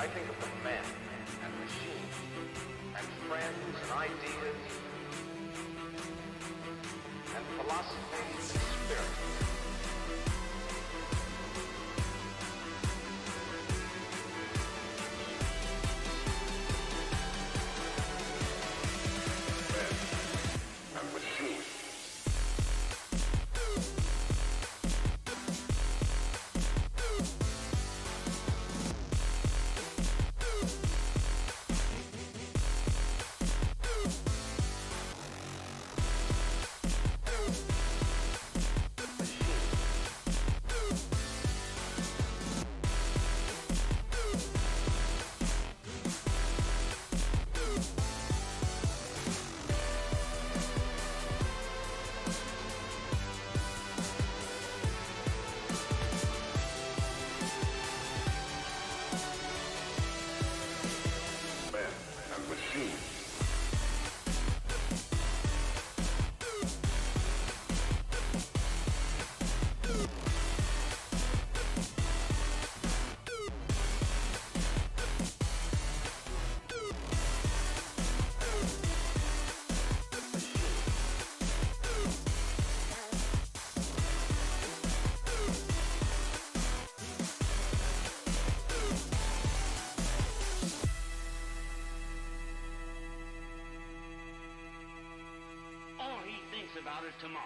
I think of the men and machines and friends and ideas and philosophy and spirit. About it tomorrow.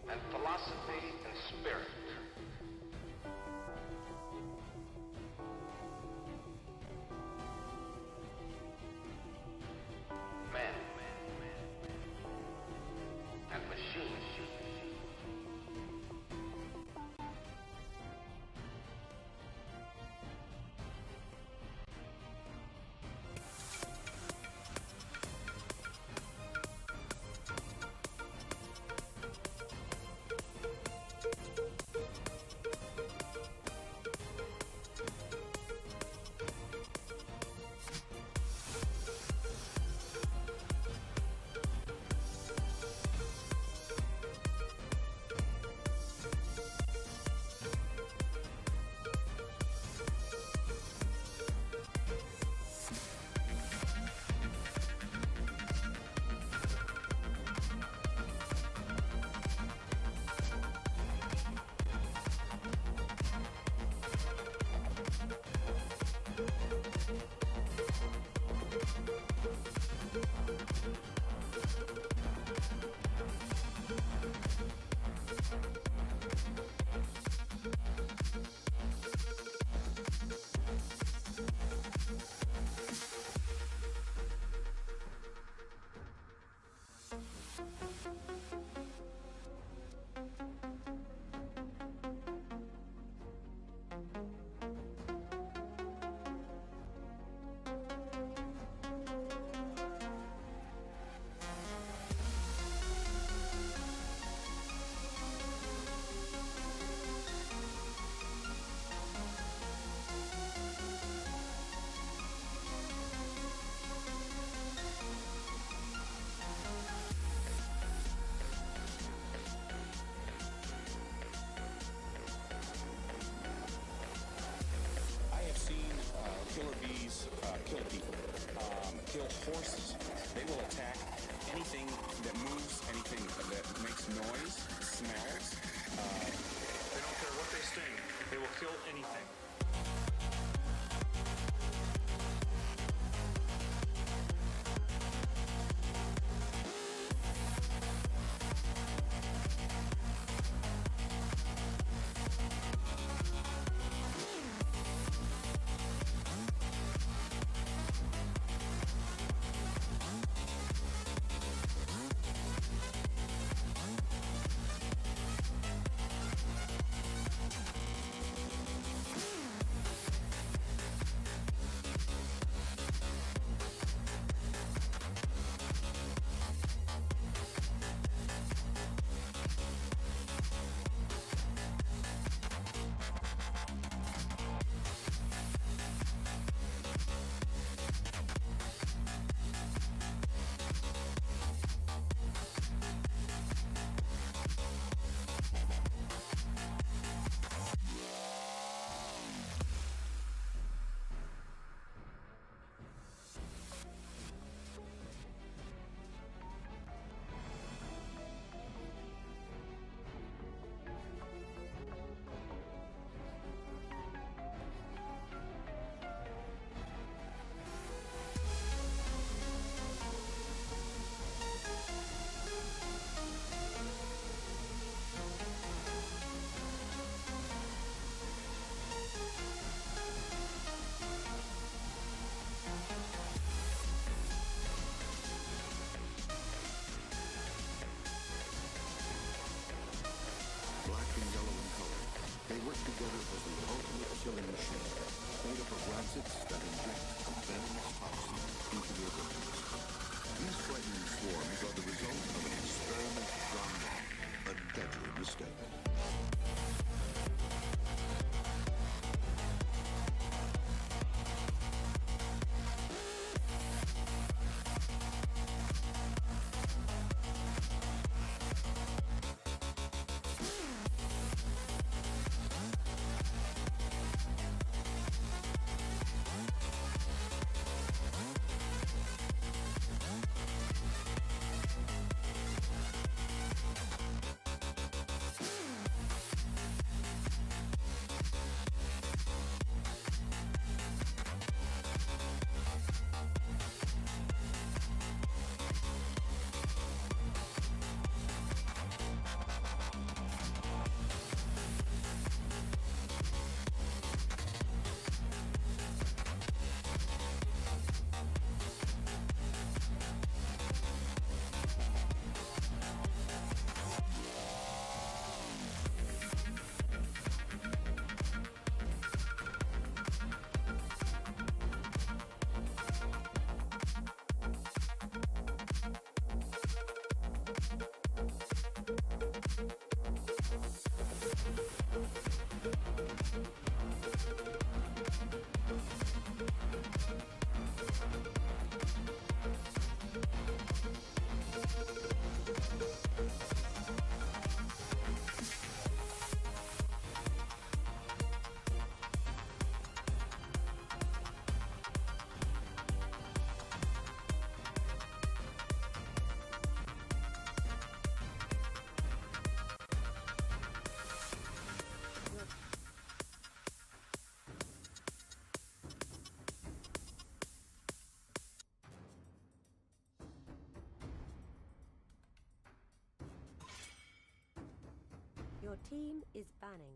And philosophy and spirit. Men and machines. noise, smells. They don't care what they sting. They will kill anything. Black and yellow in color, they work together as the ultimate killing machine, made up of rancids that inject a venomous toxin into their victims. These frightening swarms are the result of an experiment gone wrong, a deadly mistake. Your team is banning.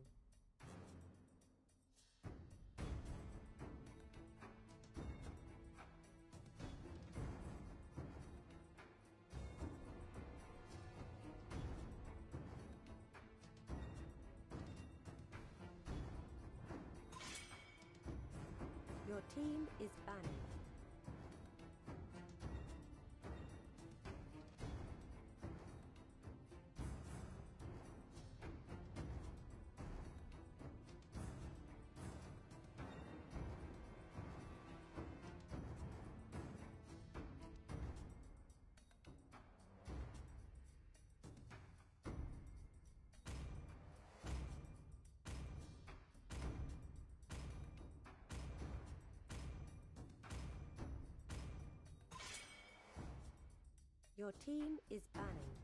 Your team is banning. Your team is banning.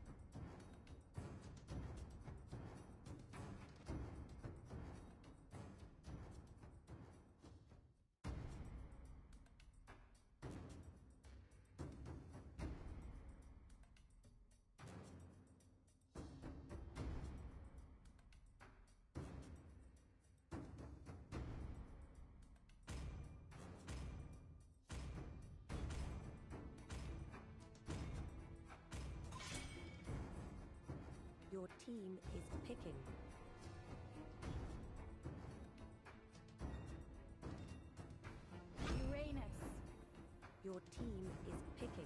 Your team is picking. Uranus. Your team is picking.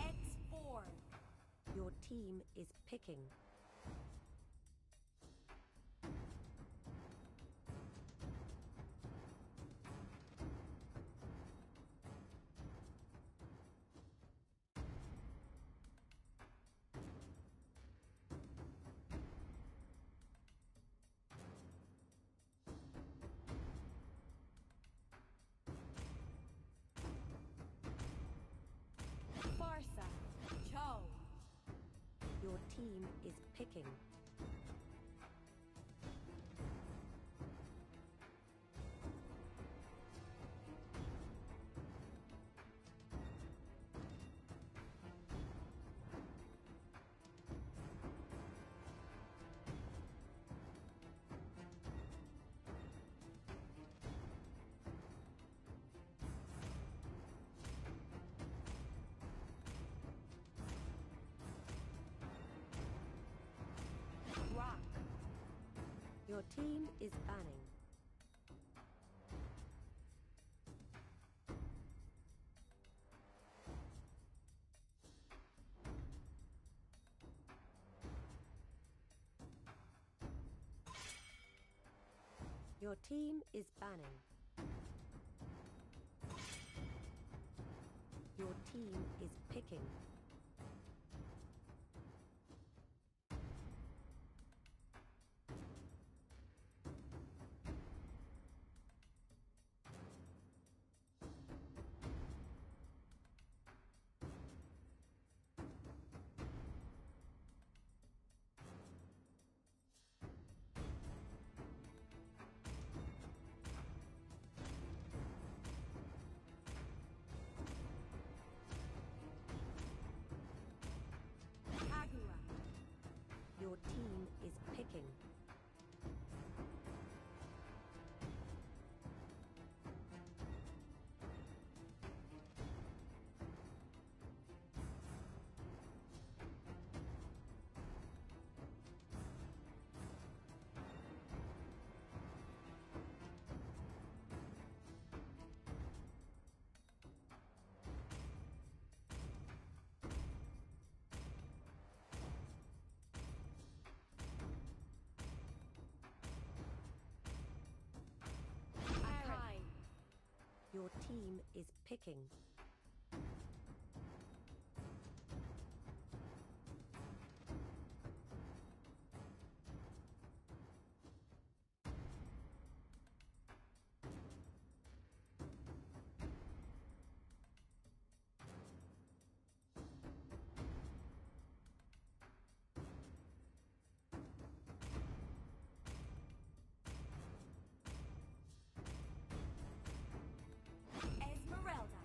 X4. Your team is picking. Farsa. Cho. Your team is picking. Rock. Your team is banning. Your team is banning. Your team is picking. Kagura. Your team is picking. Akai. Your team is picking. Esmeralda.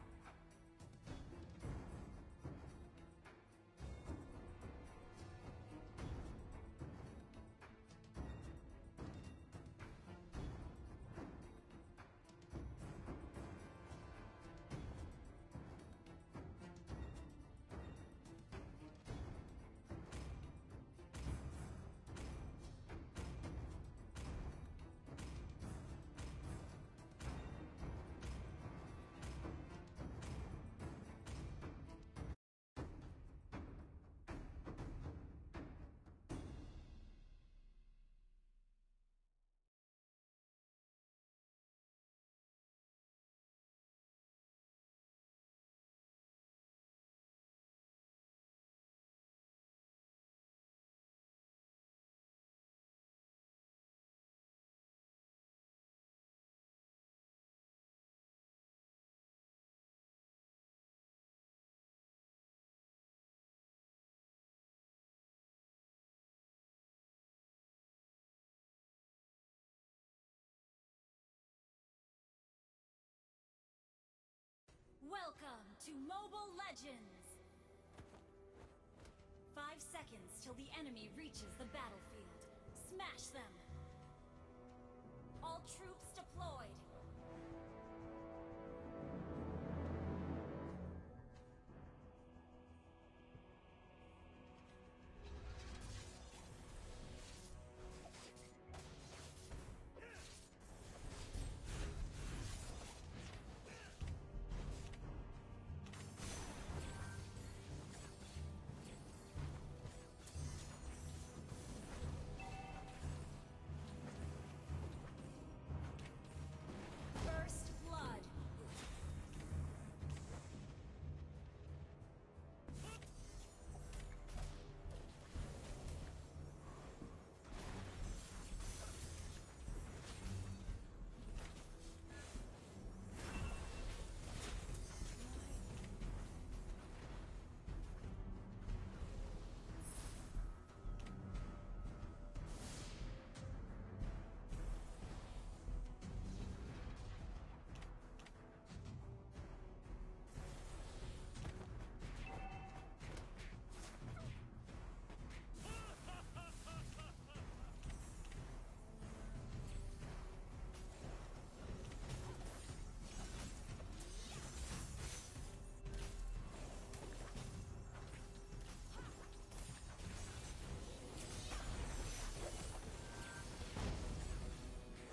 to Mobile Legends! 5 seconds till the enemy reaches the battlefield. Smash them! All troops deployed! First blood.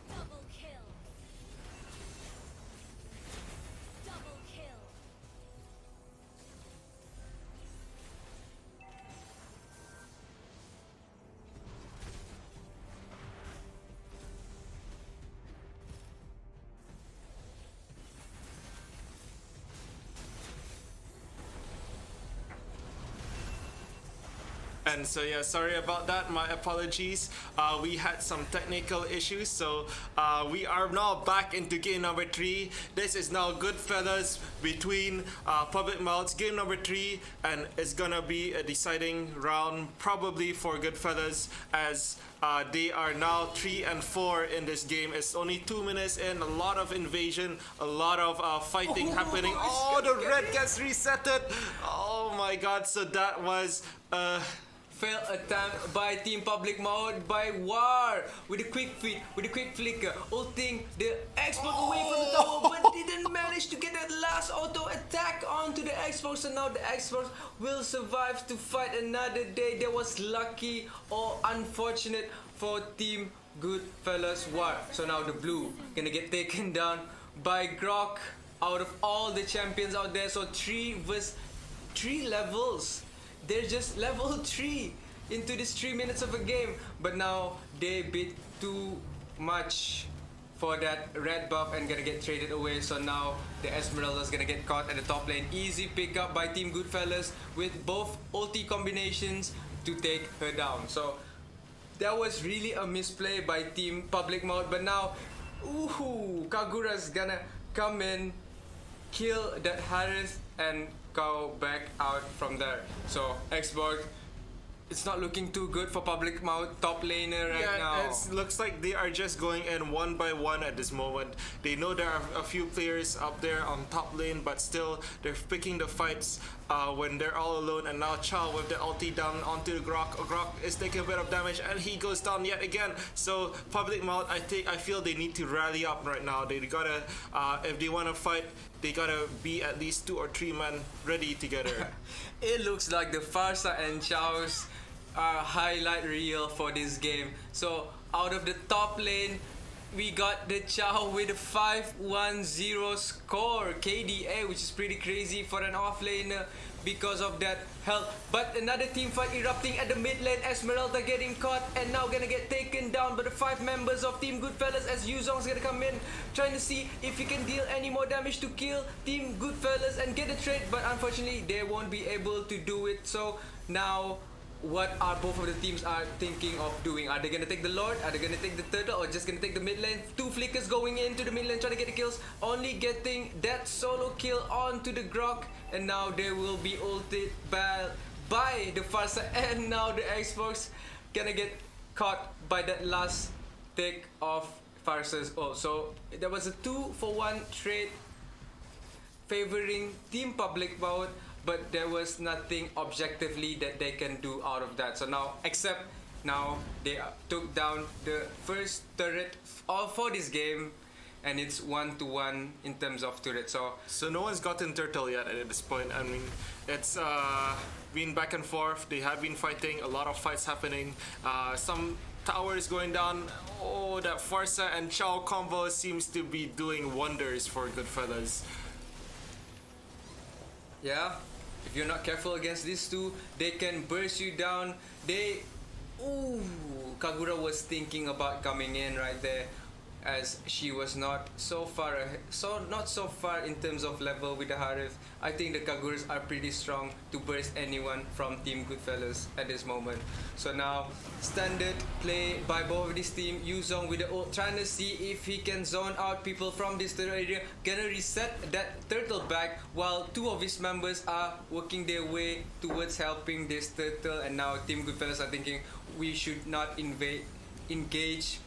Double kill. Double kill. And so yeah, sorry about that. My apologies. We had some technical issues, so we are now back into game number 3. This is now Goodfellas between Public Maut's game number 3, and it's gonna be a deciding round probably for Goodfellas as they are now 3 and 4 in this game. It's only 2 minutes in, a lot of invasion, a lot of fighting happening. Oh, the red gets resetted. Oh my god, so that was failed attempt by Team Public Maut by War with a quick feed, with a quick flicker, ulting the Xbox away from the tower, but didn't manage to get that last auto attack onto the Xbox. So now the Xbox will survive to fight another day. That was lucky or unfortunate for Team Goodfellas War. So now the blue gonna get taken down by Grok out of all the champions out there. So 3 vs 3 levels. They're just level 3 into this 3 minutes of a game. But now they bid too much for that red buff and gonna get traded away. So now the Esmeralda's gonna get caught at the top lane. Easy pickup by Team Goodfellas with both ulti combinations to take her down. So that was really a misplay by Team Public Maut. But now, Kagura's gonna come in, kill that Harith and go back out from there. So Xbox, it's not looking too good for Public Maut top laner right now. It looks like they are just going in one by one at this moment. They know there are a few players up there on top lane, but still they're picking the fights when they're all alone. And now Chow with the ulti down onto the Grok. Grok is taking a bit of damage and he goes down yet again. So Public Maut, I feel they need to rally up right now. They gotta, if they wanna fight, they gotta be at least 2 or 3 men ready together. It looks like the Farsa and Chow's highlight reel for this game. So out of the top lane, we got the Chow with a 5-1-0 score KDA, which is pretty crazy for an offlaner because of that health. But another team fight erupting at the mid lane. Esmeralda getting caught and now gonna get taken down by the 5 members of Team Goodfellas as Yuzong's gonna come in, trying to see if he can deal any more damage to kill Team Goodfellas and get a trade. But unfortunately, they won't be able to do it. So now, what are both of the teams are thinking of doing? Are they gonna take the Lord? Are they gonna take the Turtle? Or just gonna take the mid lane? 2 flickers going into the mid lane trying to get the kills, only getting that solo kill onto the Grok. And now they will be ulted by the Farsa, and now the Xbox gonna get caught by that last tick of Farsa's ult. So there was a 2-for-1 trade favoring Team Public Maut, but there was nothing objectively that they can do out of that. So now, except now they took down the first turret for this game, and it's 1-1 in terms of turret. So no one's gotten turtle yet at this point. I mean, it's been back and forth. They have been fighting, a lot of fights happening. Some towers going down. Oh, that Farsa and Chow combo seems to be doing wonders for Goodfellas. Yeah, if you're not careful against these two, they can burst you down. Kagura was thinking about coming in right there, as she was not so far in terms of level with the Harith. I think the Kaguras are pretty strong to burst anyone from Team Goodfellas at this moment. So now, standard play by both of this team. Yuzong with the ult, trying to see if he can zone out people from this turtle area. Gonna reset that turtle back while two of his members are working their way towards helping this turtle. And now Team Goodfellas are thinking, we should not engage,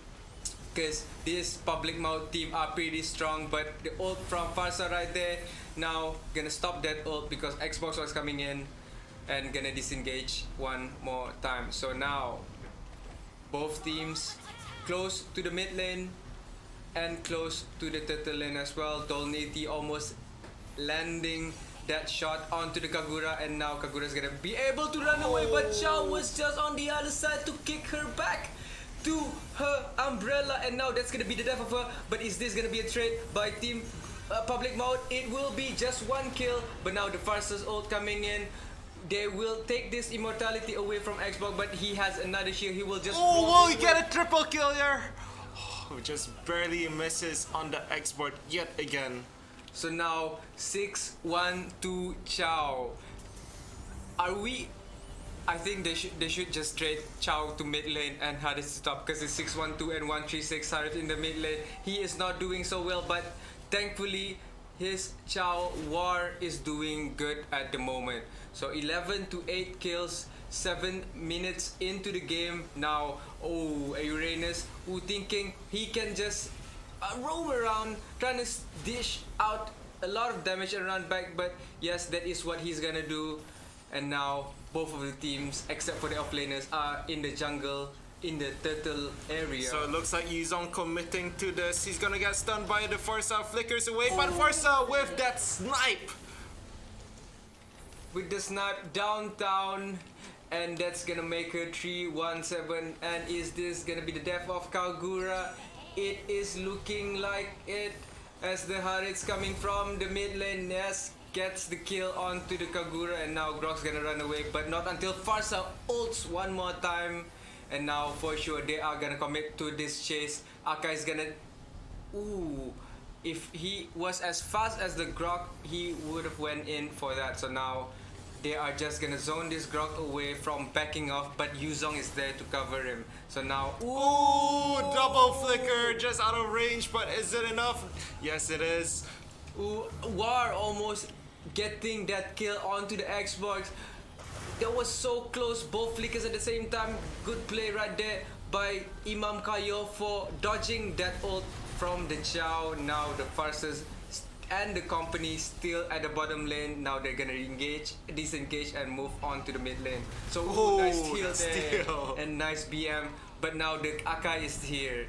because this Public Maut team are pretty strong. But the ult from Farsa right there, now gonna stop that ult because Xbox was coming in and gonna disengage one more time. So now both teams close to the mid lane and close to the turtle lane as well. Dolniti almost landing that shot onto the Kagura, and now Kagura's gonna be able to run away, but Chow was just on the other side to kick her back to her umbrella, and now that's gonna be the death of her. But is this gonna be a trade by Team Public Maut? It will be just one kill, but now the Farsa's ult coming in. They will take this immortality away from Xbox, but he has another shield. He will just... Oh, we get a triple kill here! Oh, just barely misses on the export yet again. So now 6-1 to Chow. I think they should just trade Chow to mid lane and Harith to top, because it's 6-1-2 and 1-3-6 Harith in the mid lane. He is not doing so well, but thankfully his Chow War is doing good at the moment. So 11 to 8 kills, 7 minutes into the game. Now, Uranus, who thinking he can just roam around, trying to dish out a lot of damage and run back, but yes, that is what he's gonna do. And now both of the teams, except for the offlaners, are in the jungle, in the turtle area. So it looks like Yuzong committing to this. He's gonna get stunned by the Forza, flickers away, but Forza with that snipe! With the snipe downtown, and that's gonna make her 3-1-7. And is this gonna be the death of Kagura? It is looking like it, as the Harith's coming from the mid lane. Yes, gets the kill onto the Kagura, and now Grok's gonna run away, but not until Farsa ults one more time. And now for sure they are gonna commit to this chase. Aka is gonna... If he was as fast as the Grok, he would have went in for that. So now they are just gonna zone this Grok away from backing off, but Yuzong is there to cover him. So now... Double flicker, just out of range, but is it enough? Yes, it is. War almost getting that kill onto the Xbox. That was so close, both flickers at the same time. Good play right there by Imam Kayo for dodging that ult from the Chow. Now the Farsas and the company still at the bottom lane. Now they're gonna disengage and move on to the mid lane. So nice steal there and nice BM. But now the Aka is here.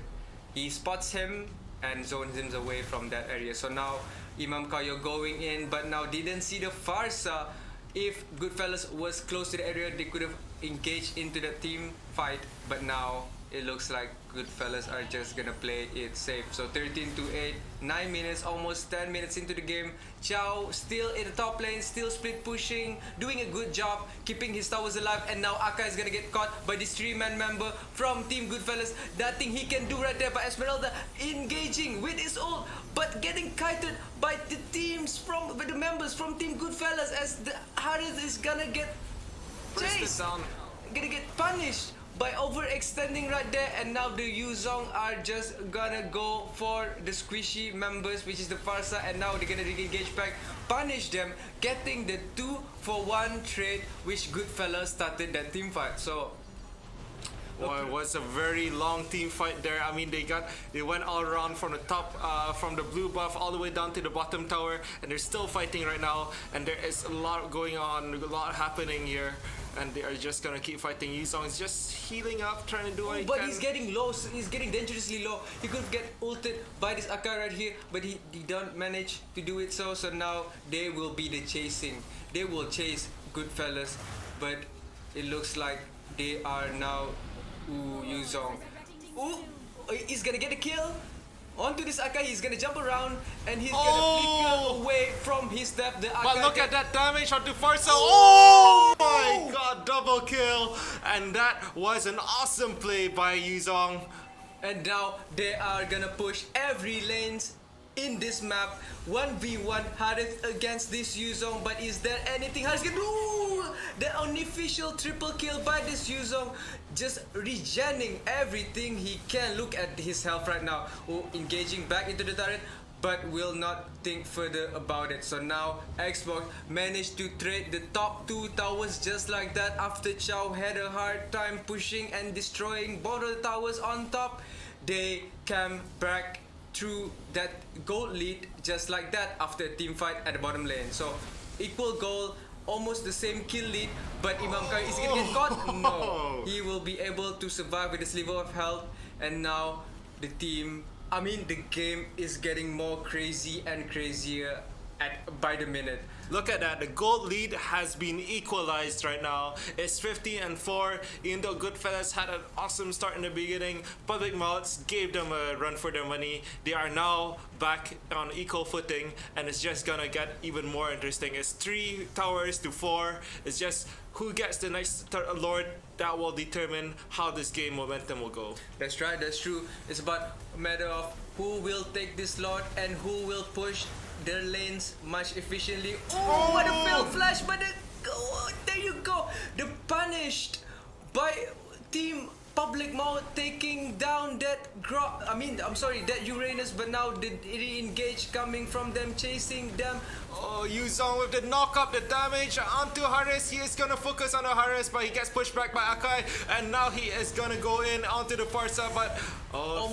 He spots him and zones him away from that area. So now Imam Kayo going in, but now didn't see the Farsa. If Goodfellas was close to the area, they could have engaged into the team fight, but now it looks like Goodfellas are just gonna play it safe. So 13 to 8, 9 minutes, almost 10 minutes into the game. Chow still in the top lane, still split pushing, doing a good job, keeping his towers alive. And now Aka is gonna get caught by this 3-man member from Team Goodfellas. That thing he can do right there, but Esmeralda engaging with his ult, but getting kited by the members from Team Goodfellas, as the Harith is gonna get chased, gonna get punished by overextending right there. And now the Yuzong are just gonna go for the squishy members, which is the Farsa, and now they're gonna re-engage back, punish them, getting the 2-for-1 trade, which Goodfellas started that team fight. So Well, it was a very long team fight there. I mean, they went all around from the top, from the blue buff all the way down to the bottom tower, and they're still fighting right now. And there is a lot going on, a lot happening here, and they are just gonna keep fighting. Yuzong is just healing up, trying to do what he But can. he's getting low. He's getting dangerously low. He could get ulted by this Akai right here, but he don't manage to do it. So now they will be the chasing. They will chase Goodfellas, but it looks like they are now. Ooh, Yuzong. Ooh, he's gonna get a kill. Onto this Akai, he's gonna jump around and he's gonna flicker away from his death. The Akai But look at that damage onto Farsa. Oh my god, double kill. And that was an awesome play by Yuzong. And now they are gonna push every lanes in this map. 1v1 Harith against this Yuzong. But is there anything Harith can do? The unofficial triple kill by this Yuzong. Just regenning everything he can. Look at his health right now. Oh, engaging back into the turret, but will not think further about it. So now Xbox managed to trade the top 2 towers just like that after Chow had a hard time pushing and destroying both of the towers on top. They came back through that gold lead just like that after a team fight at the bottom lane. So equal goal, almost the same kill lead, but Imam Kai is gonna get caught? No. He will be able to survive with a sliver of health. And now the game is getting more crazy and crazier by the minute. Look at that, the gold lead has been equalized right now. It's 50-4. Even though Goodfellas had an awesome start in the beginning, Public Mouts gave them a run for their money. They are now back on equal footing, and it's just gonna get even more interesting. It's 3 towers to 4. It's just who gets the next Lord that will determine how this game momentum will go. That's right, that's true. It's about a matter of who will take this Lord and who will push their lanes much efficiently. Oh, what a failed flash, but there you go. The punished by Team Public Maut taking down that that Uranus, but now the re-engage coming from them, chasing them. Oh, Yuzong with the knock up, the damage onto Haris. He is gonna focus on the Haris, but he gets pushed back by Akai, and now he is gonna go in onto the Farsa, but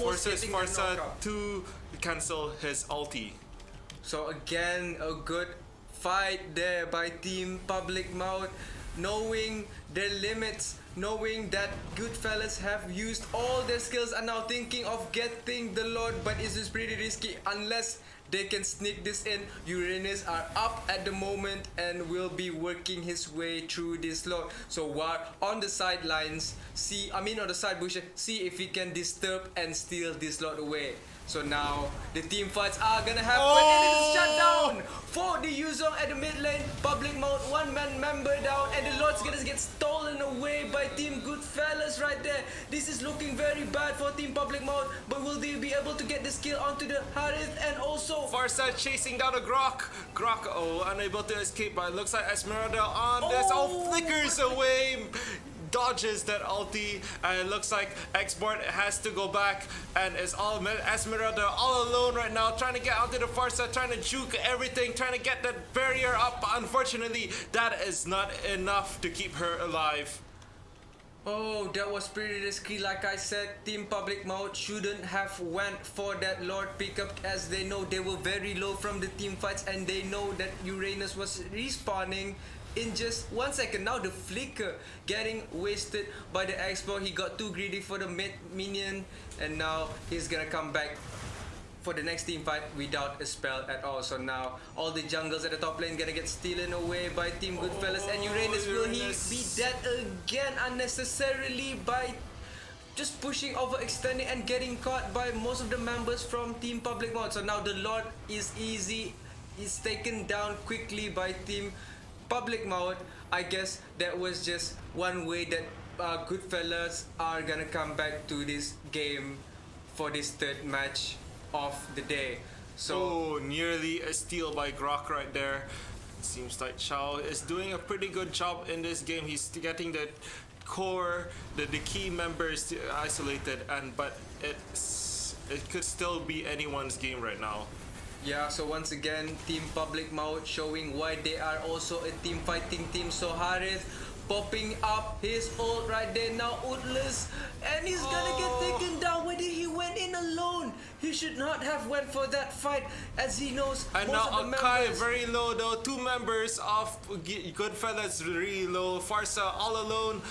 forces Farsa to cancel his ulti. So again, a good fight there by Team Public Maut, knowing their limits, knowing that Goodfellas have used all their skills and now thinking of getting the Lord, but it's just pretty risky unless they can sneak this in. Uranus are up at the moment and will be working his way through this Lord. So War on the sidelines, on the side bushes, see if he can disturb and steal this Lord away. So now the team fights are gonna happen, and it is shut down for the Yuzong at the mid lane. Public Maut, 1-man member down, and the Lord's gonna get stolen away by Team Goodfellas right there. This is looking very bad for Team Public Maut, but will they be able to get this kill onto the Harith? And also Farsa chasing down the Grok. Grok, unable to escape, but it looks like Esmeralda on this. Flickers away. Dodges that ulti, and it looks like Export has to go back, and it's all Esmeralda all alone right now, trying to get onto the Farsa, trying to juke everything, trying to get that barrier up. Unfortunately, that is not enough to keep her alive. Oh, that was pretty risky. Like I said, Team Public Maut shouldn't have went for that Lord pickup, as they know they were very low from the team fights, and they know that Uranus was respawning in just 1 second. Now the flicker getting wasted by the Xbox. He got too greedy for the mid minion, and now he's gonna come back for the next team fight without a spell at all. So now all the jungles at the top lane gonna get stolen away by Team Goodfellas, and Uranus, will he be dead again unnecessarily by just pushing, overextending, and getting caught by most of the members from Team Public Maut. So now the Lord is taken down quickly by Team Public Maut. I guess that was just one way that Goodfellas are gonna come back to this game for this third match of the day. So nearly a steal by Grok right there. Seems like Chow is doing a pretty good job in this game. He's getting the core, the key members isolated, but it could still be anyone's game right now. Yeah, so once again, Team Public Maut showing why they are also a team fighting team. So Harith popping up his ult right there now, ultless, and he's gonna get taken down. Whether he went in alone, he should not have went for that fight, as he knows And most now of the Akai members. very low though. Two members of Goodfellas really low. Farsa all alone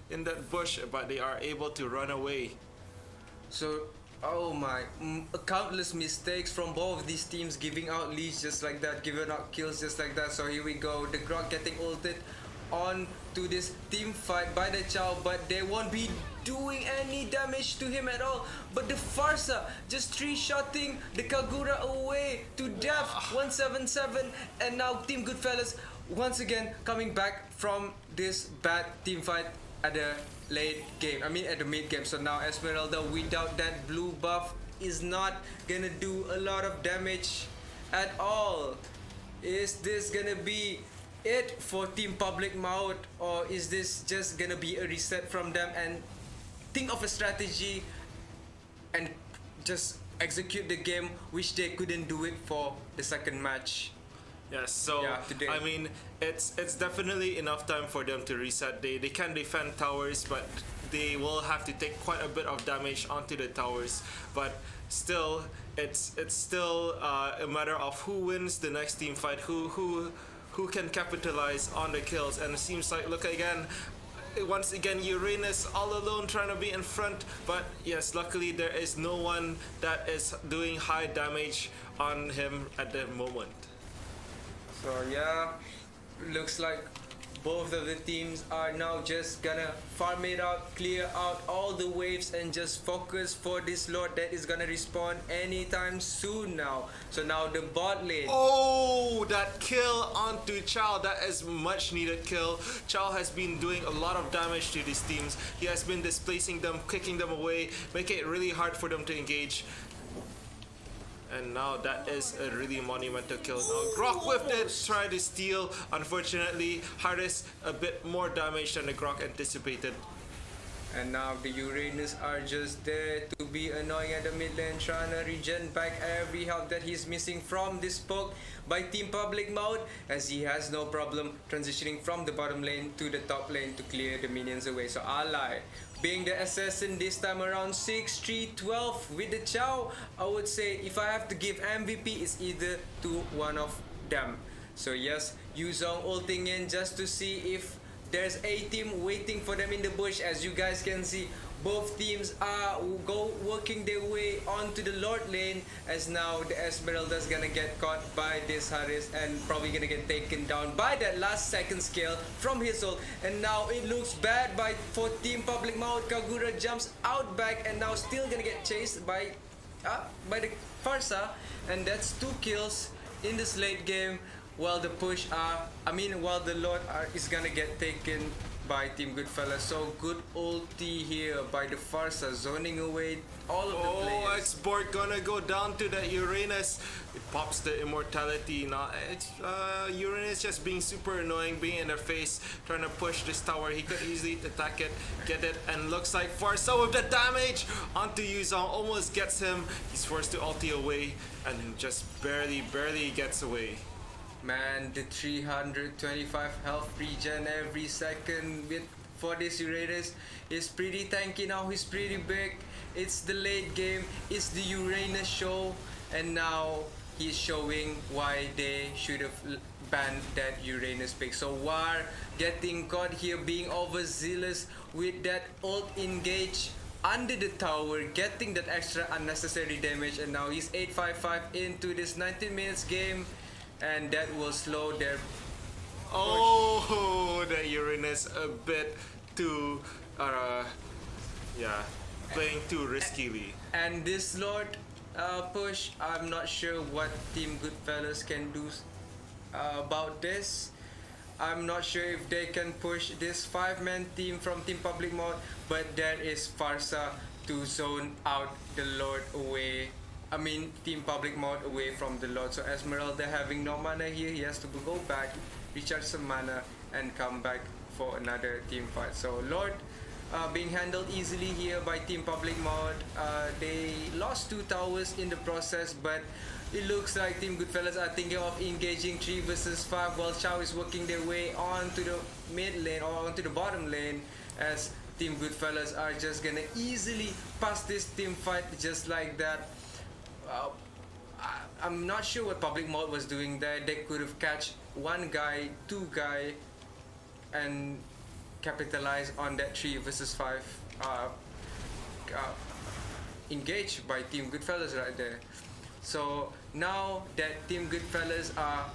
in that bush, but they are able to run away. So, oh my, countless mistakes from both of these teams, giving out leads just like that, giving out kills just like that. So here we go, the Grok getting ulted on to this team fight by the Chow, but they won't be doing any damage to him at all. But the Farsa just three-shotting the Kagura away to death, 177, and now Team Goodfellas once again coming back from this bad team fight at the late game, at the mid game. So now Esmeralda without that blue buff is not gonna do a lot of damage at all. Is this gonna be it for Team Public Maut, or is this just gonna be a reset from them and think of a strategy and just execute the game, which they couldn't do it for the second match? Yes, so Yeah, today. I mean, it's definitely enough time for them to reset. They can defend towers, but they will have to take quite a bit of damage onto the towers. But still, it's still a matter of who wins the next team fight, who can capitalize on the kills. And it seems like, look again. Once again, Uranus all alone trying to be in front, but yes, luckily there is no one that is doing high damage on him at the moment. So yeah, looks like both of the teams are now just gonna farm it out, clear out all the waves, and just focus for this Lord that is gonna respawn anytime soon now. So now the bot lane. Oh, that kill onto Chow. That is much needed kill. Chow has been doing a lot of damage to these teams. He has been displacing them, kicking them away, making it really hard for them to engage. And now that is a really monumental kill. Now Grok whipped it, tried to steal. Unfortunately, Harris a bit more damage than the Grok anticipated. And now the Uranus are just there to be annoying at the mid lane, trying to regen back every health that he's missing from this poke by Team Public Mode, as he has no problem transitioning from the bottom lane to the top lane to clear the minions away. So Ally being the assassin this time around, 6-3-12 with the Chow. I would say if I have to give MVP, it's either to one of them. So yes, Yuzong ulting in just to see if there's a team waiting for them in the bush. As you guys can see, both teams are working their way onto the Lord lane, as now the Esmeralda's gonna get caught by this Harris and probably gonna get taken down by that last second skill from his ult. And now it looks bad for Team Public Maut. Kagura jumps out back and now still gonna get chased by the Farsa, and that's 2 kills in this late game. While the while the Lord is gonna get taken by Team Goodfellas. So good ulti here by the Farsa, zoning away all of the players. Oh, X-Borg gonna go down to the Uranus. It pops the immortality. Now it's Uranus just being super annoying, being in their face, trying to push this tower. He could easily attack it, get it, and looks like Farsa with the damage onto Yuzong almost gets him. He's forced to ulti away and just barely gets away. Man, the 325 health regen every second for this Uranus is pretty tanky now. He's pretty big. It's the late game. It's the Uranus show, and now he's showing why they should have banned that Uranus pick. So War getting caught here, being overzealous with that ult engage under the tower, getting that extra unnecessary damage, and now he's 855 into this 19 minutes game. And that will slow their push. Oh, the Uranus a bit too, playing too riskily. And this Lord push, I'm not sure what Team Goodfellas can do about this. I'm not sure if they can push this 5-man team from Team Public Mode, but there is Farsa to zone out the Lord away. Team Public Mode away from the Lord. So Esmeralda having no mana here, he has to go back, recharge some mana, and come back for another team fight. So Lord being handled easily here by Team Public Maut. They lost 2 towers in the process, but it looks like Team Goodfellas are thinking of engaging 3 versus 5 while Chow is working their way onto the mid lane or onto the bottom lane, as Team Goodfellas are just gonna easily pass this team fight just like that. I'm not sure what Public Maut was doing there. They could have catch 1 guy, 2 guy, and capitalize on that 3 versus 5 engaged by Team Goodfellas right there. So now that Team Goodfellas are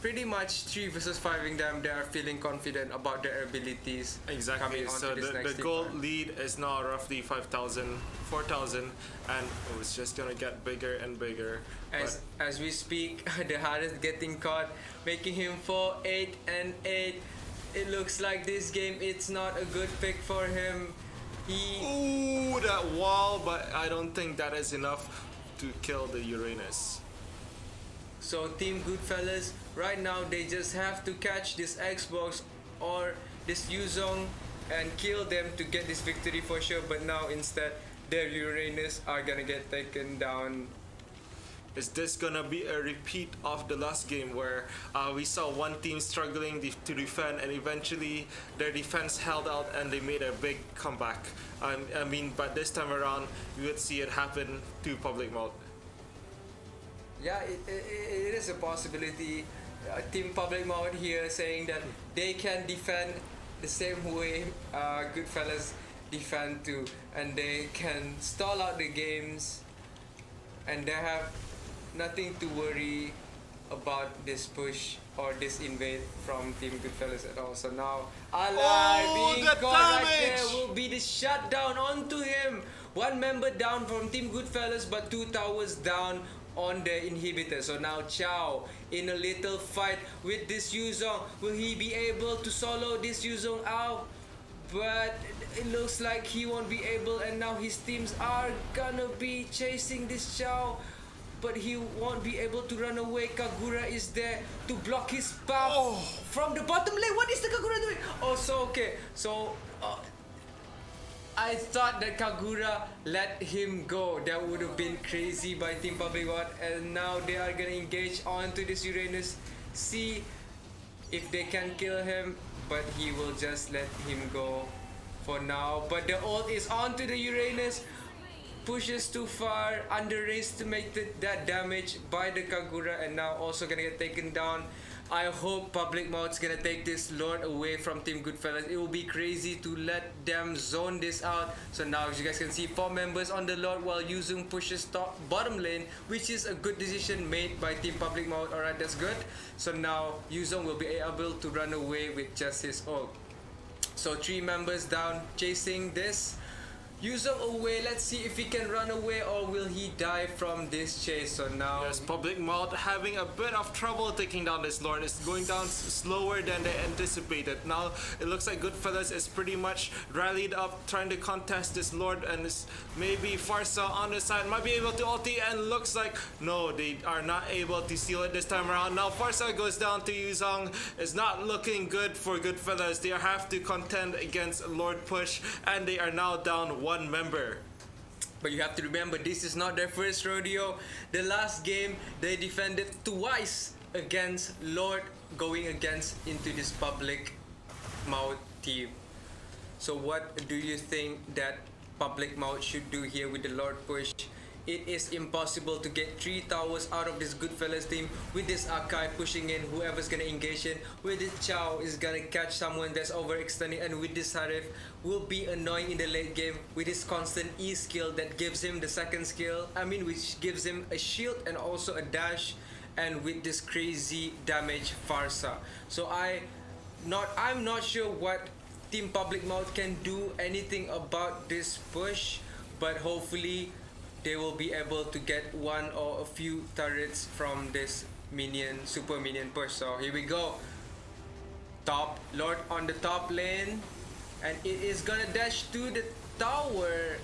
pretty much 3 versus 5ing them, they are feeling confident about their abilities. Exactly. So the goal lead is now roughly 5,000, 4,000, and it's just gonna get bigger and bigger. As we speak, the hardest getting caught, making him 4, 8, and 8. It looks like this game it's not a good pick for him. Ooh, that wall, but I don't think that is enough to kill the Uranus. So Team Goodfellas, right now they just have to catch this Xbox or this Yuzong and kill them to get this victory for sure, but now instead their Uranus are gonna get taken down. Is this gonna be a repeat of the last game where we saw one team struggling to defend, and eventually their defense held out and they made a big comeback? I mean, but this time around we would see it happen to Public Maut. Yeah, it is a possibility. Team Public Maut here saying that they can defend the same way Goodfellas defend too, and they can stall out the games, and they have nothing to worry about this push or this invade from Team Goodfellas at all. So now Ally being caught right there will be the shutdown onto him. 1 member down from Team Goodfellas, but 2 towers down on the inhibitor. So now Chow in a little fight with this Yuzong. Will he be able to solo this Yuzong out? But it looks like he won't be able, and now his teams are gonna be chasing this Chow, but he won't be able to run away. Kagura is there to block his path from the bottom lane. What is the Kagura doing? Oh, so okay. So I thought that Kagura let him go. That would have been crazy by Team Public Maut. And now they are gonna engage onto this Uranus. See if they can kill him, but he will just let him go for now. But the ult is onto the Uranus. Pushes too far, underestimated that damage by the Kagura, and now also gonna get taken down. I hope Public Maut's gonna take this Lord away from Team Goodfellas. It will be crazy to let them zone this out. So now, as you guys can see, 4 members on the Lord while Yuzong pushes bottom lane, which is a good decision made by Team Public Maut. Alright, that's good. So now Yuzong will be able to run away with just his ult. So 3 members down chasing this Yuzong away. Let's see if he can run away or will he die from this chase. So now yes, Public Maut having a bit of trouble taking down this Lord. It's going down slower than they anticipated. Now it looks like Goodfellas is pretty much rallied up trying to contest this Lord, and maybe Farsa on the side might be able to ulti, and looks like no, they are not able to seal it this time around. Now Farsa goes down to Yuzong. It's not looking good for Goodfellas. They have to contend against Lord push, and they are now down 1 member. But you have to remember, this is not their first rodeo. The last game they defended twice against Lord, going against into this Public Maut team. So what do you think that Public Maut should do here with the Lord push? It is impossible to get 3 towers out of this Goodfellas team with this Akai pushing in. Whoever's gonna engage in with this Chow is gonna catch someone that's overextending, and with this Harif will be annoying in the late game with his constant E skill that gives him the second skill. Which gives him a shield and also a dash, and with this crazy damage Farsa. So I'm not sure what Team Public Maut can do anything about this push, but hopefully they will be able to get 1 or a few turrets from this super minion push. So here we go. Top Lord on the top lane, and it is gonna dash to the tower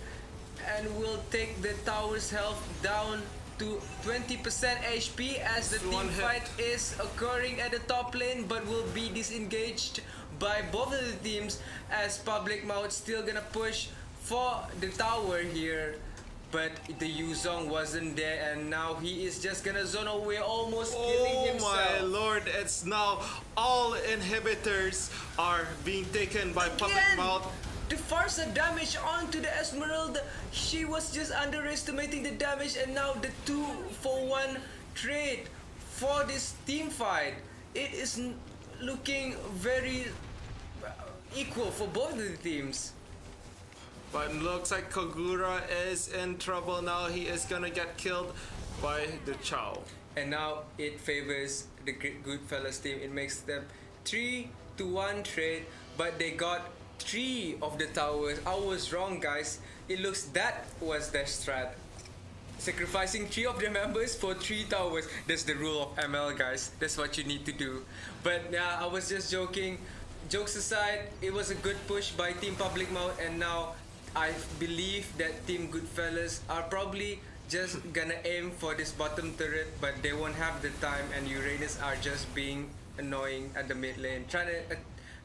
and will take the tower's health down to 20% HP as the team fight is occurring at the top lane, but will be disengaged by both of the teams, as Public Maut still gonna push for the tower here. But the Yuzong wasn't there, and now he is just gonna zone away, almost killing himself. Oh my lord, it's now all inhibitors are being taken by Public Maut. The Farsa damage onto the Esmeralda. She was just underestimating the damage, and now the 2-for-1 trade for this team fight. It is looking very equal for both of the teams. But it looks like Kogura is in trouble now. He is gonna get killed by the Chow. And now it favors the Goodfellas team. It makes them 3-1 trade, but they got 3 of the towers. I was wrong, guys. It looks that was their strat. Sacrificing 3 of their members for 3 towers. That's the rule of ML, guys. That's what you need to do. But yeah, I was just joking. Jokes aside, it was a good push by Team Public Maut, and now I believe that Team Goodfellas are probably just gonna aim for this bottom turret, but they won't have the time, and Uranus are just being annoying at the mid lane, trying to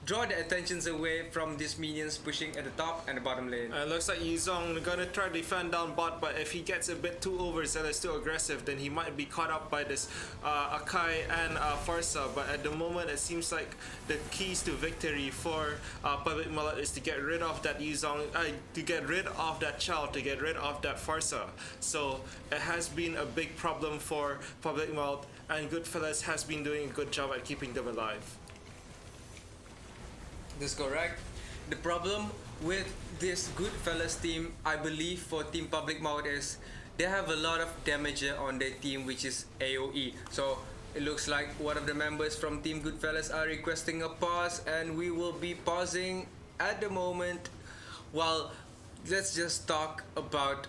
draw the attentions away from these minions pushing at the top and the bottom lane. It looks like Yuzong gonna try to defend down bot, but if he gets a bit too overzealous, too aggressive, then he might be caught up by this Akai and Farsa. But at the moment, it seems like the keys to victory for Public Maut is to get rid of that Yuzong, to get rid of that Chow, to get rid of that Farsa. So it has been a big problem for Public Maut, and Goodfellas has been doing a good job at keeping them alive. That's correct. The problem with this Goodfellas team, I believe, for Team Public Maut is they have a lot of damager on their team, which is AoE. So it looks like one of the members from Team Goodfellas are requesting a pause, and we will be pausing at the moment. Well, let's just talk about,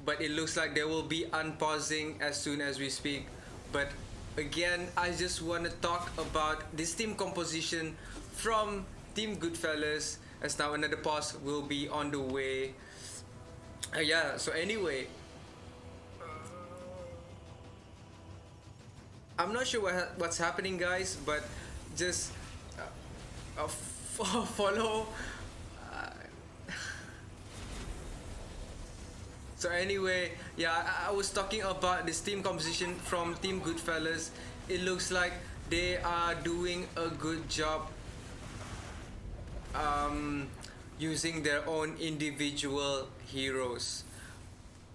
but it looks like they will be unpausing as soon as we speak. But again, I just want to talk about this team composition from Team Goodfellas, as now another pause will be on the way. Yeah, so anyway, I'm not sure what's happening, guys, but just follow. So anyway, yeah, I was talking about this team composition from Team Goodfellas. It looks like they are doing a good job using their own individual heroes.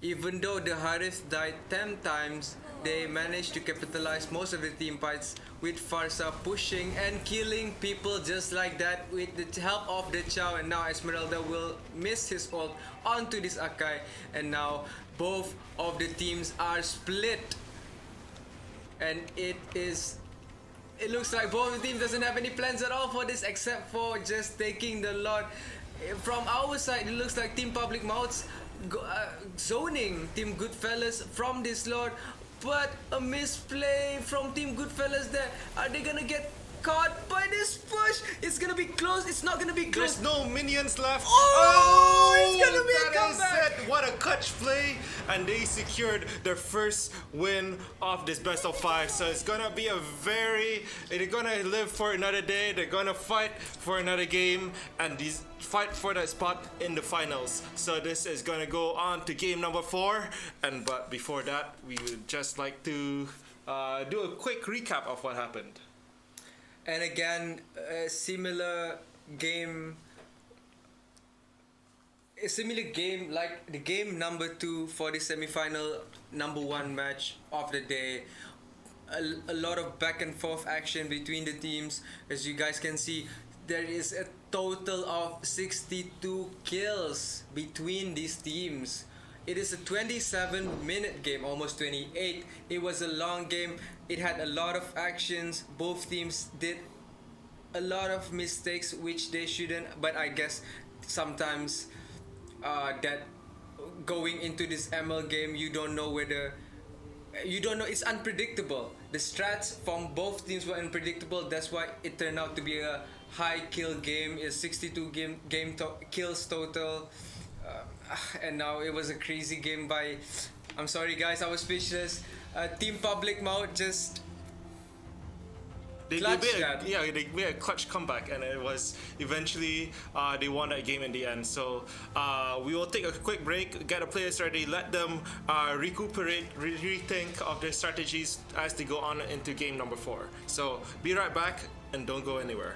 Even though the Harith died 10 times, they managed to capitalize most of the team fights with Farsa pushing and killing people just like that with the help of the Chow. And now Esmeralda will miss his ult onto this Akai, and now both of the teams are split, and it looks like both the teams doesn't have any plans at all for this, except for just taking the Lord. From our side, it looks like Team Public Maut's zoning Team Goodfellas from this Lord, but a misplay from Team Goodfellas there. Are they gonna get caught by this push? It's gonna be close. It's not gonna be close. There's no minions left. Oh, it's gonna be a comeback. It. What a clutch play, and they secured their first win of this best of 5. So it's gonna be they're gonna live for another day. They're gonna fight for another game, and fight for that spot in the finals. So this is gonna go on to game number 4, but before that, we would just like to do a quick recap of what happened. And again, a similar game like the game number 2 for the semi-final number 1 match of the day. A lot of back and forth action between the teams. As you guys can see, there is a total of 62 kills between these teams. It is a 27-minute game, almost 28. It was a long game. It had a lot of actions. Both teams did a lot of mistakes, which they shouldn't. But I guess sometimes that going into this ML game, you don't know. It's unpredictable. The strats from both teams were unpredictable. That's why it turned out to be a high kill game. It's 62 kills total. And now it was a crazy game by... I'm sorry guys, I was speechless. Team Public Maut just They Clutch made that. they made a clutch comeback, and it was eventually they won that game in the end. So we will take a quick break, get the players ready, let them recuperate, rethink of their strategies as they go on into game number 4. So be right back and don't go anywhere.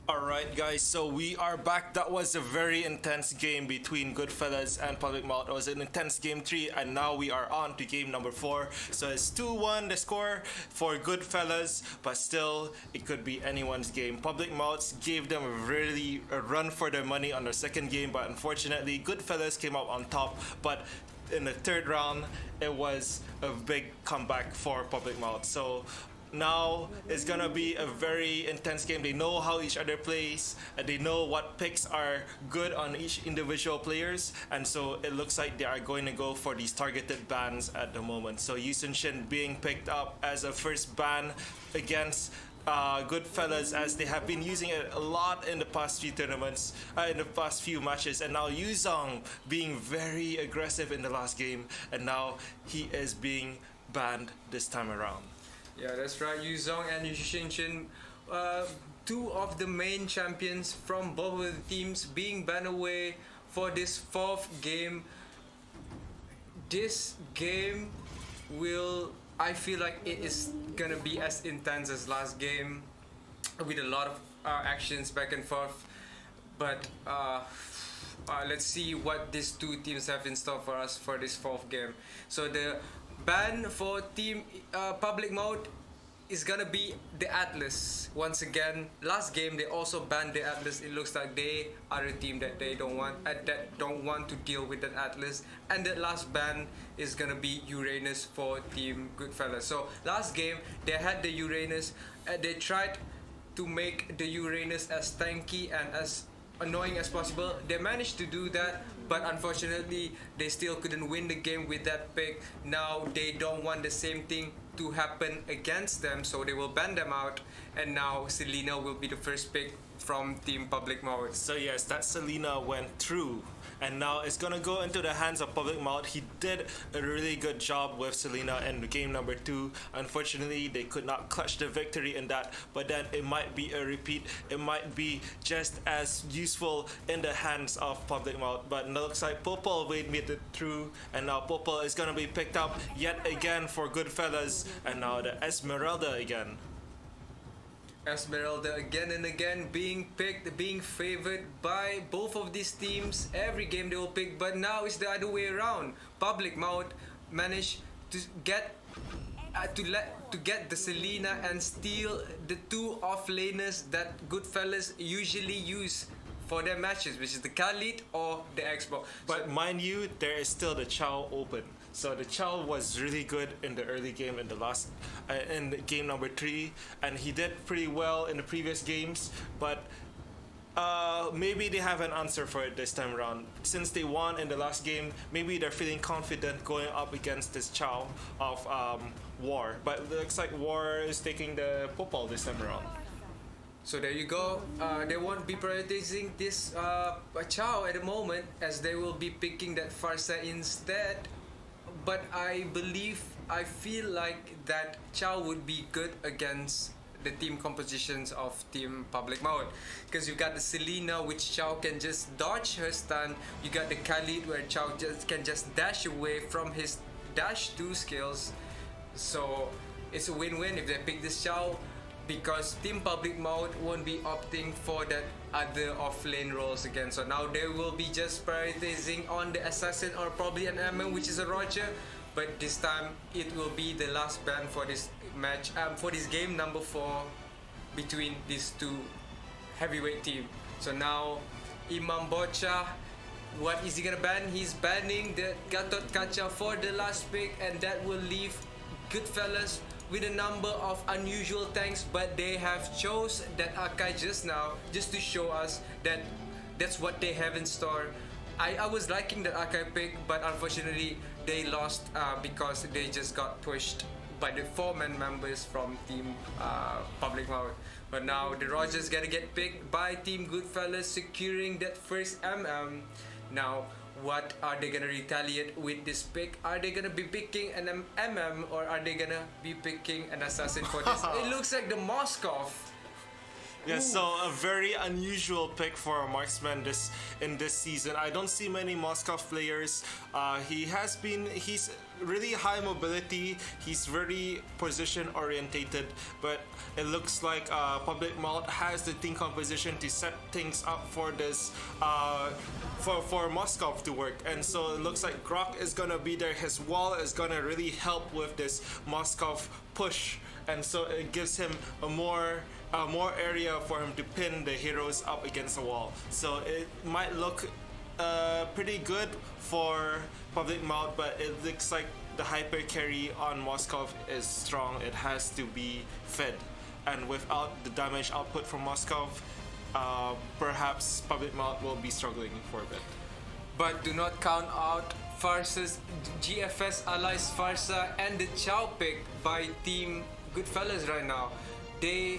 Alright guys, so we are back. That was a very intense game between Goodfellas and Public Maut. It was an intense game 3 and now we are on to game number 4. So it's 2-1 the score for Goodfellas, but still it could be anyone's game. Public Maut gave them a run for their money on their second game, but unfortunately Goodfellas came out on top. But in the third round it was a big comeback for Public Maut. So now it's gonna be a very intense game. They know how each other plays and they know what picks are good on each individual players, and so it looks like they are going to go for these targeted bans at the moment. So Yusun Shin being picked up as a first ban against Goodfellas, as they have been using it a lot in the past few tournaments, in the past few matches, and now Yuzong being very aggressive in the last game, and now he is being banned this time around. Yeah, that's right. Yuzong and Yushin, two of the main champions from both of the teams, being banned away for this fourth game. This game I feel like it is gonna be as intense as last game, with a lot of actions back and forth. But let's see what these two teams have in store for us for this fourth game. So the ban for team Public Maut is gonna be the Atlas once again. Last game they also banned the Atlas. It looks like they are a team that they don't want to deal with that Atlas. And the last ban is gonna be Uranus for team Goodfellas. So last game they had the Uranus. They tried to make the Uranus as tanky and as annoying as possible. They managed to do that, but unfortunately they still couldn't win the game with that pick. Now they don't want the same thing to happen against them, so they will ban them out, and now Selena will be the first pick from team Public Maut. So yes, that Selena went through, and now it's gonna go into the hands of Public Maut. He did a really good job with Selena in game number 2. Unfortunately, they could not clutch the victory in that, but then it might be a repeat. It might be just as useful in the hands of Public Maut. But it looks like Popol made it through, and now Popol is gonna be picked up yet again for Goodfellas, and now the Esmeralda again. Esmeralda again and again being picked, being favored by both of these teams. Every game they will pick, but now it's the other way around. Public Maut managed to get to get the Selena and steal the two off-laners that Goodfellas usually use for their matches, which is the Khalid or the Xbox. But mind you, there is still the Chow open. So the Chow was really good in the early game in the last, in the game number 3, and he did pretty well in the previous games. But maybe they have an answer for it this time around. Since they won in the last game, maybe they're feeling confident going up against this Chow of War. But it looks like War is taking the Popol this time around. So there you go. They won't be prioritizing this Chow at the moment, as they will be picking that Farsa instead. But I feel like that Chow would be good against the team compositions of team Public Maut, because you got the Selena, which Chow can just dodge her stun. You got the Khalid, where Chow can just dash away from his dash 2 skills. So it's a win-win if they pick this Chow, because team Public Maut won't be opting for that other off-lane roles again. So now they will be just prioritizing on the assassin or probably an MM, which is a Roger. But this time it will be the last ban for this match, for this game number 4 between these two heavyweight teams. So now Imam Bocha, what is he gonna ban? He's banning the Gatot Kaca for the last pick, and that will leave Goodfellas with a number of unusual tanks, but they have chose that Akai just now, just to show us that that's what they have in store. I was liking that Akai pick, but unfortunately they lost because they just got pushed by the 4-man members from team Public Maut. But now the Rogers gonna get picked by team Goodfellas, securing that first MM. Now what are they gonna retaliate with this pick? Are they gonna be picking an MM, or are they gonna be picking an assassin for this? It looks like the Moskov. Yeah, so a very unusual pick for a marksman in this season. I don't see many Moscow players. He's really high mobility. He's very position orientated, but it looks like Public Maut has the team composition to set things up for this for Moscow to work. And so it looks like Grok is gonna be there. His wall is gonna really help with this Moscow push, and so it gives him a more area for him to pin the heroes up against the wall. So it might look pretty good for Public Maut, but it looks like the hyper carry on Moscow is strong. It has to be fed, and without the damage output from Moscow, perhaps Public Maut will be struggling for a bit. But do not count out Farsa's GFS allies Farsa and the Chow pick by Team Goodfellas right now. The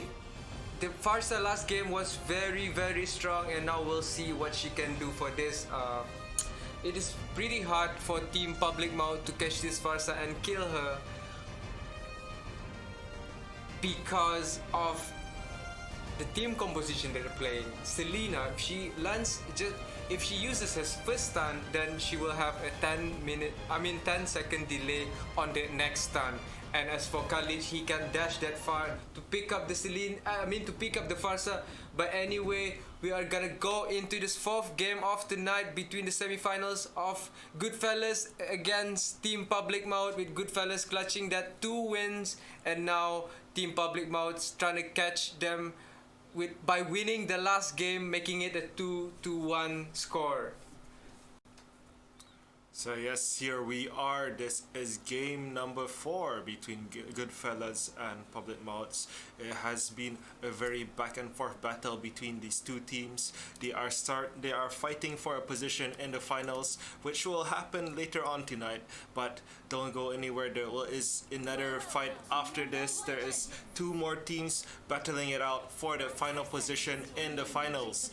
Farsa last game was very, very strong, and now we'll see what she can do for this. It is pretty hard for Team Public Maut to catch this Farsa and kill her because of the team composition that they're playing. Selena, if she uses her first stun, then she will have a 10-second delay on the next stun. And as for Khalid, he can dash that far to pick up to pick up the Farsa. But anyway, we are gonna go into this fourth game of the night between the semifinals of Goodfellas against Team Public Maut, with Goodfellas clutching that 2 wins, and now Team Public Maut's trying to catch them by winning the last game, making it a 2-1 score. So yes, here we are. This is game number 4 between Goodfellas and Public Maut. It has been a very back and forth battle between these two teams. They are fighting for a position in the finals, which will happen later on tonight. But don't go anywhere. There is another fight after this. There is 2 more teams battling it out for the final position in the finals,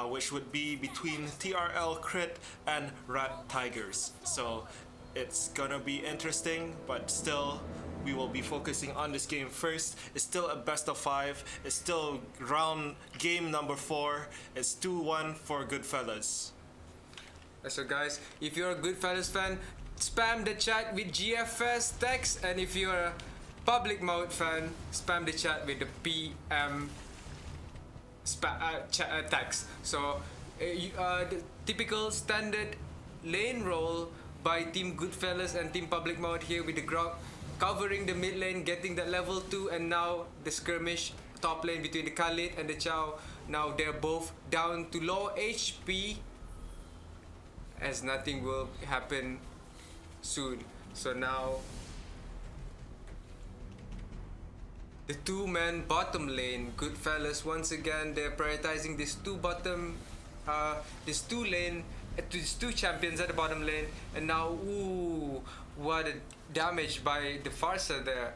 which would be between TRL Crit and RATCVITIGERS. So it's gonna be interesting, but still we will be focusing on this game first. It's still a best of 5. It's still game number 4. It's 2-1 for Goodfellas. So guys, if you're a Goodfellas fan, spam the chat with GFS text, and if you're a Public Maut fan, spam the chat with the PM text. So the typical standard lane roll by Team Goodfellas and Team Public Maut here, with the Grok covering the mid lane, getting that level 2, and now the skirmish top lane between the Khalid and the Chow. Now they're both down to low HP, as nothing will happen soon. So now the 2-man bottom lane, Goodfellas once again, they're prioritizing these 2 champions at the bottom lane. And now, ooh, what a damage by the Farsa there,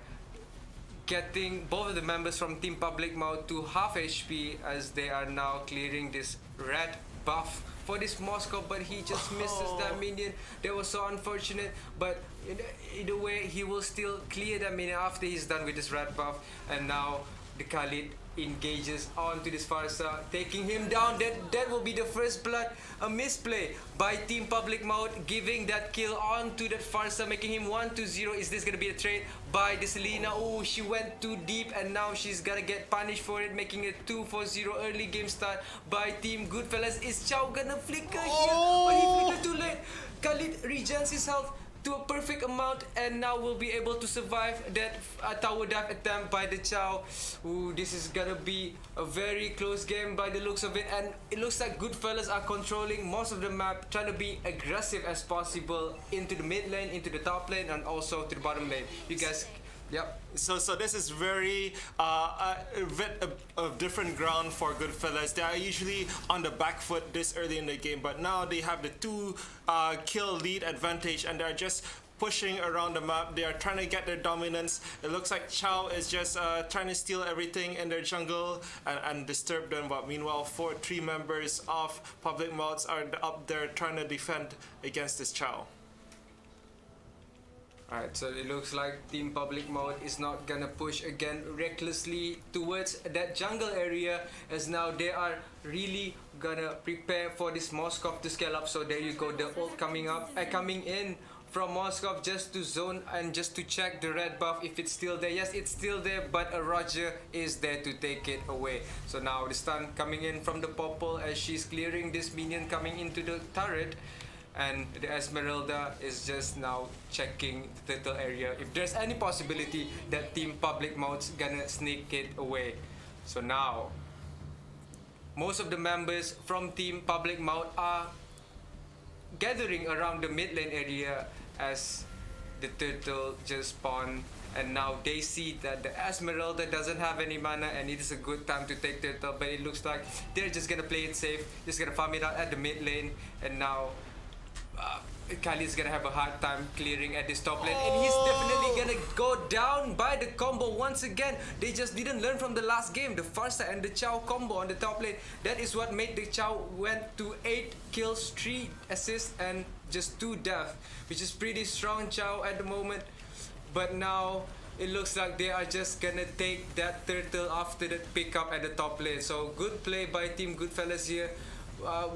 getting both of the members from Team Public Maut to half HP, as they are now clearing this red buff for this Moscow, but he just misses that minion. That was so unfortunate, but either way, he will still clear that minion after he's done with this red buff. And now the Khalid engages onto this Farsa, taking him down. That will be the first blood. A misplay by Team Public Maut, giving that kill onto that Farsa, making him 1-0. Is this gonna be a trade by the Selena? Oh, she went too deep, and now she's gonna get punished for it, making it 2-0 early game start by Team Goodfellas. Is Chow gonna flicker here? But he flickered too late. Khalid regens his health to a perfect amount, and now will be able to survive that tower dive attempt by the Chow. Ooh, this is gonna be a very close game by the looks of it, and it looks like Goodfellas are controlling most of the map, trying to be aggressive as possible into the mid lane, into the top lane, and also to the bottom lane. You guys, yep. So this is very a bit of different ground for Goodfellas. They are usually on the back foot this early in the game, but now they have the 2 kill lead advantage, and they're just pushing around the map. They are trying to get their dominance. It looks like Chow is just trying to steal everything in their jungle and disturb them, but meanwhile 3 members of Public Maut are up there trying to defend against this Chow. Alright, so it looks like Team Public Mode is not gonna push again recklessly towards that jungle area, as now they are really gonna prepare for this Moskov to scale up. So there you go, the ult coming up, coming in from Moskov just to zone and just to check the red buff if it's still there. Yes, it's still there, but a Roger is there to take it away. So now the stun coming in from the Popple as she's clearing this minion coming into the turret. And the Esmeralda is just now checking the turtle area if there's any possibility that Team Public Mode's gonna sneak it away. So now, most of the members from Team Public Mode are gathering around the mid lane area as the turtle just spawned, and now they see that the Esmeralda doesn't have any mana and it is a good time to take turtle, but it looks like they're just gonna play it safe, just gonna farm it out at the mid lane. And now Kali's gonna have a hard time clearing at this top lane, and he's definitely gonna go down by the combo once again. They just didn't learn from the last game, the Farsa and the Chow combo on the top lane. That is what made the Chow went to 8 kills, 3 assists and just 2 deaths, which is pretty strong Chow at the moment. But now it looks like they are just gonna take that turtle after that pickup at the top lane. So good play by Team Goodfellas here,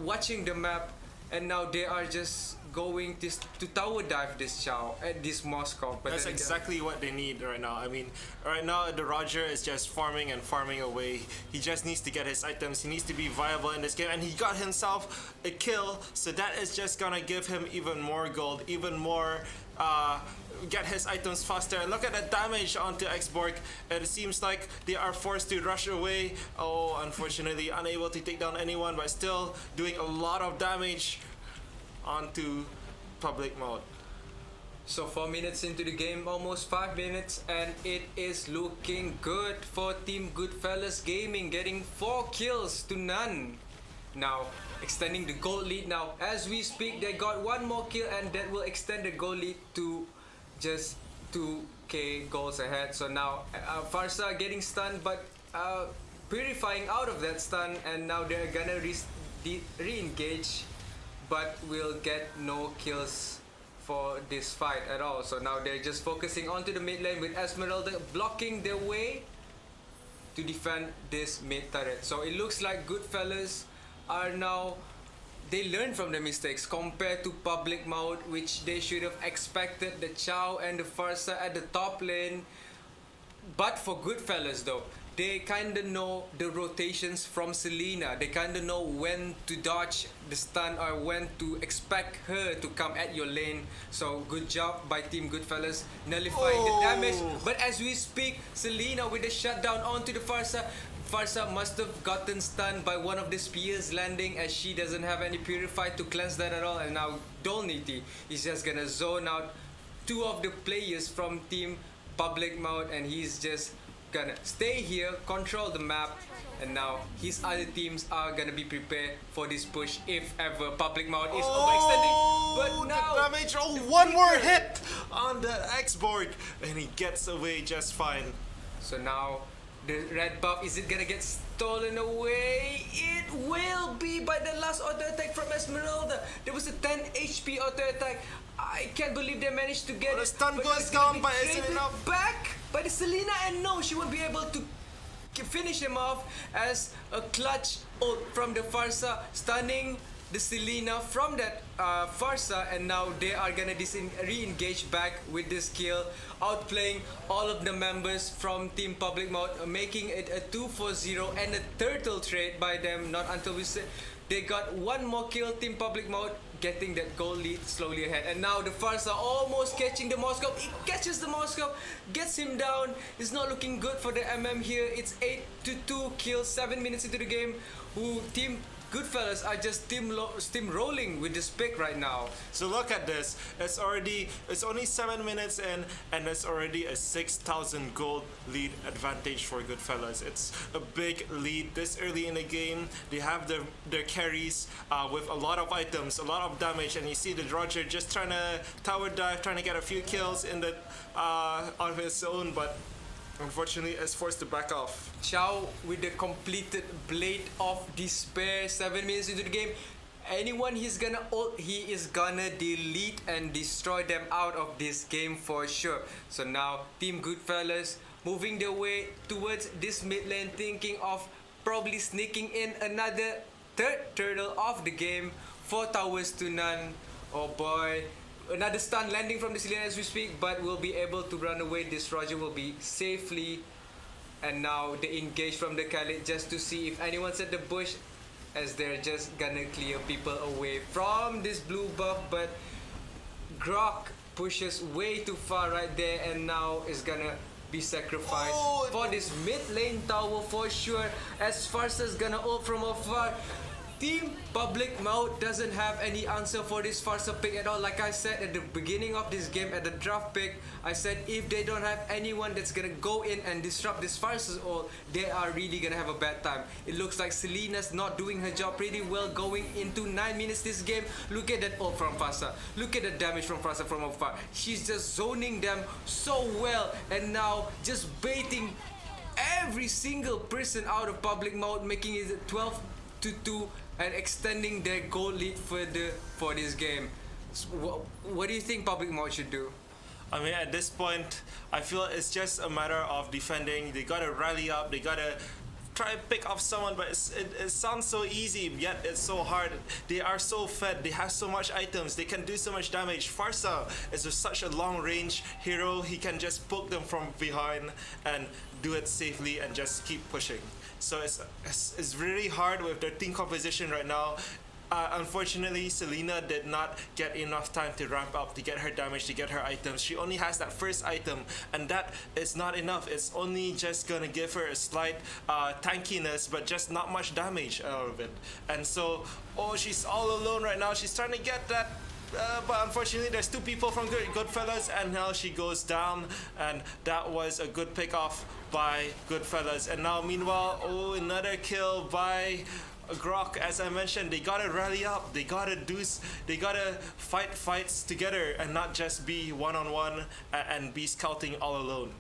watching the map. And now they are just going to tower dive this Chow at this Moskov. But that's exactly what they need right now. I mean, right now the Roger is just farming and farming away. He just needs to get his items. He needs to be viable in this game, and he got himself a kill. So that is just gonna give him even more gold, even more. Get his items faster. Look at the damage onto Xborg. It seems like they are forced to rush away. Oh, unfortunately unable to take down anyone, but still doing a lot of damage onto Public Mode. So 4 minutes into the game, almost 5 minutes, and it is looking good for Team Goodfellas Gaming, getting 4 kills to none. Now extending the gold lead. Now as we speak, they got 1 more kill, and that will extend the gold lead to just 2k goals ahead. So now Farsa getting stunned, but purifying out of that stun, and now they're gonna re-engage, but will get no kills for this fight at all. So now they're just focusing onto the mid lane with Esmeralda blocking their way to defend this mid turret. So it looks like Goodfellas are now, they learn from the mistakes compared to Public Mode, which they should have expected the Chow and the Farsa at the top lane. But for Goodfellas though, they kinda know the rotations from Selena. They kinda know when to dodge the stun or when to expect her to come at your lane. So good job by Team Goodfellas nullifying the damage. But as we speak, Selena with the shutdown onto the Farsa. Farsa must have gotten stunned by one of the spears landing, as she doesn't have any Purify to cleanse that at all. And now Dolnity is just gonna zone out 2 of the players from Team Public Mode, and he's just gonna stay here, control the map, and now his other teams are gonna be prepared for this push if ever Public Mode is overextending. But now the damage, one more hit on the Xborg, and he gets away just fine. So now the red buff, is it gonna get stolen away? It will be by the last auto attack from Esmeralda. There was a 10 HP auto attack. I can't believe they managed to get it. The stun but goes it's gonna down be by traded Selena. back by the Selena, and no, she won't be able to finish him off as a clutch ult from the Farsa, stunning the Selena from that Farsa, and now they are gonna re-engage back with this kill, outplaying all of the members from Team Public Mode, making it a 2-4-0 and a turtle trade by them. Not until we say they got 1 more kill, Team Public Mode getting that goal lead slowly ahead. And now the Farsa almost catching the Moskov. He catches the Moskov, gets him down. It's not looking good for the MM here. It's 8-2 kills, 7 minutes into the game. Team Goodfellas are just steamrolling with this pick right now. So look at this. It's only 7 minutes in, and it's already a 6,000 gold lead advantage for Goodfellas. It's a big lead this early in the game. They have their carries with a lot of items, a lot of damage, and you see the Roger just trying to tower dive, trying to get a few kills in the on his own, but unfortunately is forced to back off. Chow with the completed Blade of Despair, 7 minutes into the game. anyone he's gonna ult, he is gonna delete and destroy them out of this game for sure. So now Team Goodfellas moving their way towards this mid lane, thinking of probably sneaking in another third turtle of the game. 4 towers to none. Oh boy, another stun landing from the Cillian as we speak, but will be able to run away. This Roger will be safely. And now they engage from the Khalid just to see if anyone's at the bush, as they're just gonna clear people away from this blue buff. But Grok pushes way too far right there, and now is gonna be sacrificed for this mid lane tower for sure, as Farsa's gonna ult from afar. Team Public Maut doesn't have any answer for this Farsa pick at all. Like I said at the beginning of this game, at the draft pick, I said if they don't have anyone that's gonna go in and disrupt this Farsa's ult, they are really gonna have a bad time. It looks like Selena's not doing her job pretty well going into 9 minutes this game. Look at that ult from Farsa. Look at the damage from Farsa from afar. She's just zoning them so well, and now just baiting every single person out of Public Maut, making it 12-2 and extending their goal lead further for this game. So, what do you think Public Maut should do? I mean, at this point, I feel it's just a matter of defending. They gotta rally up. They gotta try to pick off someone, but it sounds so easy, yet it's so hard. They are so fed. They have so much items. They can do so much damage. Farsa is such a long-range hero. He can just poke them from behind and do it safely and just keep pushing. So it's really hard with their team composition right now. Unfortunately, Selena did not get enough time to ramp up, to get her damage, to get her items. She only has that first item, and that is not enough. It's only just gonna give her a slight tankiness, but just not much damage out of it. And so, she's all alone right now. She's trying to get that. But unfortunately, there's 2 people from Goodfellas, and now she goes down, and that was a good pick off by Goodfellas. And now, meanwhile, another kill by Grok. As I mentioned, they gotta rally up. They gotta fight fights together and not just be one-on-one and be scouting all alone.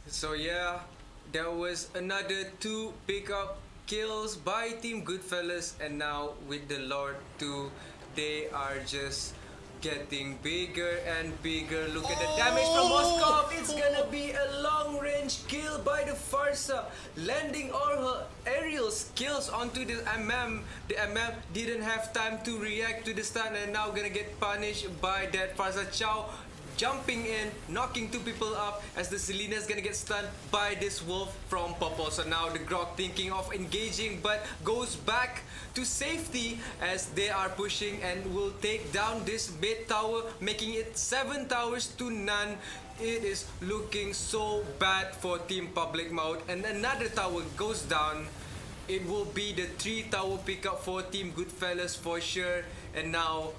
So yeah, there was another 2 pickup kills by Team Goodfellas, and now with the Lord 2, they are just getting bigger and bigger. Look at the damage from Moscow. It's gonna be a long-range kill by the Farsa, landing all her aerial skills onto the MM. The MM didn't have time to react to the stun, and now gonna get punished by that Farsa. Chow jumping in, knocking 2 people up, as the Selena's gonna get stunned by this wolf from Popo. So now the Grok thinking of engaging, but goes back to safety as they are pushing and will take down this mid tower, making it 7 towers to none. It is looking so bad for Team Public Maut, and another tower goes down. It will be the 3 tower pickup for Team Goodfellas for sure. And now,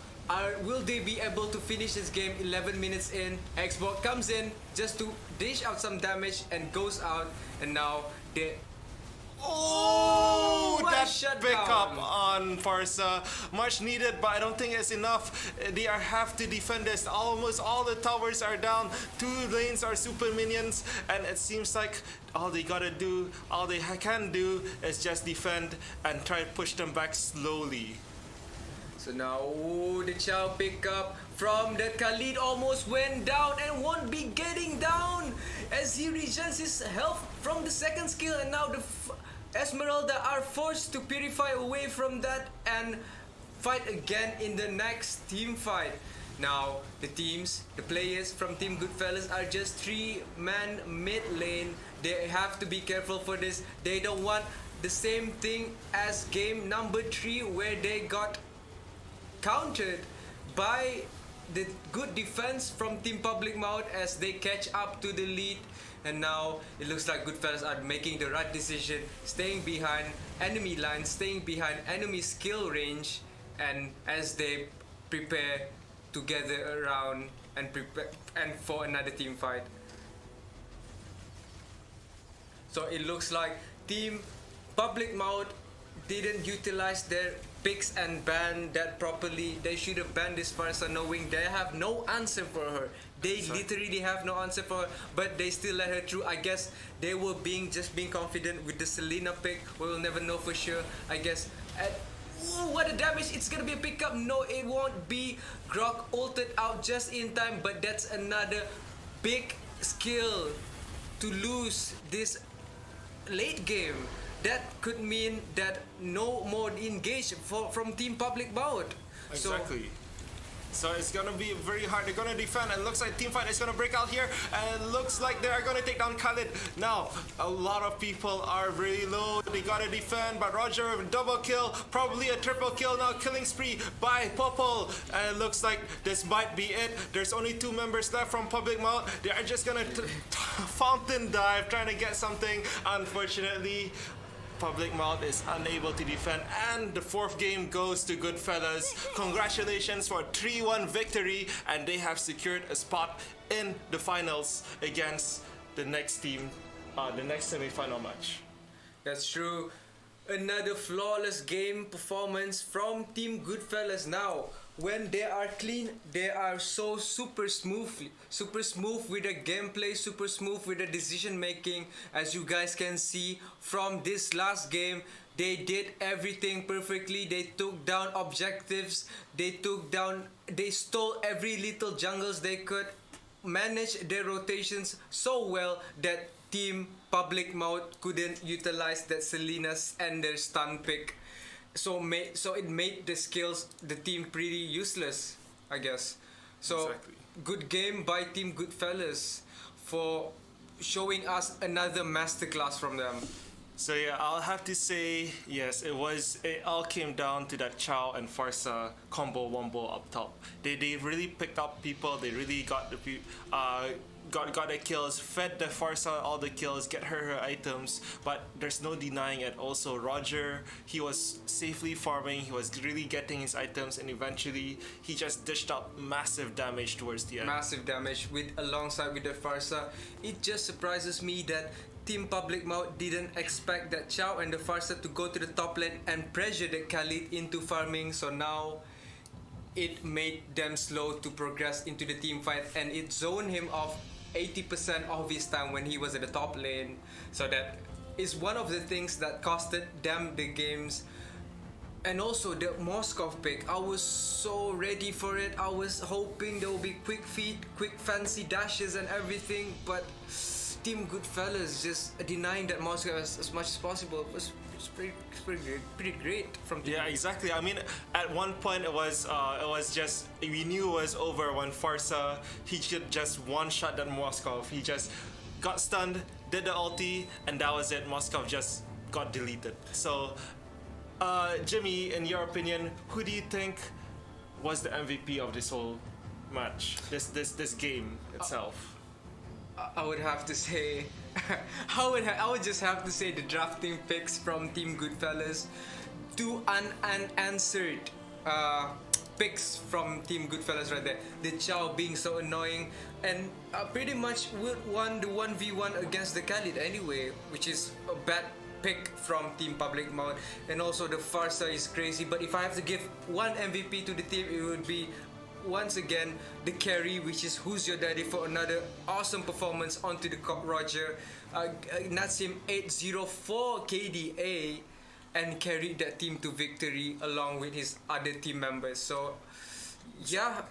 will they be able to finish this game 11 minutes in? Xbox comes in just to dish out some damage and goes out, and now they... That pickup on Farsa, much needed, but I don't think it's enough. They have to defend this. Almost all the towers are down. 2 lanes are super minions, and it seems like all they can do is just defend and try to push them back slowly. So now, the Chow pickup from the Khalid almost went down and won't be getting down as he regens his health from the second skill, and now the Esmeralda are forced to purify away from that and fight again in the next team fight. Now, the players from Team Goodfellas are just 3-man mid lane. They have to be careful for this. They don't want the same thing as game number 3, where they got countered by the good defense from Team Public Maut as they catch up to the lead. And now it looks like Goodfellas are making the right decision, staying behind enemy lines, staying behind enemy skill range, and as they prepare to gather around and for another team fight. So it looks like Team Public Maut didn't utilize their picks and ban that properly. They should have banned this Farsa, knowing they have no answer for her. They literally have no answer for her, but they still let her through. I guess they were being confident with the Selena pick. We will never know for sure. I guess Ooh, what a damage! It's gonna be a pickup. No, it won't be. Grok ulted out just in time, but that's another big skill to lose this late game. That could mean that no more engage from Team Public Maut. Exactly. So it's gonna be very hard. They're gonna defend, and looks like Teamfight is gonna break out here, and it looks like they are gonna take down Khalid. Now, a lot of people are really low. They gotta defend, but Roger with a double kill, probably a triple kill now, killing spree by Popol. And it looks like this might be it. There's only 2 members left from Public Maut. They are just gonna fountain dive, trying to get something. Unfortunately, Public Maut is unable to defend, and the 4th game goes to Goodfellas. Congratulations for a 3-1 victory, and they have secured a spot in the finals against the next team, the next semi-final match. That's true. Another flawless game performance from Team Goodfellas. Now, when they are clean, they are so super smooth with the gameplay, super smooth with the decision making. As you guys can see from this last game, they did everything perfectly. They took down objectives, they stole every little jungles they could, managed their rotations so well that Team Public Maut couldn't utilize that Selena's and their stun pick. So it made the team pretty useless, I guess. So Exactly. Good game by Team Goodfellas for showing us another masterclass from them. So yeah, I'll have to say yes. It all came down to that Chow and Farsa combo wombo up top. They really picked up people. They really got the got the kills, fed the Farsa all the kills, get her items, but there's no denying it. Also, Roger, he was safely farming, he was really getting his items, and eventually he just dished out massive damage towards the end. Massive damage alongside with the Farsa. It just surprises me that Team Public Maut didn't expect that Chow and the Farsa to go to the top lane and pressure the Khalid into farming, so now it made them slow to progress into the team fight, and it zoned him off 80% of his time when he was at the top lane. So that is one of the things that costed them the games. And also the Moskov pick, I was so ready for it. I was hoping there will be quick feet, quick fancy dashes and everything, but Team Goodfellas just denying that Moskov as much as possible. It was pretty great from Team. Yeah, exactly. I mean, at one point it was just, we knew it was over when Farsa, he should just one-shot that Moskov. He just got stunned, did the ulti, and that was it. Moskov just got deleted. So, Jimmy, in your opinion, who do you think was the MVP of this whole match, this game itself? I would have to say, I would just have to say the drafting picks from Team Goodfellas. 2 unanswered picks from Team Goodfellas right there. The Chow being so annoying, and pretty much won the 1v1 against the Khalid anyway, which is a bad pick from Team Public Maut. And also the Farsa is crazy, but if I have to give one MVP to the team, it would be once again the carry, which is Who's Your Daddy, for another awesome performance onto the Roger. Natsim 804 KDA and carried that team to victory along with his other team members. So yeah,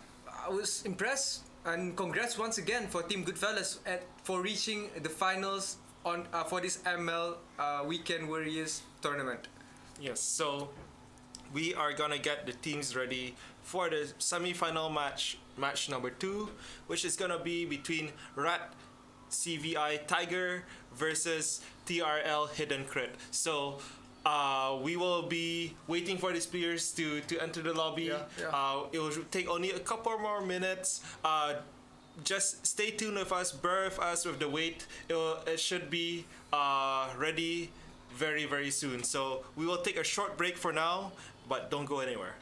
I was impressed, and congrats once again for Team Goodfellas for reaching the finals on for this ML Weekend Warriors tournament. Yes, so we are gonna get the teams ready for the semi-final match number 2, which is gonna be between RATCVITIGER versus TRL Hidden Crit. So we will be waiting for these players to enter the lobby. It will take only a couple more minutes. Just stay tuned with us, bear with us with the wait. It should be ready very, very soon. So we will take a short break for now, but don't go anywhere.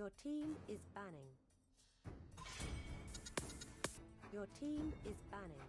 Your team is banning. Your team is banning.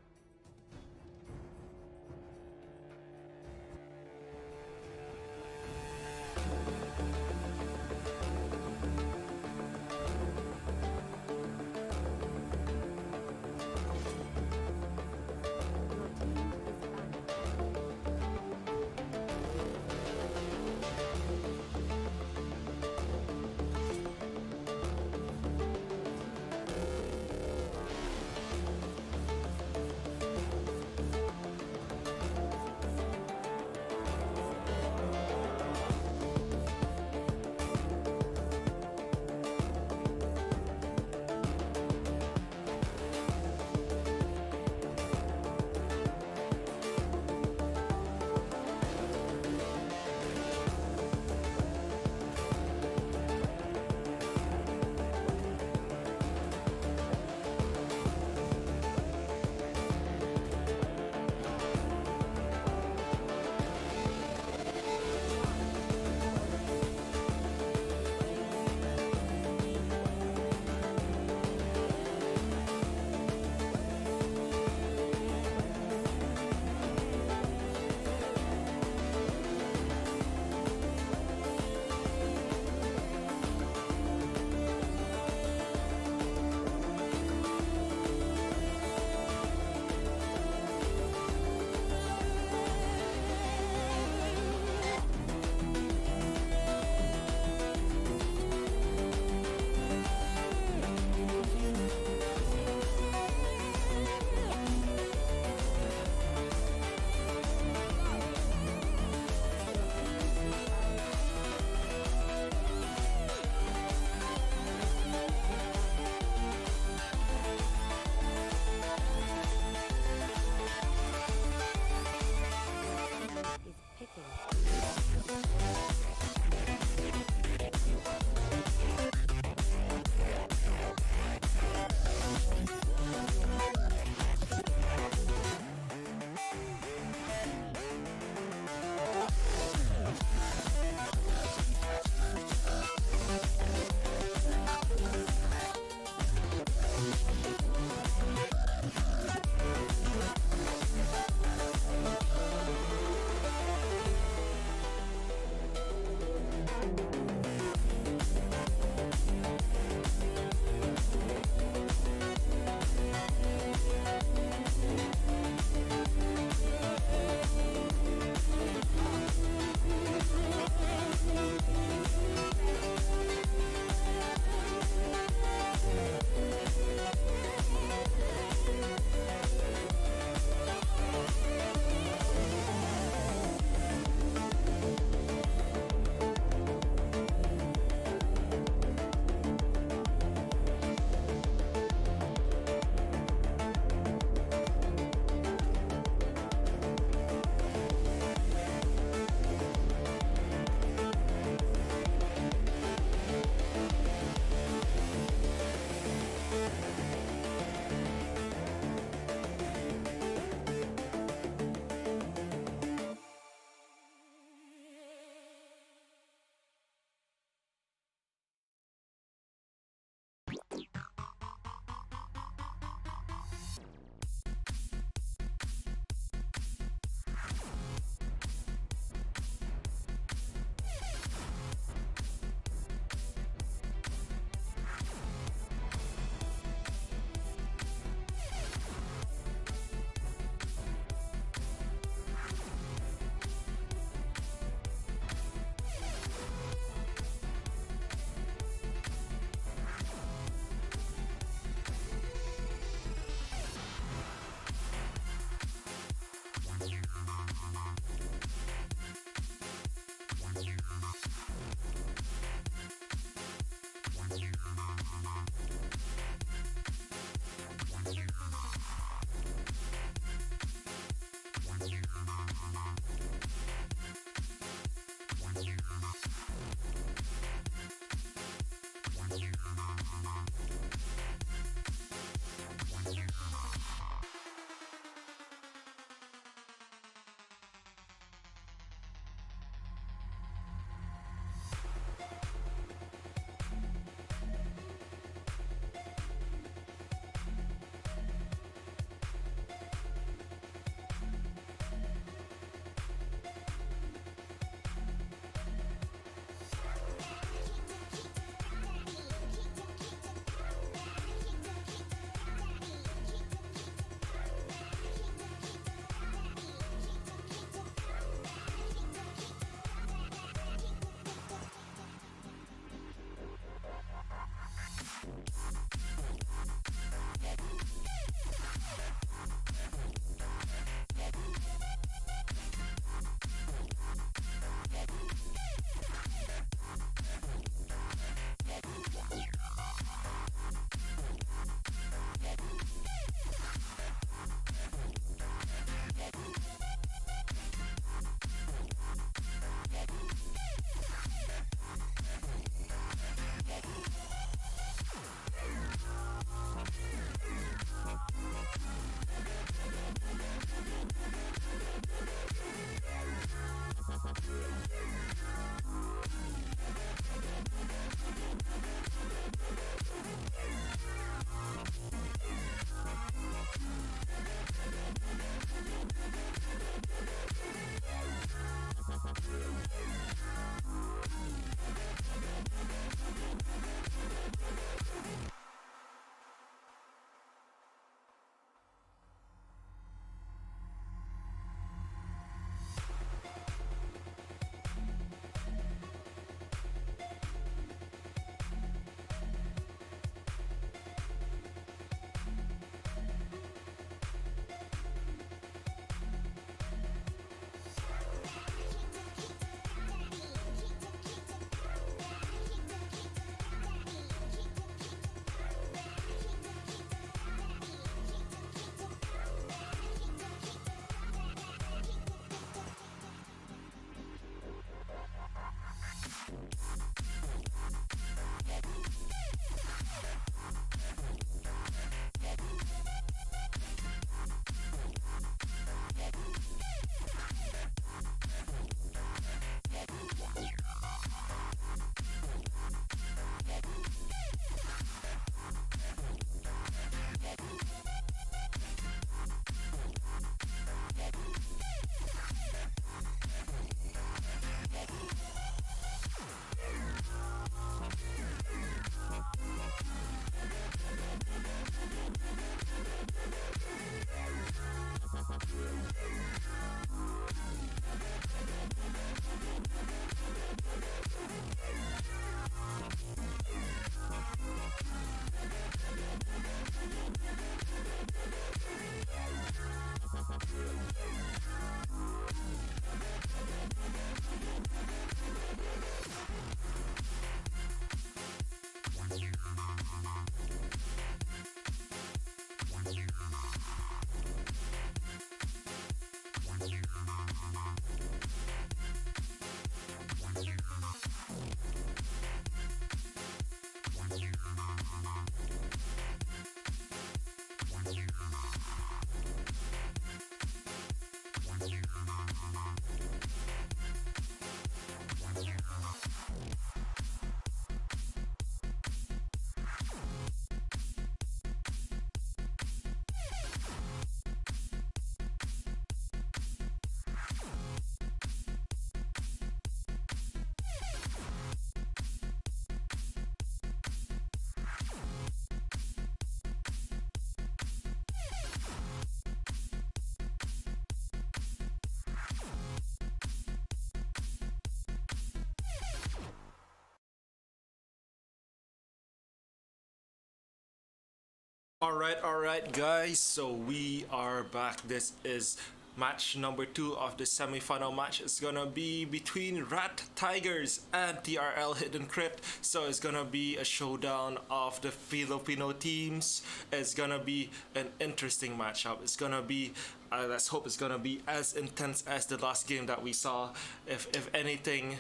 Alright, guys. So we are back. This is match number 2 of the semi-final match. It's gonna be between Rat Tigers and TRL Hidden Crit. So it's gonna be a showdown of the Filipino teams. It's gonna be an interesting matchup. It's gonna be let's hope it's gonna be as intense as the last game that we saw. If anything,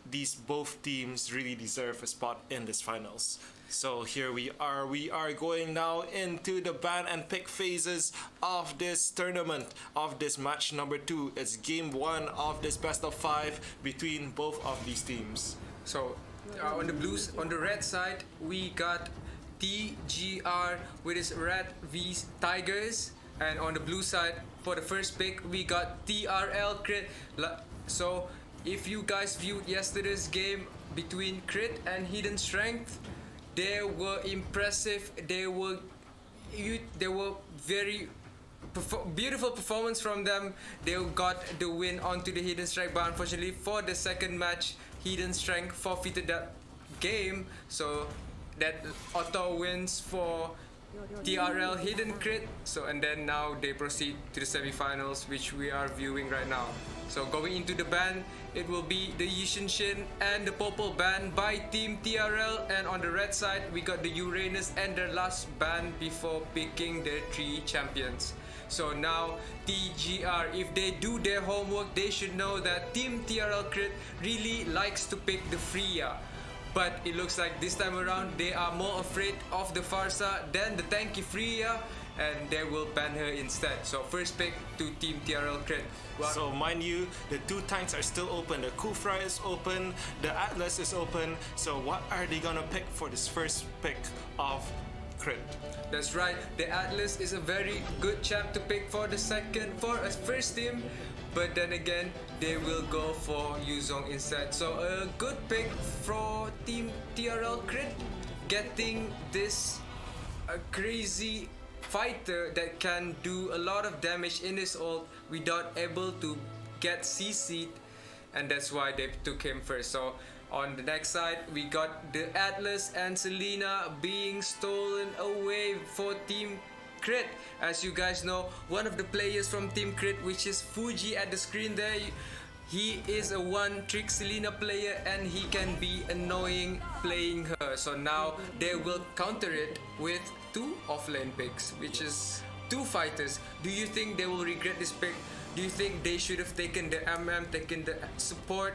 these both teams really deserve a spot in this finals. So here we are going now into the ban and pick phases of this tournament, of this match number 2. It's game 1 of this best of 5 between both of these teams. So on the red side, we got TGR with his Rat vs Tigers, and on the blue side, for the first pick, we got TRL Crit. So if you guys viewed yesterday's game between Crit and Hidden Strength, they were impressive. They were very beautiful performance from them. They got the win onto the Hidden Strength, but unfortunately for the second match, Hidden Strength forfeited that game. So that auto wins for TRL Hidden Crit. So and then now they proceed to the semi-finals, which we are viewing right now. So going into the ban, it will be the Yushinshin and the Popol ban by Team TRL, and on the red side we got the Uranus and their last ban before picking their 3 champions. So now TGR, if they do their homework, they should know that Team TRL Crit really likes to pick the Freya. But it looks like this time around they are more afraid of the Farsa than the tanky Freya, and they will ban her instead. So first pick to Team TRL Crit. So mind you, the 2 tanks are still open. The Kufra is open, the Atlas is open. So what are they gonna pick for this first pick of Crit? That's right, the Atlas is a very good champ to pick for a first team. But then again, they will go for Yuzong instead. So a good pick for Team TRL Crit, getting this crazy fighter that can do a lot of damage in his ult without able to get CC'd, and that's why they took him first. So on the next side, we got the Atlas and Selena being stolen away for Team Crit. As you guys know, one of the players from Team Crit, which is Fuji at the screen there, he is a one-trick Selena player and he can be annoying playing her. So now they will counter it with 2 offlane picks, which is 2 fighters. Do you think they will regret this pick? Do you think they should have taken the taken the support?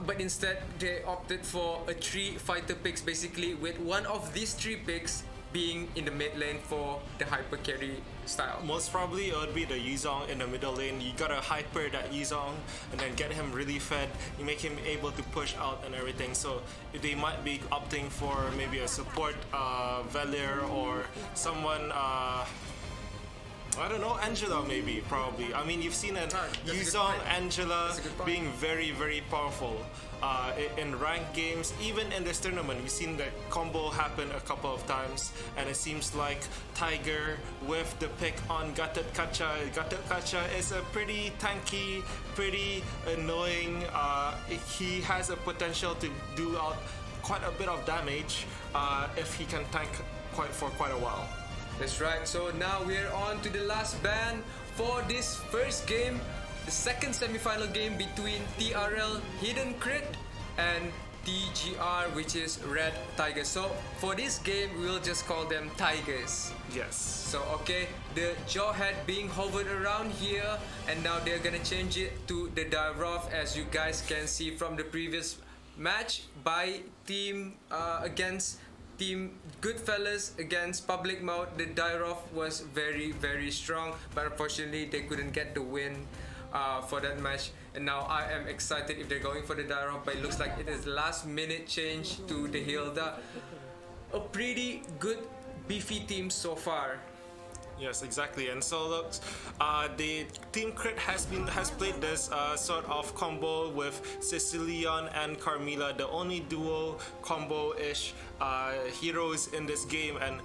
But instead they opted for a 3 fighter picks, basically, with one of these 3 picks being in the mid lane for the hyper carry style. Most probably it would be the Yuzong in the middle lane. You gotta hyper that Yuzong and then get him really fed. You make him able to push out and everything. So they might be opting for maybe a support Velir or someone I don't know, Angela maybe, probably. I mean, you've seen an Yuzong Angela being very, very powerful in ranked games. Even in this tournament, we've seen that combo happen a couple of times, and it seems like Tiger with the pick on Gatot Kacha. Gatot Kacha is a pretty tanky, pretty annoying. He has a potential to do out quite a bit of damage if he can tank for quite a while. That's right, so now we're on to the last ban for this first game, the second semi-final game between TRL Hidden Crit and TGR, which is Red Tigers. So for this game, we'll just call them Tigers. Yes. So okay, the Jawhead being hovered around here, and now they're gonna change it to the Daroth, as you guys can see from the previous match by team against team Goodfellas against Public Maut. The Daroth was very strong, but unfortunately they couldn't get the win for that match. And now I am excited if they're going for the Daroth, but it looks like it is last minute change to the Hilda. A pretty good beefy team so far. Yes, exactly. And so looks, the Team Crit has played this sort of combo with Sicilian and Carmilla, the only duo combo-ish heroes in this game, and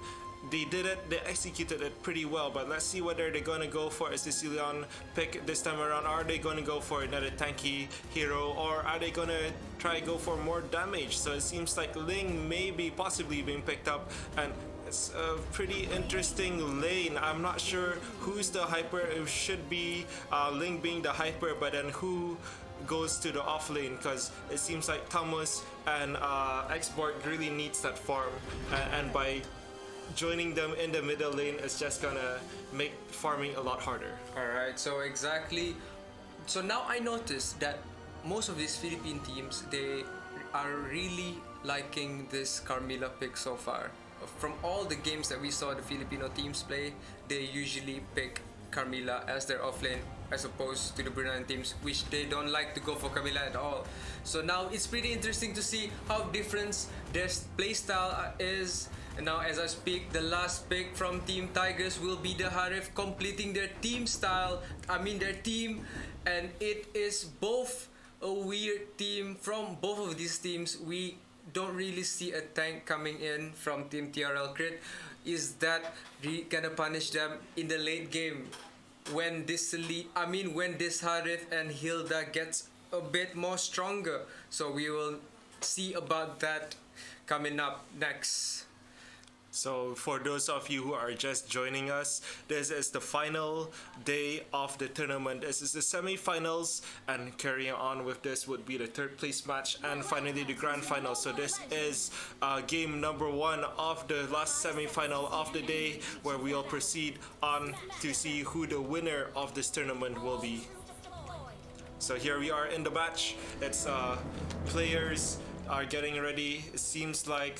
they executed it pretty well. But let's see whether they're gonna go for a Sicilian pick this time around. Are they gonna go for another tanky hero, or are they gonna try go for more damage? So it seems like Ling may be possibly being picked up, and it's a pretty interesting lane. I'm not sure who's the hyper. It should be Ling being the hyper, but then who goes to the off lane, because it seems like Tamus and Export really needs that farm, and by joining them in the middle lane is just gonna make farming a lot harder. Alright, so exactly. So now I noticed that most of these Philippine teams, they are really liking this Carmilla pick so far. From all the games that we saw the Filipino teams play, they usually pick Carmilla as their offlane, as opposed to the Bruneian teams, which they don't like to go for Carmilla at all. So now it's pretty interesting to see how different their playstyle is. And now as I speak, the last pick from Team Tigers will be the Harif, completing their team, and it is both a weird team. From both of these teams, we don't really see a tank coming in from Team TRL Crit. Is that gonna punish them in the late game when this Harith and Hilda gets a bit more stronger? So we will see about that coming up next. So for those of you who are just joining us, this is the final day of the tournament. This is the semi-finals, and carrying on with this would be the third place match and finally the grand final. So this is game number 1 of the last semi-final of the day, where we'll proceed on to see who the winner of this tournament will be. So here we are in the match. It's players are getting ready. It seems like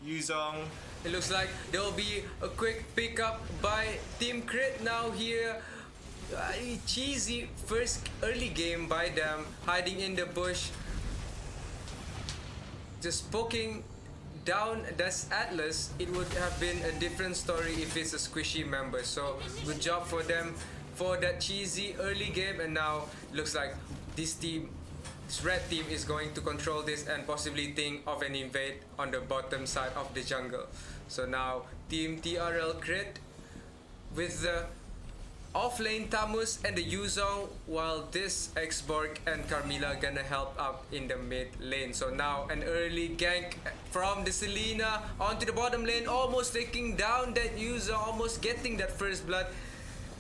Yuzong. It looks like there will be a quick pickup by Team Crit now here. Cheesy first early game by them, hiding in the bush, just poking down this Atlas. It would have been a different story if it's a squishy member. So good job for them for that cheesy early game. And now looks like this red team is going to control this and possibly think of an invade on the bottom side of the jungle. So now Team TRL Crit with the off-lane Tamus and the Yuzong, while this Xborg and Carmilla gonna help out in the mid lane. So now an early gank from the Selena onto the bottom lane, almost taking down that Yuzong, almost getting that first blood.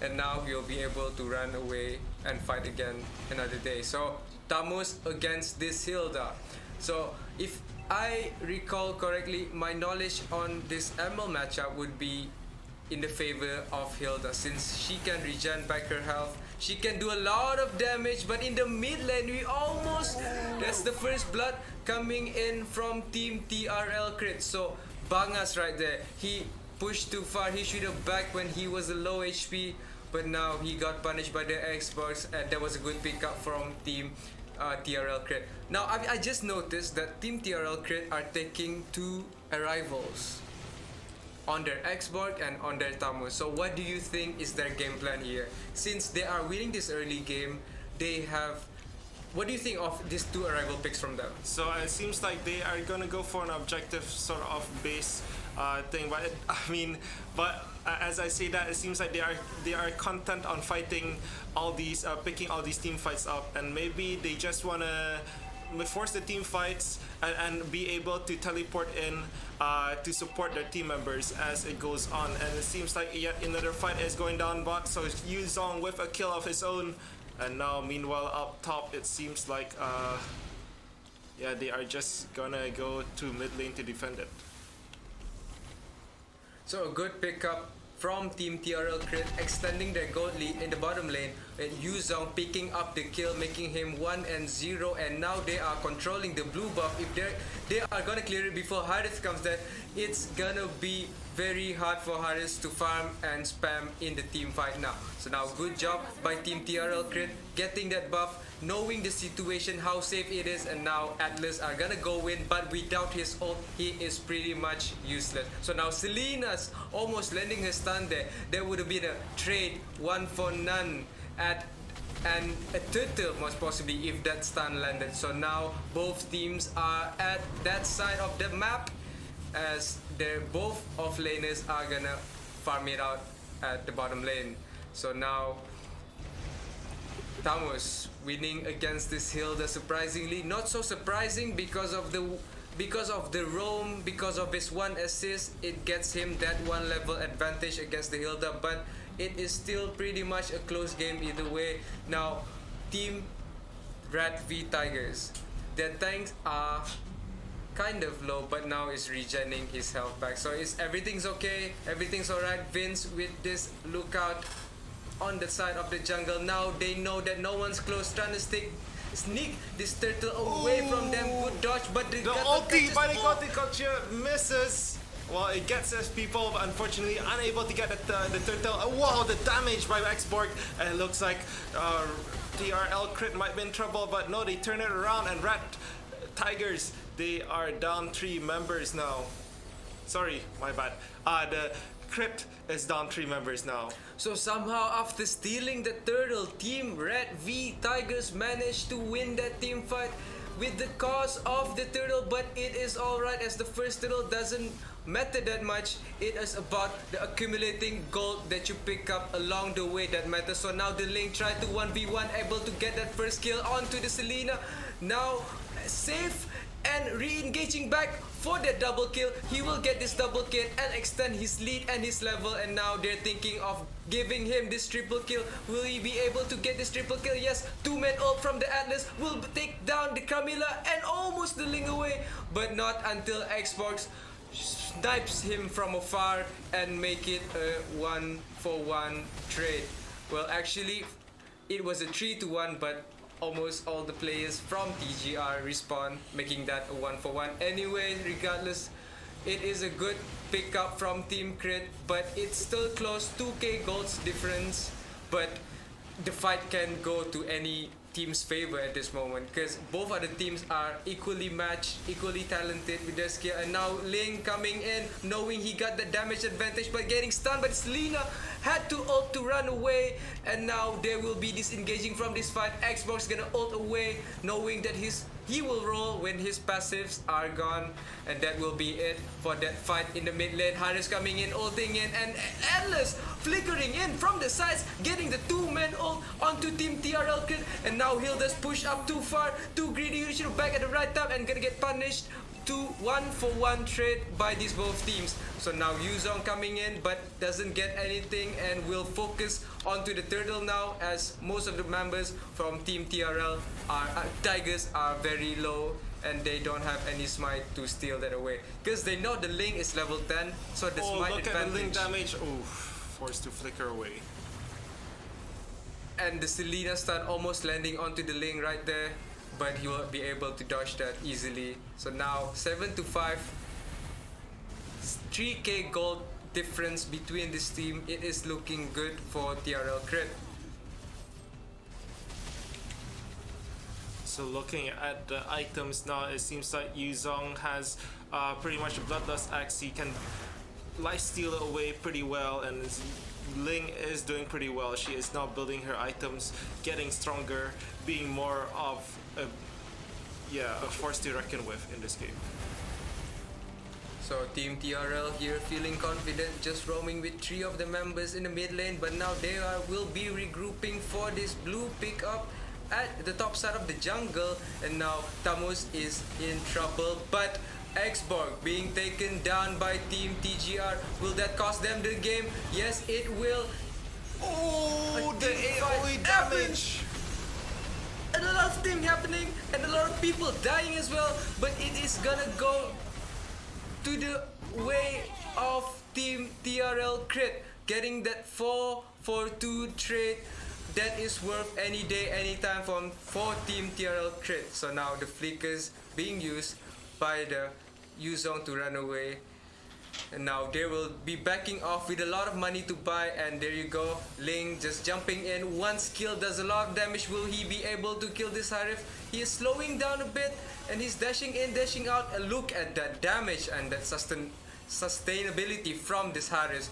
And now he'll be able to run away and fight again another day. So Tamus against this Hilda. So if I recall correctly, my knowledge on this ML matchup would be in the favor of Hilda, since she can regen back her health. She can do a lot of damage, but in the mid lane, that's the first blood coming in from Team TRL Crit. So Bangas right there, he pushed too far. He should have backed when he was a low HP, but now he got punished by the Xbox, and that was a good pickup from Team TRL Crit. Now I just noticed that Team TRL Crit are taking 2 arrivals on their Xborg and on their Tamus. So what do you think is their game plan here? Since they are winning this early game, what do you think of these 2 arrival picks from them? So it seems like they are gonna go for an objective sort of base thing, but as I say that, it seems like they are content on fighting all these, picking all these team fights up, and maybe they just wanna force the team fights and be able to teleport in to support their team members as it goes on. And it seems like yet another fight is going down bot, so Yuzong with a kill of his own. And now meanwhile up top, it seems like Yeah, they are just gonna go to mid lane to defend it. So a good pickup from Team TRL Crit, extending their gold lead in the bottom lane, with Yuzong picking up the kill, making him 1-0, and now they are controlling the blue buff. If they are gonna clear it before Harith comes there, it's gonna be very hard for Harith to farm and spam in the team fight now. So now good job by Team TRL Crit getting that buff, knowing the situation, how safe it is, and now Atlas are gonna go in, but without his ult, he is pretty much useless. So now Selena's almost landing her stun there. There would have been a trade, 1 for none and a turtle most possibly if that stun landed. So now both teams are at that side of the map, as they're both offlaners are gonna farm it out at the bottom lane. So now Tamus winning against this Hilda, surprisingly. Not so surprising because of the roam, because of his 1 assist, it gets him that 1 level advantage against the Hilda, but it is still pretty much a close game either way. Now Team RATCVITIGERS, their tanks are kind of low, but now is regenerating his health back, so everything's okay, everything's alright. Vince with this lookout on the side of the jungle. Now they know that no one's close, trying to sneak this turtle away from them. Good dodge, but the ulti by the Gothic culture misses. Well, it gets his people, but unfortunately unable to get the turtle. Wow, the damage by Xborg. And it looks like TRL Crit might be in trouble, but no, they turn it around, and Tigers, they are down 3 members now. Sorry, my bad. The Crit is down 3 members now. So somehow after stealing the turtle, Team RATCVITIGERS managed to win that team fight with the cost of the turtle, but it is alright, as the first turtle doesn't matter that much. It is about the accumulating gold that you pick up along the way that matters. So now the Link tried to 1v1, able to get that first kill onto the Selena. Now safe and re-engaging back for that double kill. He will get this double kill and extend his lead and his level, and now they're thinking of giving him this triple kill. Will he be able to get this triple kill? Yes, 2-man ult from the Atlas will take down the Camilla and almost the Ling away, but not until Xbox snipes him from afar and make it a 1-for-1 trade. Well, actually it was a 3-to-1, but almost all the players from TGR respawn, making that a 1-for-1. Anyway, regardless, it is a good pickup from Team Crit, but it's still close, 2k golds difference, but the fight can go to any team's favor at this moment, because both other teams are equally matched, equally talented with their skill. And now Ling coming in, knowing he got the damage advantage, but getting stunned. But Selena had to ult to run away, and now there will be disengaging from this fight. Xbox gonna ult away, knowing that he will roll when his passives are gone, and that will be it for that fight in the mid lane. Harris coming in, ulting in, and Atlas flickering in from the sides, getting the 2-man ult onto Team TRL Crit. And now Hilda's push up too far, too greedy. You should have back at the right time and gonna get punished. 1-for-1 trade by these both teams. So now Yuzong coming in, but doesn't get anything, and will focus onto the turtle now, as most of the members from Team TRL Tigers are very low, and they don't have any smite to steal that away, because they know the Ling is level 10, so the smite look advantage. at the Ling damage. Forced to flicker away. And the Selena stun almost landing onto the Ling right there, but he will be able to dodge that easily. So now 7-5, 3k gold difference between this team. It is looking good for TRL Crit. So looking at the items now, it seems like Yuzong has pretty much a Bloodlust Axe. He can lifesteal away pretty well, and Ling is doing pretty well. She is now building her items, getting stronger, being more of a force to reckon with in this game. So Team TRL here feeling confident, just roaming with 3 of the members in the mid lane, but now they will be regrouping for this blue pickup at the top side of the jungle, and now Tamus is in trouble, but Xborg being taken down by Team TGR. Will that cost them the game? Yes, it will. Oh, the AoE damage! And a lot self-team happening and a lot of people dying as well, but it is gonna go to the way of Team TRL Crit, getting that 4-4-2 trade that is worth any day, anytime for Team TRL Crit. So now the flickers being used by the U-Zone to run away. And now they will be backing off with a lot of money to buy, and there you go, Ling just jumping in. One skill does a lot of damage. Will he be able to kill this Harif? He is slowing down a bit and he's dashing in, dashing out. And look at that damage and that sustainability from this Harif.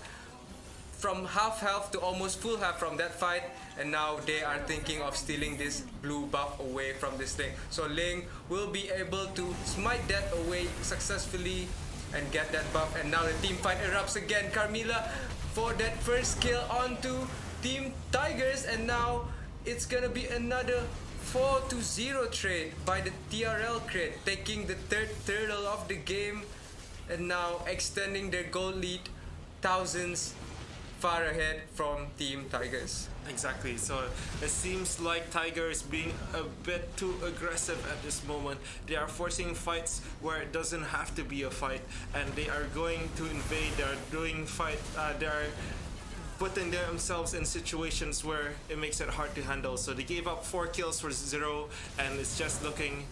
From half health to almost full health from that fight, and now they are thinking of stealing this blue buff away from this Ling. So Ling will be able to smite that away successfully and get that buff, and now the team fight erupts again. Carmilla for that first kill onto Team Tigers, and now it's gonna be another 4-0 trade by the TRL Crit, taking the third turtle of the game and now extending their goal lead thousands far ahead from Team Tigers. Exactly. So it seems like Tigers being a bit too aggressive at this moment. They are forcing fights where it doesn't have to be a fight, and they are going to invade. They are doing fight. They are putting themselves in situations where it makes it hard to handle. So they gave up 4 kills for 0, and it's just looking.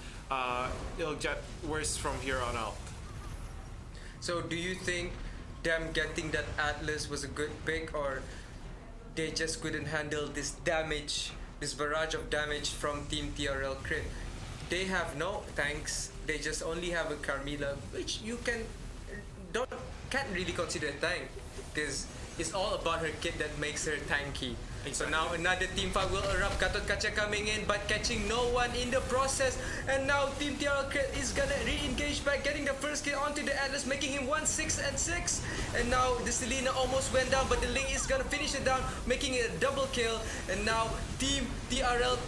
It'll get worse from here on out. So do you think them getting that Atlas was a good pick, or they just couldn't handle this damage, this barrage of damage from Team TRL Crit? They have no tanks. They just only have a Carmilla, which you can't really consider a tank, because it's all about her kit that makes her tanky. So now another team fight will erupt. Gatot Kaca coming in but catching no one in the process. And now Team TRL Crit is gonna re-engage back, getting the first kill onto the Atlas, making him 1-6-6. And now the Selena almost went down, but the Ling is gonna finish it down, making it a double kill. And now Team TRL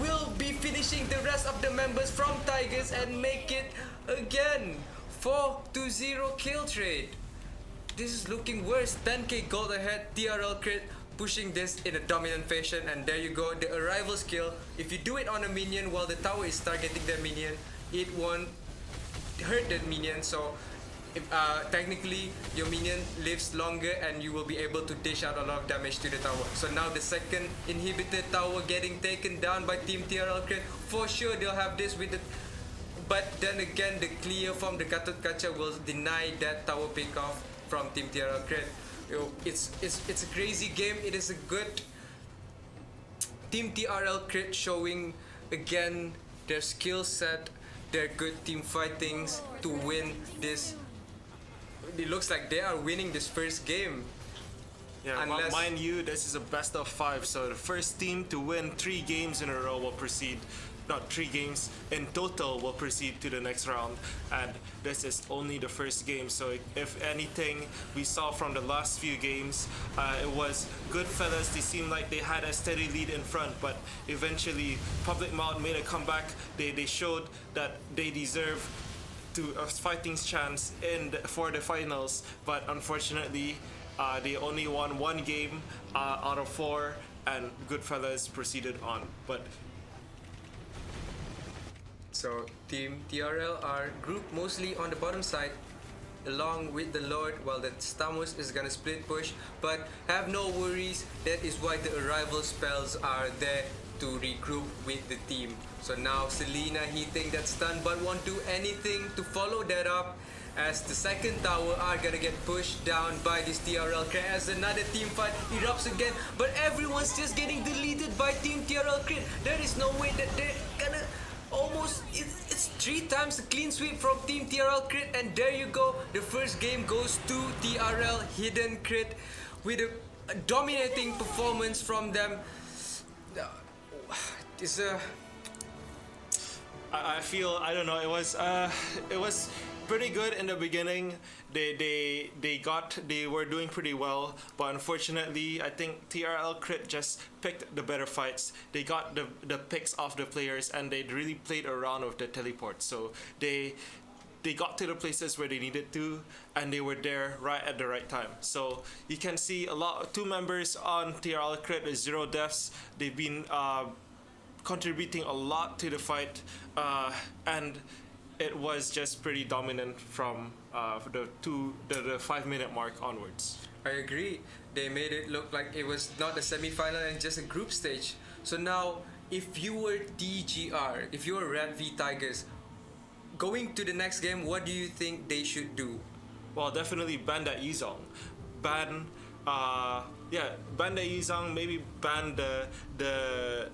will be finishing the rest of the members from Tigers and make it again 4-0 kill trade. This is looking worse. 10k gold ahead. TRL Crit pushing this in a dominant fashion, and there you go, the arrival skill. If you do it on a minion while the tower is targeting the minion, it won't hurt that minion. So if, technically your minion lives longer and you will be able to dish out a lot of damage to the tower. So now the second inhibited tower getting taken down by Team TRL Crit. For sure they'll have this with the, but then again the clear from the Gatot Kaca will deny that tower pick off from Team TRL Crit. It's a crazy game. It is a good Team TRL Crit showing again their skill set, their good team fightings to win this. It looks like they are winning this first game. Yeah, unless, mind you, this is a best of 5, so the first team to win 3 games in a row will proceed. Not 3 games in total will proceed to the next round, and this is only the first game. So if anything we saw from the last few games, it was Goodfellas. They seemed like they had a steady lead in front, but eventually Public Maut made a comeback. They showed that they deserve to a fighting chance for the finals, but unfortunately they only won 1 game out of 4, and Goodfellas proceeded on. But so Team TRL are grouped mostly on the bottom side along with the Lord, while the Stamos is gonna split push, but have no worries. That is why the arrival spells are there to regroup with the team. So now Selena hitting that stun but won't do anything to follow that up, as the second tower are gonna get pushed down by this TRL Crit as another team fight erupts again, but everyone's just getting deleted by Team TRL Crit. There is no way that they're gonna almost, it's 3 times the clean sweep from Team TRL Crit, and there you go, the first game goes to TRL Hidden Crit with a dominating performance from them. It's I feel, I don't know, it was pretty good in the beginning. They were doing pretty well, but unfortunately I think TRL Crit just picked the better fights. They got the picks off the players, and they really played around with the teleport. So they got to the places where they needed to, and they were there right at the right time. So you can see 2 members on TRL Crit with 0 deaths. They've been contributing a lot to the fight, and it was just pretty dominant from the 5 minute mark onwards. I agree. They made it look like it was not a semi-final and just a group stage. So now, if you were TGR, if you were RATCVITIGERS, going to the next game, what do you think they should do? Well, definitely ban that Yuzong. Ban ban the Yuzong, maybe ban the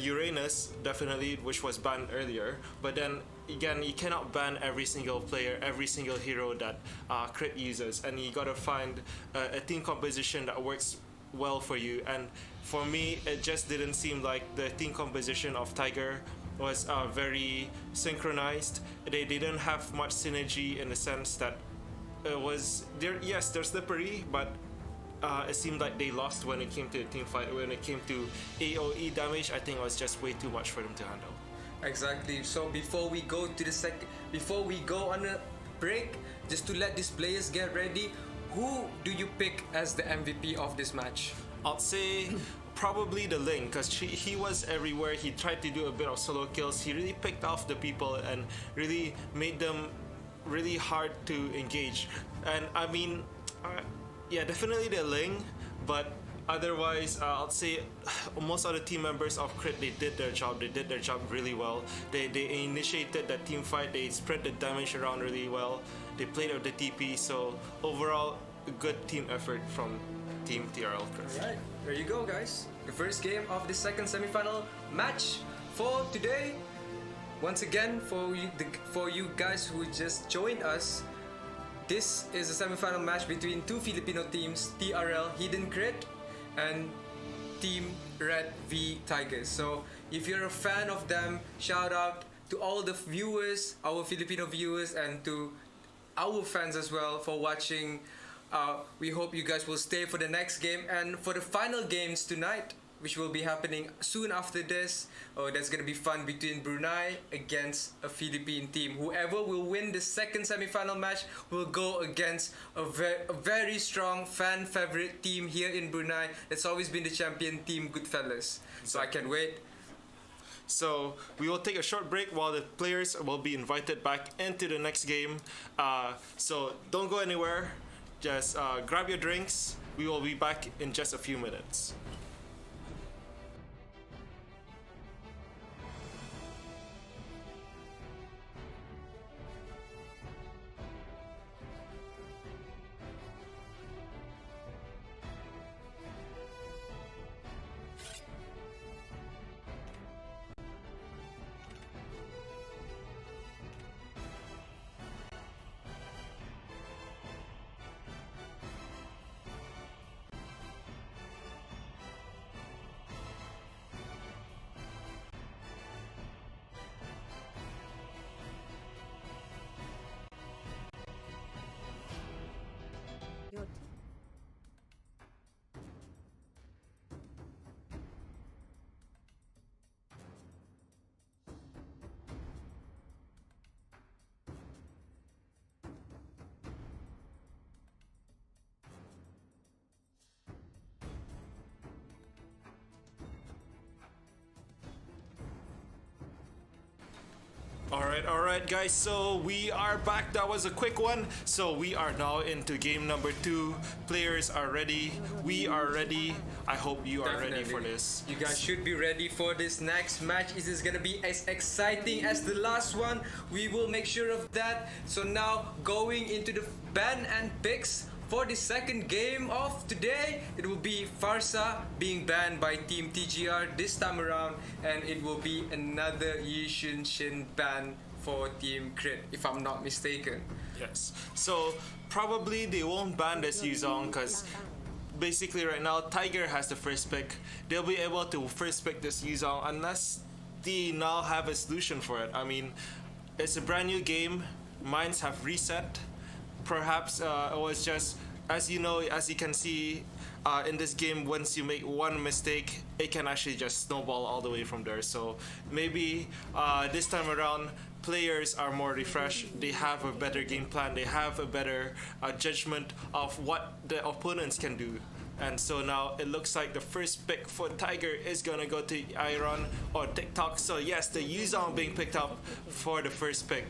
Uranus, definitely, which was banned earlier. But then again, you cannot ban every single player, every single hero that Crit uses, and you gotta find a team composition that works well for you. And for me, it just didn't seem like the team composition of Tiger was very synchronized. They didn't have much synergy in the sense that it was they're slippery, but it seemed like they lost when it came to the team fight. When it came to AoE damage, I think it was just way too much for them to handle. Exactly. So before we go on a break, just to let these players get ready, who do you pick as the MVP of this match? I'd say probably the Ling, because he was everywhere. He tried to do a bit of solo kills. He really picked off the people and really made them really hard to engage. And I mean, definitely the Ling, but otherwise, I'd say most of the team members of Crit, they did their job. They did their job really well. They initiated the team fight. They spread the damage around really well. They played with the TP. So overall, a good team effort from Team TRL Crit. Alright, there you go, guys. The first game of the second semi-final match for today. Once again, for you guys who just joined us, this is a semi-final match between two Filipino teams, TRL Hidden Crit and Team RATCVITIGERS. So if you're a fan of them, shout out to all the viewers, our Filipino viewers, and to our fans as well for watching. We hope you guys will stay for the next game and for the final games tonight, which will be happening soon after this. That's gonna be fun between Brunei against a Philippine team. Whoever will win the second semi-final match will go against a very strong fan favorite team here in Brunei. It's always been the champion team, Goodfellas. So I can't wait. So we will take a short break while the players will be invited back into the next game. So don't go anywhere. Just grab your drinks. We will be back in just a few minutes. Your team. Alright guys, so we are back. That was a quick one. So we are now into game number 2. Players are ready. We are ready. I hope you are ready for this. You guys should be ready for this next match. It is gonna be as exciting as the last one. We will make sure of that. So now going into the ban and picks. For the second game of today, it will be Farsa being banned by Team TGR this time around, and it will be another Yishun Shin ban for Team Crit, if I'm not mistaken. Yes. So probably they won't ban this Yuzong because basically right now Tiger has the first pick. They'll be able to first pick this Yuzong unless they now have a solution for it. I mean, it's a brand new game. Minds have reset. Perhaps it was just, as you know, as you can see in this game, once you make one mistake, it can actually just snowball all the way from there. So maybe this time around, players are more refreshed. They have a better game plan. They have a better judgment of what the opponents can do. And so now it looks like the first pick for Tiger is gonna go to Iron or TikTok. So yes, the Yuzong being picked up for the first pick.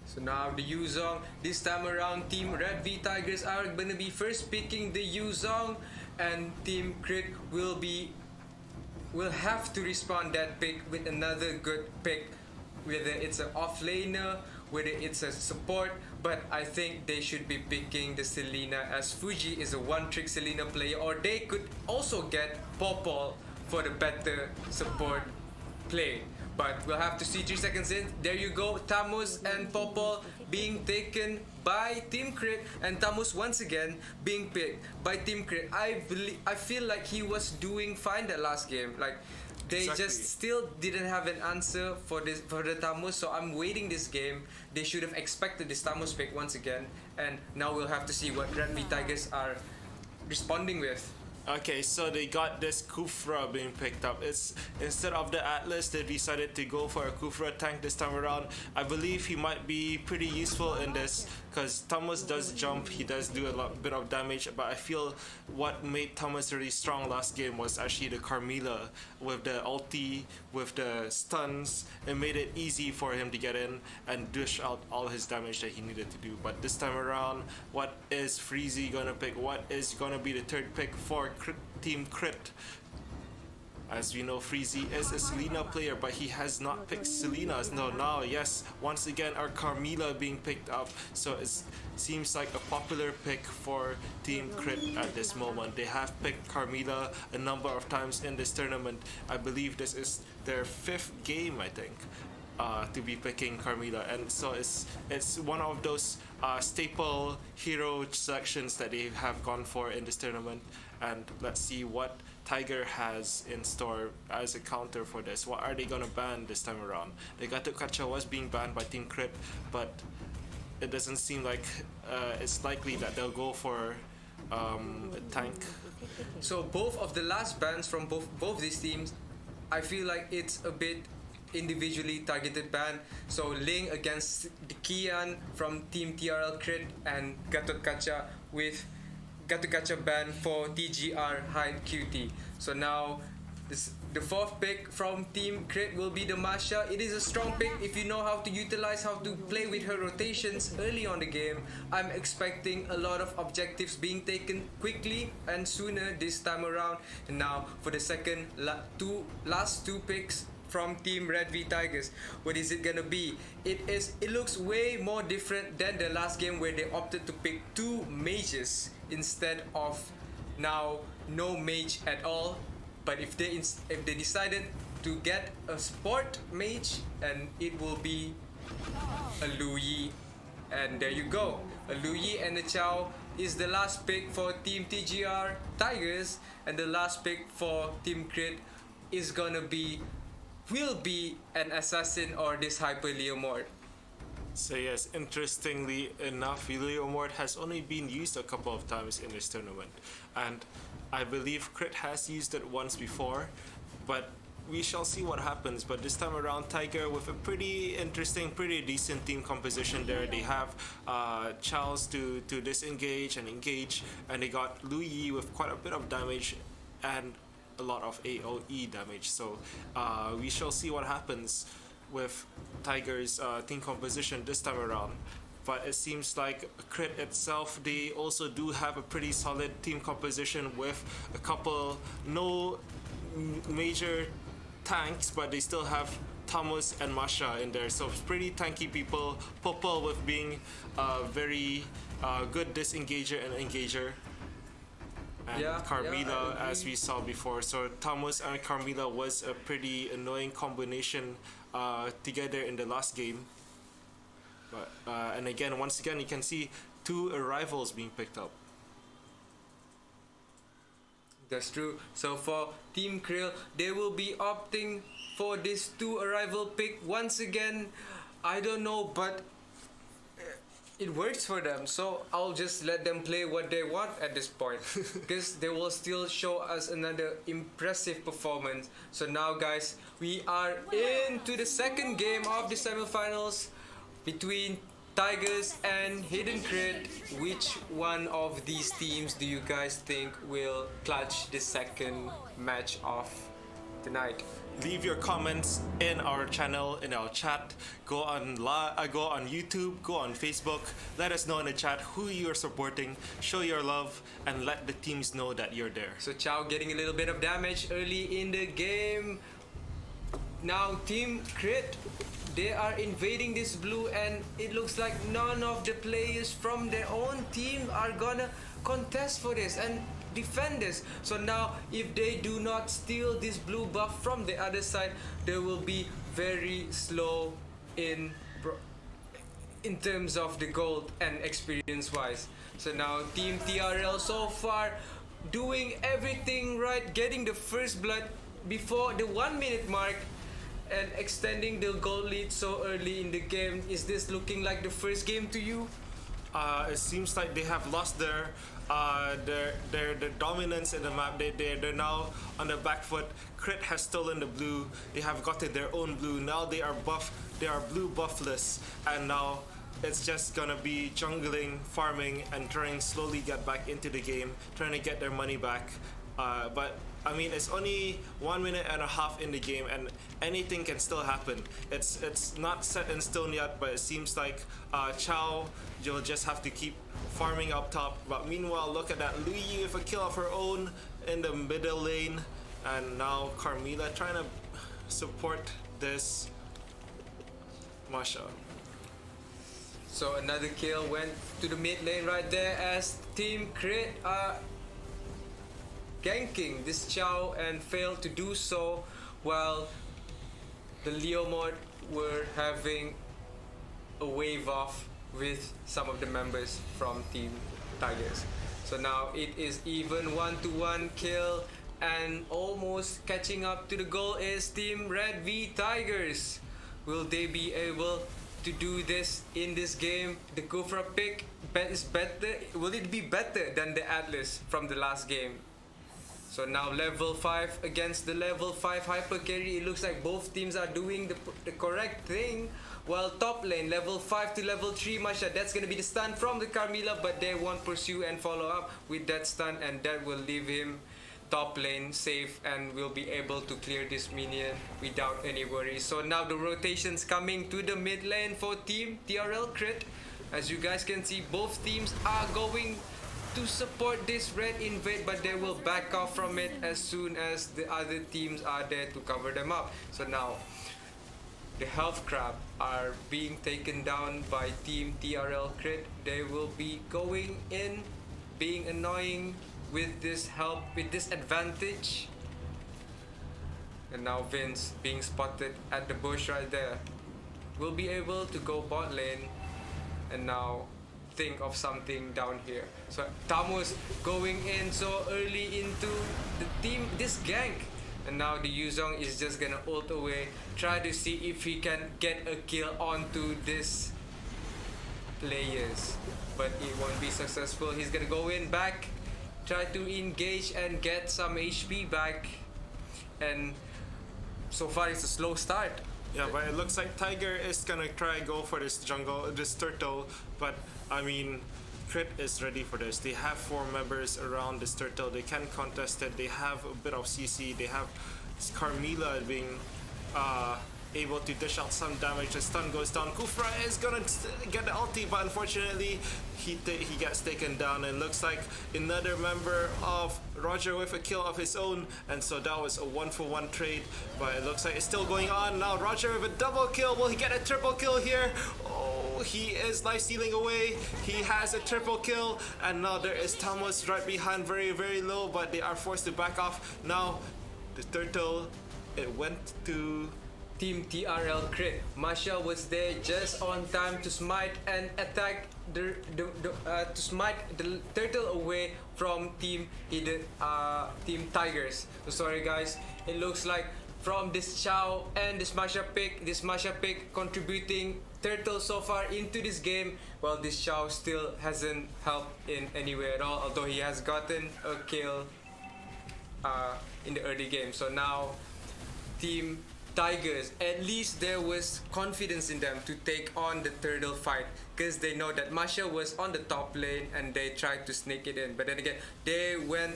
So now the Yuzong, this time around Team RATCVITIGERS are gonna be first picking the Yuzong, and Team Crit will have to respond that pick with another good pick, whether it's an offlaner, whether it's a support, but I think they should be picking the Selena, as Fuji is a one-trick Selena player, or they could also get Popol for the better support play. But we'll have to see 3 seconds in. There you go, Tamus and Popol being taken by Team Crit, and Tamus once again being picked by Team Crit. I feel like he was doing fine that last game. Like they just still didn't have an answer for the Tamus, so I'm waiting this game. They should have expected this Tamus pick once again, and now we'll have to see what RATCVITIGERS are responding with. Okay, so they got this Kufra being picked up. It's instead of the Atlas, they decided to go for a Kufra tank this time around. I believe he might be pretty useful in this because Thomas does jump, he does do a bit of damage, but I feel what made Thomas really strong last game was actually the Carmilla with the ulti, with the stuns. It made it easy for him to get in and dish out all his damage that he needed to do. But this time around, what is Freezy gonna pick? What is gonna be the third pick for Team Crit? As we know, Freezy is a Selena player, but he has not picked Selena. No, now, yes, once again, our Carmilla being picked up. So it seems like a popular pick for Team Crit at this moment. They have picked Carmilla a number of times in this tournament. I believe this is their 5th game, I think, to be picking Carmilla. And so it's one of those staple hero selections that they have gone for in this tournament. And let's see what Tiger has in store as a counter for this. What are they gonna ban this time around? The Gatot Kaca was being banned by Team Crit, but it doesn't seem like it's likely that they'll go for a tank. So both of the last bans from both these teams, I feel like it's a bit individually targeted ban. So Ling against the Kian from Team TRL Crit, and Gatot Kaca with Gatot Kaca ban for TGR Hyde QT. So now the 4th pick from Team Crit will be the Masha. It is a strong pick if you know how to utilize, how to play with her rotations early on the game. I'm expecting a lot of objectives being taken quickly and sooner this time around. And now for the last two picks from Team RATCVITIGERS. What is it gonna be? It looks way more different than the last game where they opted to pick 2 mages instead of now no mage at all. But if they decided to get a support mage, and it will be a Lu Yi, and there you go. A Lu Yi and a Chao is the last pick for Team TGR Tigers, and the last pick for Team Crit is gonna will be an assassin or this Hyper Leomord. So yes, interestingly enough, Leomord has only been used a couple of times in this tournament, and I believe Crit has used it once before, but we shall see what happens. But this time around, Tiger with a pretty interesting, pretty decent team composition there. They have Charles to disengage and engage, and they got Lu Yi with quite a bit of damage and a lot of AoE damage. So we shall see what happens with Tiger's team composition this time around. But it seems like Crit itself, they also do have a pretty solid team composition with a couple no major tanks, but they still have Tamus and Masha in there, so it's pretty tanky people. Popol with being a very good disengager and engager, and Carmilla as we saw before. So Tamus and Carmilla was a pretty annoying combination together in the last game. But and again, once again, you can see 2 arrivals being picked up. That's true. So for Team Krill, they will be opting for this 2 arrival pick once again. I don't know, but it works for them. So I'll just let them play what they want at this point, because they will still show us another impressive performance. So now, guys, we are into the second game of the semifinals between Tigers and Hidden Crit, which one of these teams do you guys think will clutch the second match of tonight? Leave your comments in our channel, in our chat. Go on YouTube, go on Facebook. Let us know in the chat who you are supporting. Show your love and let the teams know that you're there. So Chow getting a little bit of damage early in the game. Now Team Crit, they are invading this blue, and it looks like none of the players from their own team are gonna contest for this and defend this. So now if they do not steal this blue buff from the other side, they will be very slow in terms of the gold and experience wise. So now Team TRL so far doing everything right, getting the first blood before the 1 minute mark and extending the goal lead so early in the game. Is this looking like the first game to you? It seems like they have lost their dominance in the map. They're now on the back foot. Crit has stolen the blue. They have gotten their own blue. Now they are blue buffless, and now it's just gonna be jungling, farming, and trying slowly get back into the game, trying to get their money back. But I mean, it's only 1 minute and a half in the game, and anything can still happen. It's not set in stone yet, but it seems like Chow, you'll just have to keep farming up top. But meanwhile, look at that, Luyi with a kill of her own in the middle lane, and now Carmilla trying to support this Masha. So another kill went to the mid lane right there as Team Crit are ganking this Chow and failed to do so, while the Leo mod were having a wave off with some of the members from Team Tigers. So now it is even 1-1 kill, and almost catching up to the goal is Team RATCVITIGERS. Will they be able to do this in this game? The Kufra pick is better. Will it be better than the Atlas from the last game? So now level 5 against the level 5 hyper carry. It looks like both teams are doing the correct thing. While top lane, level 5 to level 3 Masha, that's gonna be the stun from the Carmilla, but they won't pursue and follow up with that stun, and that will leave him top lane safe and will be able to clear this minion without any worries. So now the rotations coming to the mid lane for Team TRL Crit. As you guys can see, both teams are going to support this red invade, but they will back off from it as soon as the other teams are there to cover them up. So now the health crab are being taken down by Team TRL Crit. They will be going in, being annoying with this help, with this advantage. And now Vince being spotted at the bush right there. Will be able to go bot lane and now think of something down here. So Tamus going in so early into the team, this gank. And now the Yuzong is just gonna ult away, try to see if he can get a kill onto this players, but it won't be successful. He's gonna go in back, try to engage and get some HP back, and so far it's a slow start. Yeah, but it looks like Tiger is gonna try go for this turtle, but I mean, Crit is ready for this. They have 4 members around this turtle. They can contest it. They have a bit of CC. They have Carmilla being able to dish out some damage. The stun goes down. Kufra is gonna get the ulti, but unfortunately he gets taken down, and looks like another member of Roger with a kill of his own, and so that was a 1-for-1 trade, but it looks like it's still going on. Now Roger with a double kill. Will he get a triple kill here? Oh, he is life stealing away. He has a triple kill, and now there is Thomas right behind, very, very low, but they are forced to back off. Now the turtle, it went to Team TRL Crit. Masha was there just on time to smite and attack to smite the turtle away from Team Tigers. So sorry guys, it looks like from this Chow and this Masha pick contributing turtle so far into this game, while this Chow still hasn't helped in any way at all, although he has gotten a kill in the early game. So now Team Tigers, at least there was confidence in them to take on the turtle fight, because they know that Masha was on the top lane and they tried to sneak it in. But then again, they went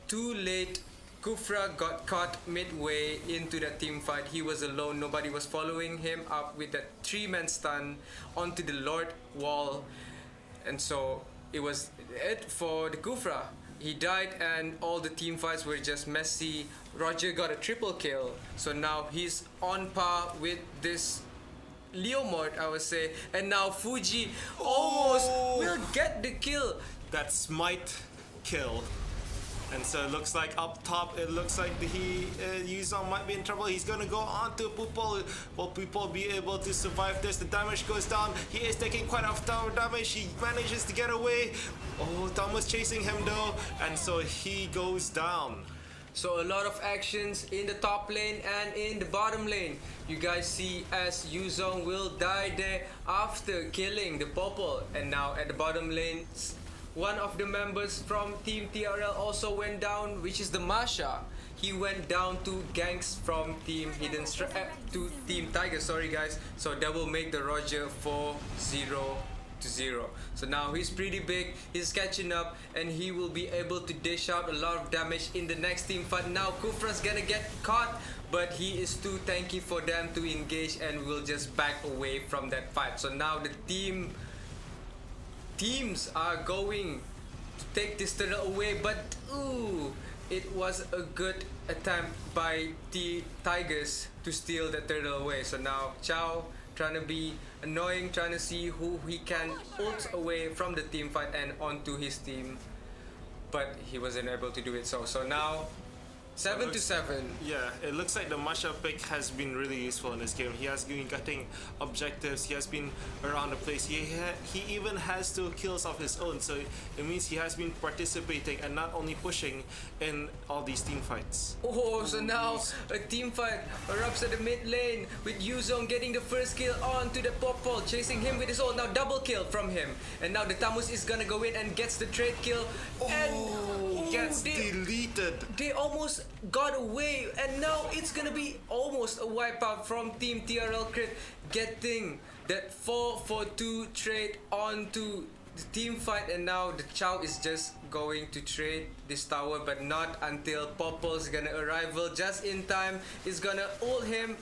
too late. Kufra got caught midway into the team fight. He was alone. Nobody was following him up with that 3-man stun onto the Lord wall. And so it was it for the Kufra. He died and all the team fights were just messy. Roger got a triple kill. So now he's on par with this Leo Maut, I would say. And now Fuji almost will get the kill. That smite kill. And so it looks like up top, it looks like Yuzong might be in trouble. He's gonna go on to Pupol. Will Pupol be able to survive this? The damage goes down. He is taking quite a lot of damage. He manages to get away. Oh, Thomas chasing him though. And so he goes down. So a lot of actions in the top lane and in the bottom lane. You guys see as Yuzong will die there after killing the Popol. And now at the bottom lane, one of the members from Team TRL also went down, which is the Masha. He went down to ganks from Team to Team Tiger. Sorry guys. So that will make the Roger 4-0. So now he's pretty big, he's catching up, and he will be able to dish out a lot of damage in the next team fight. Now Kufra's gonna get caught, but he is too tanky for them to engage and will just back away from that fight. So now the teams are going to take this turtle away, but ooh, it was a good attempt by the Tigers to steal the turtle away. So now Chow trying to be annoying, trying to see who he can ult away from the team fight and onto his team, but he wasn't able to do it. So now 7-7. Yeah, it looks like the Masha pick has been really useful in this game. He has been getting objectives, he has been around the place. He even has 2 kills of his own, so it means he has been participating and not only pushing in all these team fights. Oh, so now a team fight erupts at the mid lane with Yuzong getting the first kill on to the Popol, chasing him with his ult. Now double kill from him, and now the Tamus is gonna go in and gets the trade kill and gets deleted. They almost got away, and now it's gonna be almost a wipeout from Team TRL Crit, getting that 4-4-2 trade onto the team fight. And now the Chow is just going to trade this tower, but not until Popol's gonna arrival just in time. He's gonna ult him,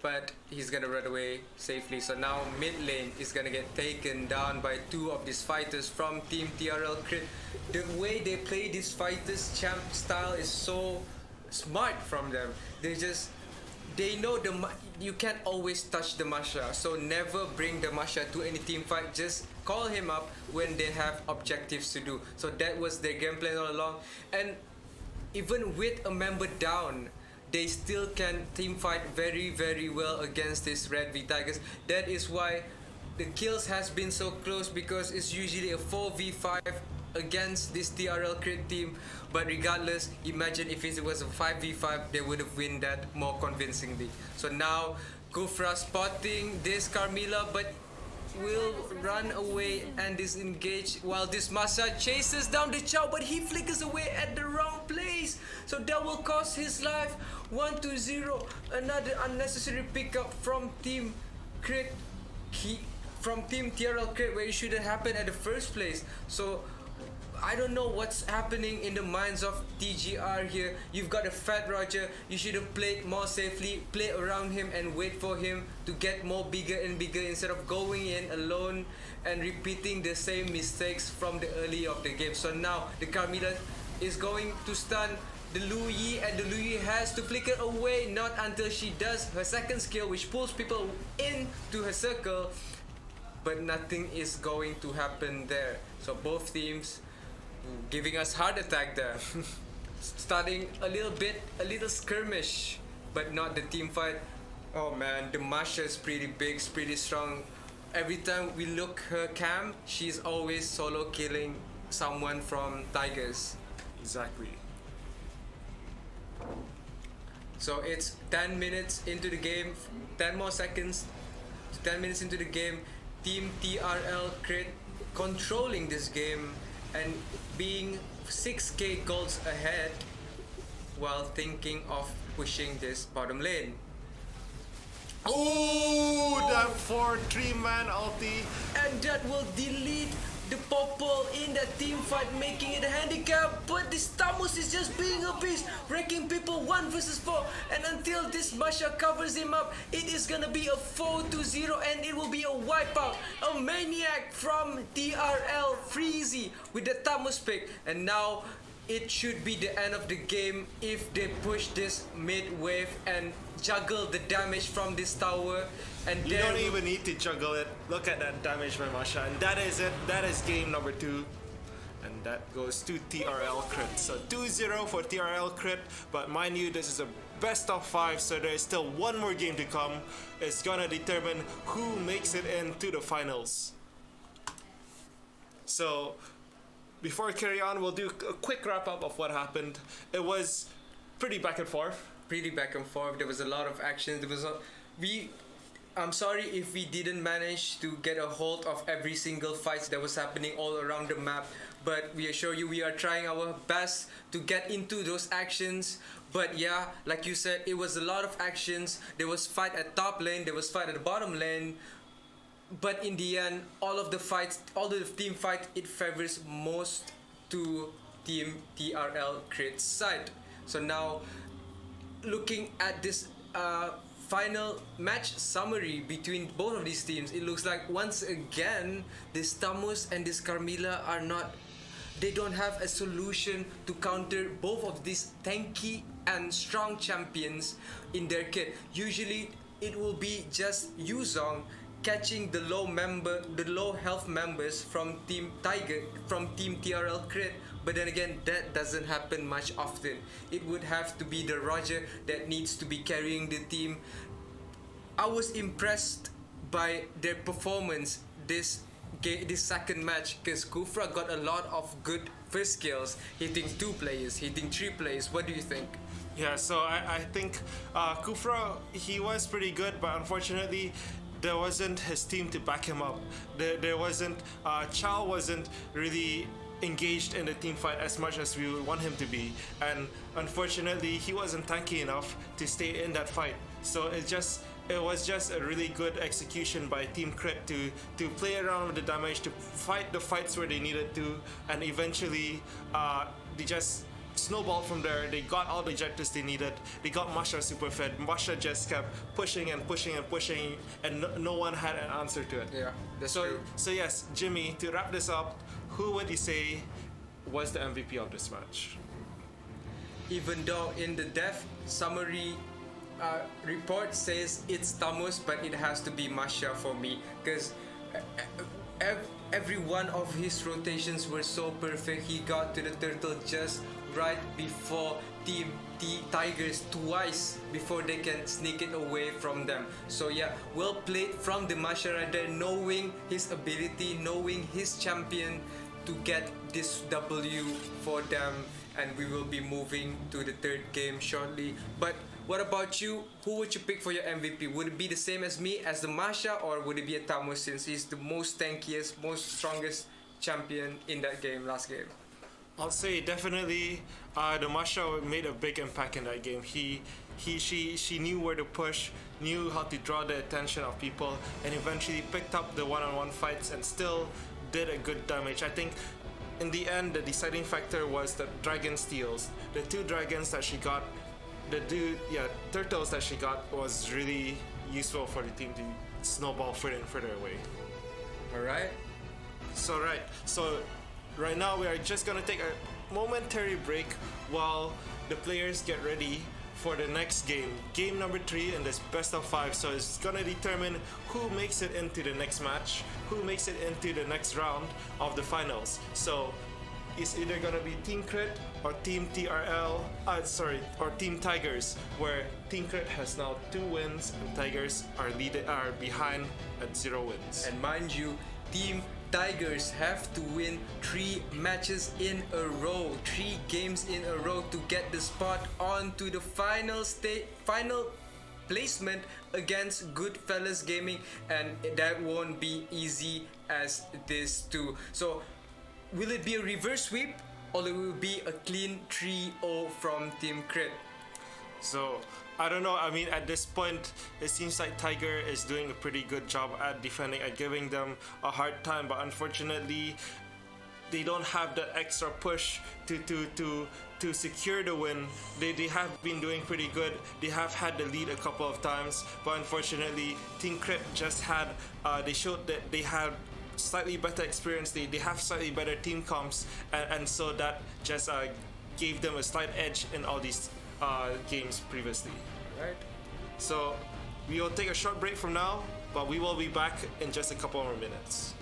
but he's gonna run away safely. So now mid lane is gonna get taken down by 2 of these fighters from Team TRL Crit. The way they play this fighters champ style is so smart from them. They know you can't always touch the Masha, so never bring the Masha to any team fight. Just call him up when they have objectives to do. So that was their game plan all along. And even with a member down, they still can team fight very, very well against this RATCVITIGERS. That is why the kills has been so close, because it's usually a 4v5 against this TRL Crit team. But regardless, imagine if it was a 5v5, they would have won that more convincingly. So now Kufra spotting this Carmilla, but will run away and disengage while this Masha chases down the Chow, but he flickers away at the wrong place. So that will cost his life. 1-0. Another unnecessary pickup from Team Crit, from Team TRL Crit, where it shouldn't happen at the first place. So I don't know what's happening in the minds of TGR here. You've got a fat Roger. You should have played more safely, play around him and wait for him to get more bigger and bigger, instead of going in alone and repeating the same mistakes from the early of the game. So now the Carmilla is going to stun the Lu Yi, and the Lu Yi has to flicker away, not until she does her second skill, which pulls people into her circle, but nothing is going to happen there. So both teams giving us heart attack there. Starting a little skirmish, but not the team fight. Oh man, the Masha is pretty big, it's pretty strong. Every time we look her cam, she's always solo killing someone from Tigers. Exactly. So it's 10 minutes into the game, 10 more seconds to 10 minutes into the game. Team TRL Crit controlling this game and being 6k golds ahead while thinking of pushing this bottom lane. Oh, that 4-3-man ulti. And that will delete the Popple in that team fight, making it a handicap. But this Tamus is just being a beast, wrecking people 1 versus 4. And until this Masha covers him up, it is gonna be a 4-0 and it will be a wipeout. A maniac from TRL Freezy with the Tamus pick. And now it should be the end of the game if they push this mid wave and juggle the damage from this tower. And You don't even need to juggle it. Look at that damage by Masha. And that is it. That is game number 2. And that goes to TRL crit. So 2-0 for TRL crit. But mind you, this is a best of 5. So there is still one more game to come. It's gonna determine who makes it into the finals. So before we carry on, we'll do a quick wrap up of what happened. It was pretty back and forth. There was a lot of action. I'm sorry if we didn't manage to get a hold of every single fight that was happening all around the map, but we assure you we are trying our best to get into those actions. But yeah, like you said, it was a lot of actions. There was fight at top lane, there was fight at the bottom lane, but in the end, all of the team fight, it favors most to team TRL crit side. So now, looking at this final match summary between both of these teams, it looks like once again this Tamus and this Carmilla they don't have a solution to counter both of these tanky and strong champions in their kit. Usually it will be just Yuzong catching the low health members from Team TRL crit. But then again, that doesn't happen much often. It would have to be the Roger that needs to be carrying the team. I was impressed by their performance this second match, because Kufra got a lot of good first kills, hitting 2 players, hitting 3 players. What do you think? Yeah, so I think Kufra, he was pretty good, but unfortunately there wasn't his team to back him up. There wasn't, Chow wasn't really engaged in the team fight as much as we would want him to be, and unfortunately he wasn't tanky enough to stay in that fight. So it was just a really good execution by Team Crit to play around with the damage, to fight the fights where they needed to, and eventually they just snowballed from there. They got all the objectives they needed. They got Masha super fed. Masha just kept pushing and pushing and pushing, and no one had an answer to it. Yeah, that's true. So yes, Jimmy, to wrap this up, who would you say was the MVP of this match? Even though in the death summary report says it's Tamus, but it has to be Masha for me, because every one of his rotations were so perfect. He got to the turtle just right before Team Tigers twice before they can sneak it away from them. So yeah, well played from the Masha Rider, knowing his ability, knowing his champion to get this W for them. And we will be moving to the third game shortly. But what about you? Who would you pick for your MVP? Would it be the same as me, as the Masha, or would it be a Tamus, since he's the most tankiest, most strongest champion in that game, last game? I'll say definitely the Masha made a big impact in that game. She knew where to push, knew how to draw the attention of people, and eventually picked up the one-on-one fights and still did a good damage. I think in the end, the deciding factor was the dragon steals. The 2 dragons that she got, turtles that she got, was really useful for the team to snowball further and further away. Alright. So right now we are just gonna take a momentary break while the players get ready for the next game. Game number 3 in this best of 5. So it's gonna determine who makes it into the next match, who makes it into the next round of the finals. So it's either gonna be Team Crit or Team TRL, or Team Tigers, where Team Crit has now 2 wins and Tigers are behind at 0 wins. And mind you, Team Tigers have to win 3 matches in a row, 3 games in a row to get the spot on to the final placement against Goodfellas Gaming, and that won't be easy as this too. So will it be a reverse sweep, or it will be a clean 3-0 from Team Crit? So I don't know. I mean, at this point, it seems like Tiger is doing a pretty good job at defending and giving them a hard time. But unfortunately, they don't have the extra push to secure the win. They have been doing pretty good. They have had the lead a couple of times, but unfortunately, Team Crypt just had. They showed that they had slightly better experience. They have slightly better team comps, and so that just gave them a slight edge in all these games previously. Right. So we will take a short break from now, but we will be back in just a couple more minutes.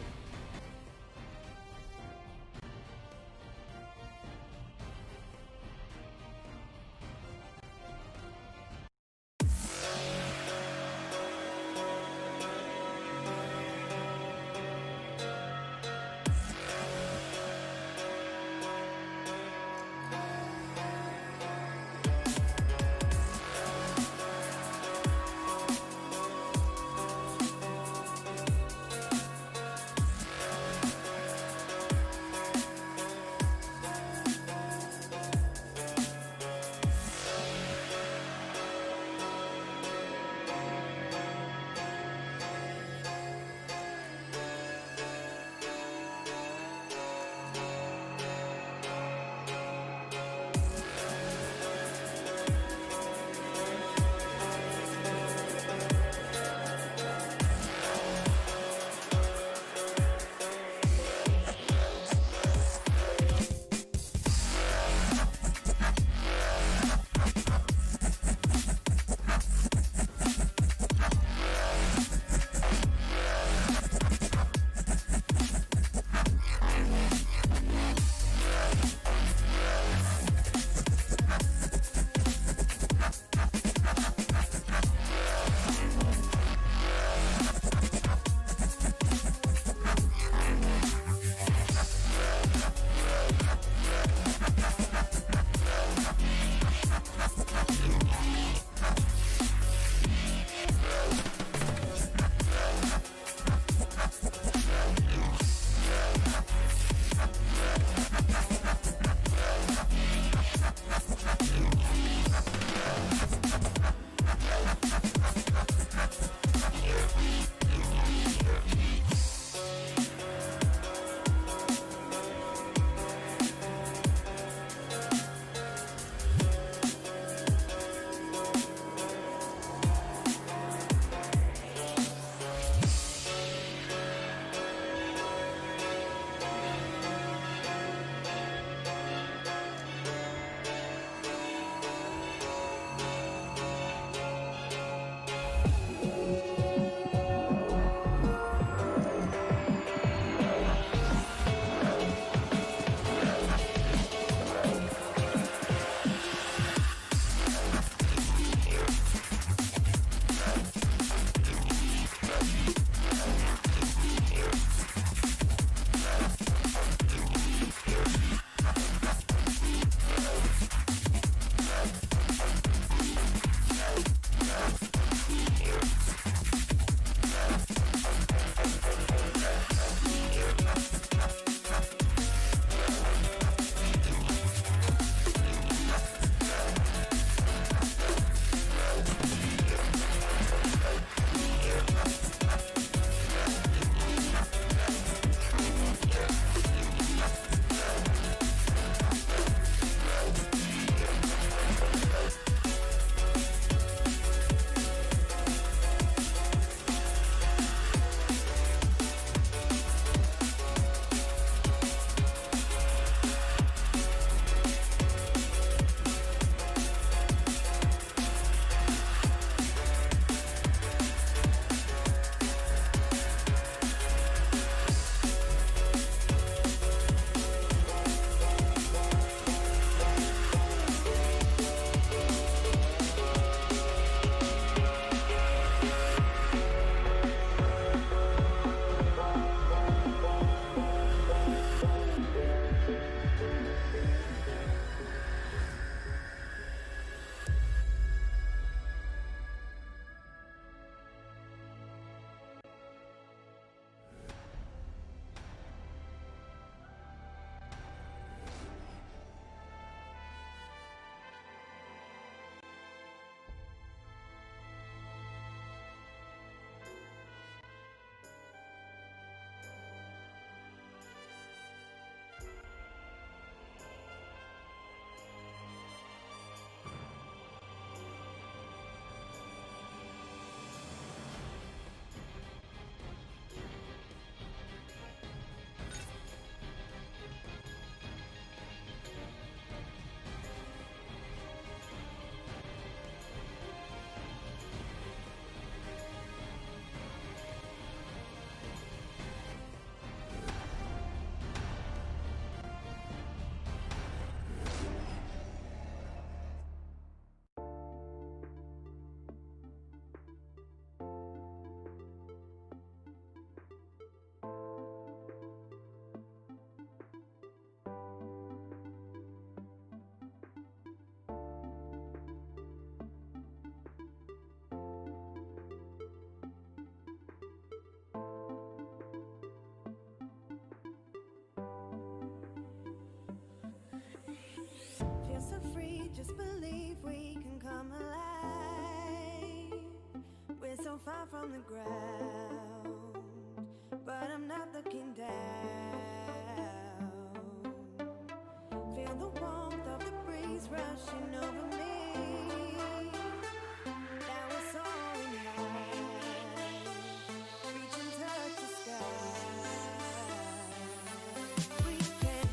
feel so free, just believe we can come alive. We're so far from the ground, but I'm not looking down. Feel the warmth of the breeze rushing over me. Now we're soaring high, reach and touch the sky. We can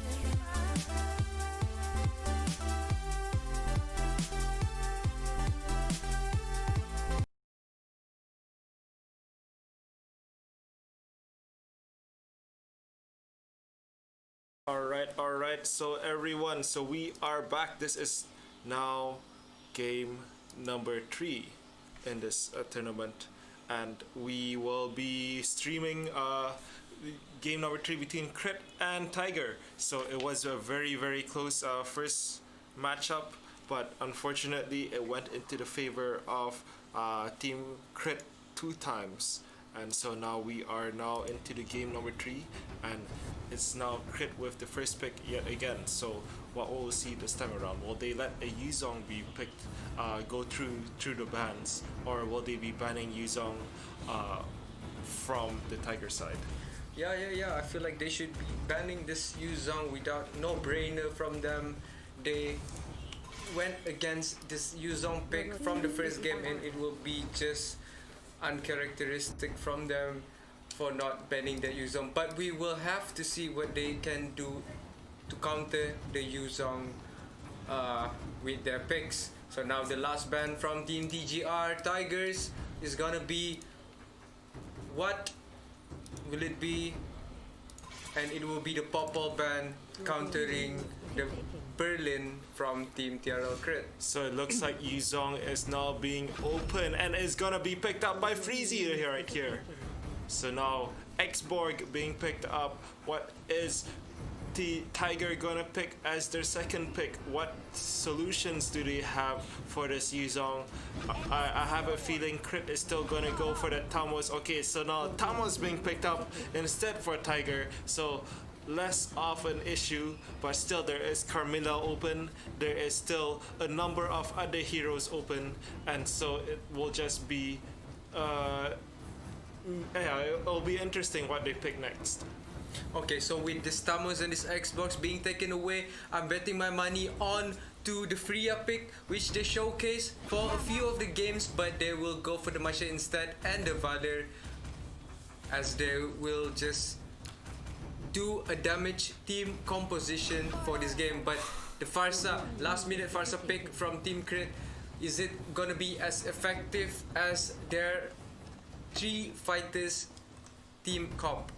Alright, so everyone, so we are back. This is now game number 3 in this tournament, and we will be streaming game number 3 between Crit and Tiger. So it was a very close first matchup, but unfortunately it went into the favor of Team Crit 2 times. And so now we are now into the game number 3, and it's now Crit with the first pick yet again. So what will we see this time around? Will they let a Yuzong be picked, go through the bans, or will they be banning Yuzong from the Tiger side? Yeah. I feel like they should be banning this Yuzong without no brainer from them. They went against this Yuzong pick from the first game, and it will be just uncharacteristic from them for not banning the Yuzong. But we will have to see what they can do to counter the Yuzong with their picks. So now the last ban from Team TGR Tigers is gonna be, what will it be? And it will be the Popol ban countering the Berlin from Team TRL Crit. So it looks like Yuzong is now being open and is gonna be picked up by Freezy right here. So now Xborg being picked up. What is the Tiger gonna pick as their second pick? What solutions do they have for this Yuzong? I have a feeling Crit is still gonna go for that Tamos. Okay, so now Tamos being picked up instead for Tiger. So less of an issue, but still there is Carmilla open, there is still a number of other heroes open, and so it will just be it'll be interesting what they pick next. Okay, so with this Tamos and this Xbox being taken away, I'm betting my money on to the Freya pick, which they showcase for a few of the games, but they will go for the Masha instead and the Valor, as they will just do a damage team composition for this game. But the Farsa, last minute Farsa pick from Team Crit, is it gonna be as effective as their 3 fighters team comp?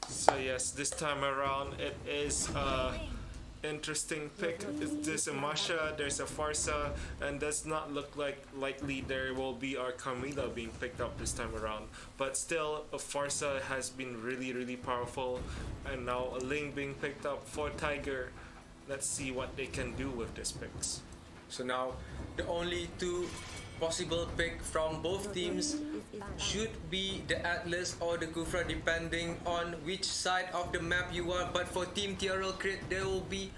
So yes, this time around it is interesting pick. There's a Masha, there's a Farsa, and does not look like likely there will be our Carmilla being picked up this time around. But still, a Farsa has been really powerful, and now a Ling being picked up for Tiger. Let's see what they can do with these picks. So now the only 2 possible pick from both teams should be the Atlas or the Kufra, depending on which side of the map you are. But for Team TRL Crit, they will be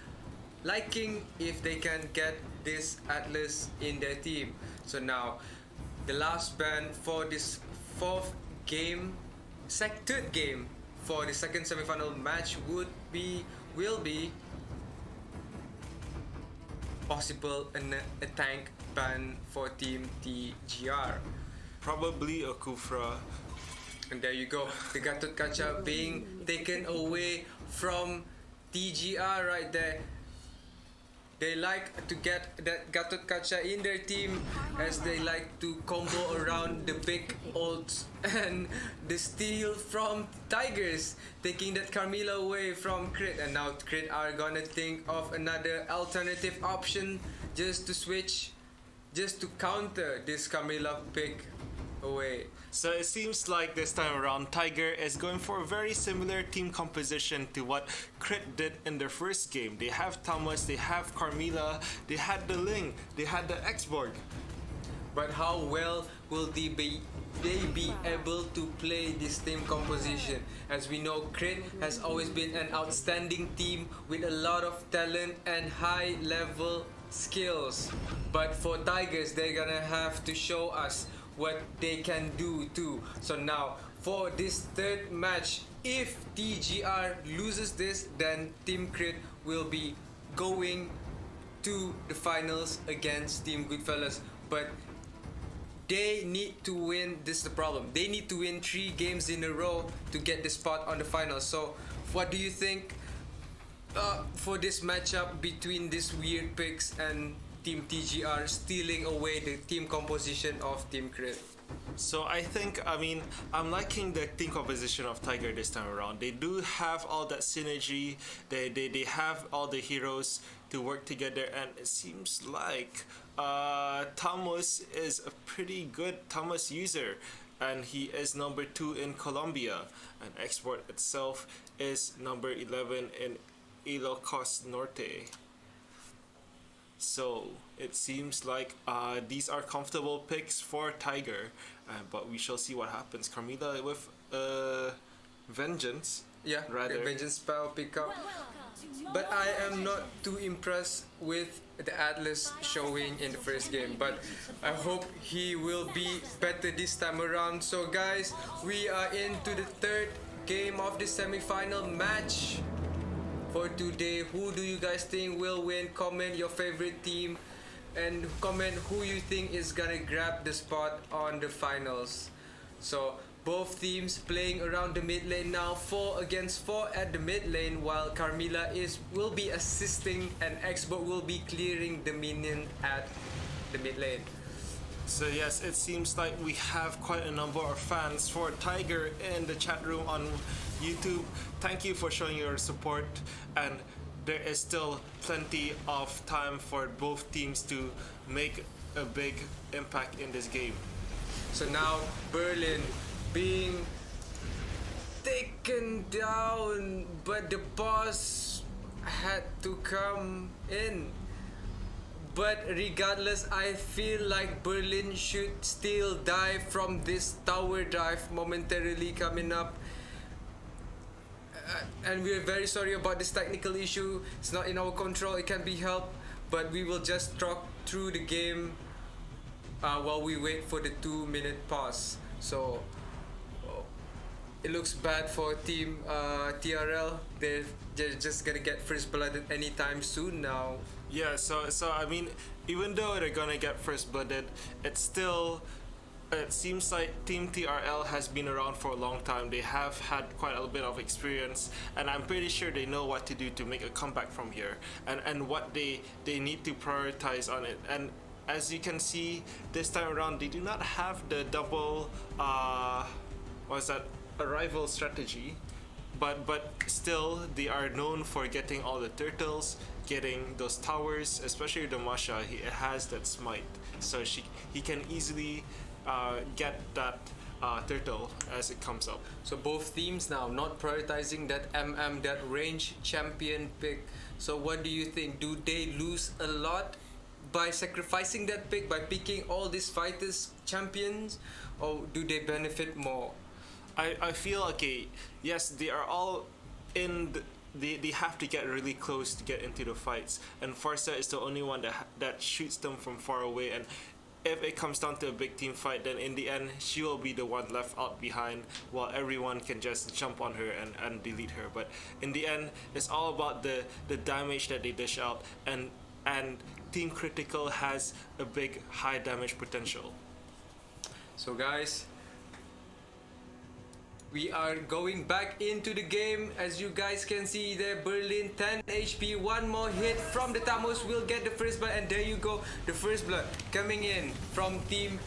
liking if they can get this Atlas in their team. So now the last ban for this third game for the second semi-final match will be possible a tank ban for Team TGR. Probably a Kufra. And there you go, the Gatot Kaca being taken away from TGR right there. They like to get that Gatot Kaca in their team, as they like to combo around the big ults and the steal from Tigers, taking that Carmilla away from Crit. And now Crit are gonna think of another alternative option just to switch, just to counter this Carmilla pick away. So it seems like this time around Tiger is going for a very similar team composition to what Crit did in their first game. They have Thomas, they have Carmilla, they had the Ling, they had the Xborg. But how well will they be able to play this team composition? As we know, Crit has always been an outstanding team with a lot of talent and high level skills. But for Tigers, they're gonna have to show us what they can do too. So now, for this third match, if TGR loses this, then Team Crit will be going to the finals against Team Goodfellas. But they need to win. This is the problem. They need to win 3 games in a row to get the spot on the finals. So, what do you think for this matchup between these weird picks and Team TGR stealing away the team composition of Team Crit? So I think, I'm liking the team composition of Tiger this time around. They do have all that synergy. They have all the heroes to work together, and it seems like Thomas is a pretty good Thomas user, and he is number 2 in Colombia, and export itself is number 11 in Ilocos Norte. So it seems like these are comfortable picks for Tiger, but we shall see what happens. Carmilla with Vengeance. Yeah, rather. Vengeance spell pickup. But I am not too impressed with the Atlas showing in the first game. But I hope he will be better this time around. So guys, we are into the third game of the semi-final match for today. Who do you guys think will win? Comment your favorite team and comment who you think is gonna grab the spot on the finals. So both teams playing around the mid lane now, 4 against 4 at the mid lane, while Carmilla will be assisting and Xbox will be clearing the minion at the mid lane. So yes, it seems like we have quite a number of fans for Tiger in the chat room on YouTube. Thank you for showing your support, and there is still plenty of time for both teams to make a big impact in this game. So now Berlin being taken down, but the boss had to come in. But regardless, I feel like Berlin should still die from this tower dive momentarily coming up. And we're very sorry about this technical issue. It's not in our control, it can be helped. But we will just talk through the game while we wait for the 2-minute pause. So it looks bad for team TRL. They're just gonna get first blooded anytime soon now. Yeah, so even though they're gonna get first blooded, it seems like Team TRL has been around for a long time. They have had quite a bit of experience, and I'm pretty sure they know what to do to make a comeback from here, and what they need to prioritize on it. And as you can see, this time around they do not have the double arrival strategy, but still they are known for getting all the turtles, getting those towers, especially the Masha. He has that smite, so he can easily get that turtle as it comes up. So both teams now not prioritizing that that range champion pick. So what do you think? Do they lose a lot by sacrificing that pick, by picking all these fighters champions, or do they benefit more? I feel okay. Yes, they are all in. They have to get really close to get into the fights, and Farsa is the only one that shoots them from far away. And if it comes down to a big team fight, then in the end she will be the one left out behind, while everyone can just jump on her and delete her. But in the end, it's all about the damage that they dish out, and Team Critical has a big high damage potential. So guys, we are going back into the game. As you guys can see there, Berlin 10 HP, one more hit from the Tamos will get the first blood, and there you go, the first blood coming in from Team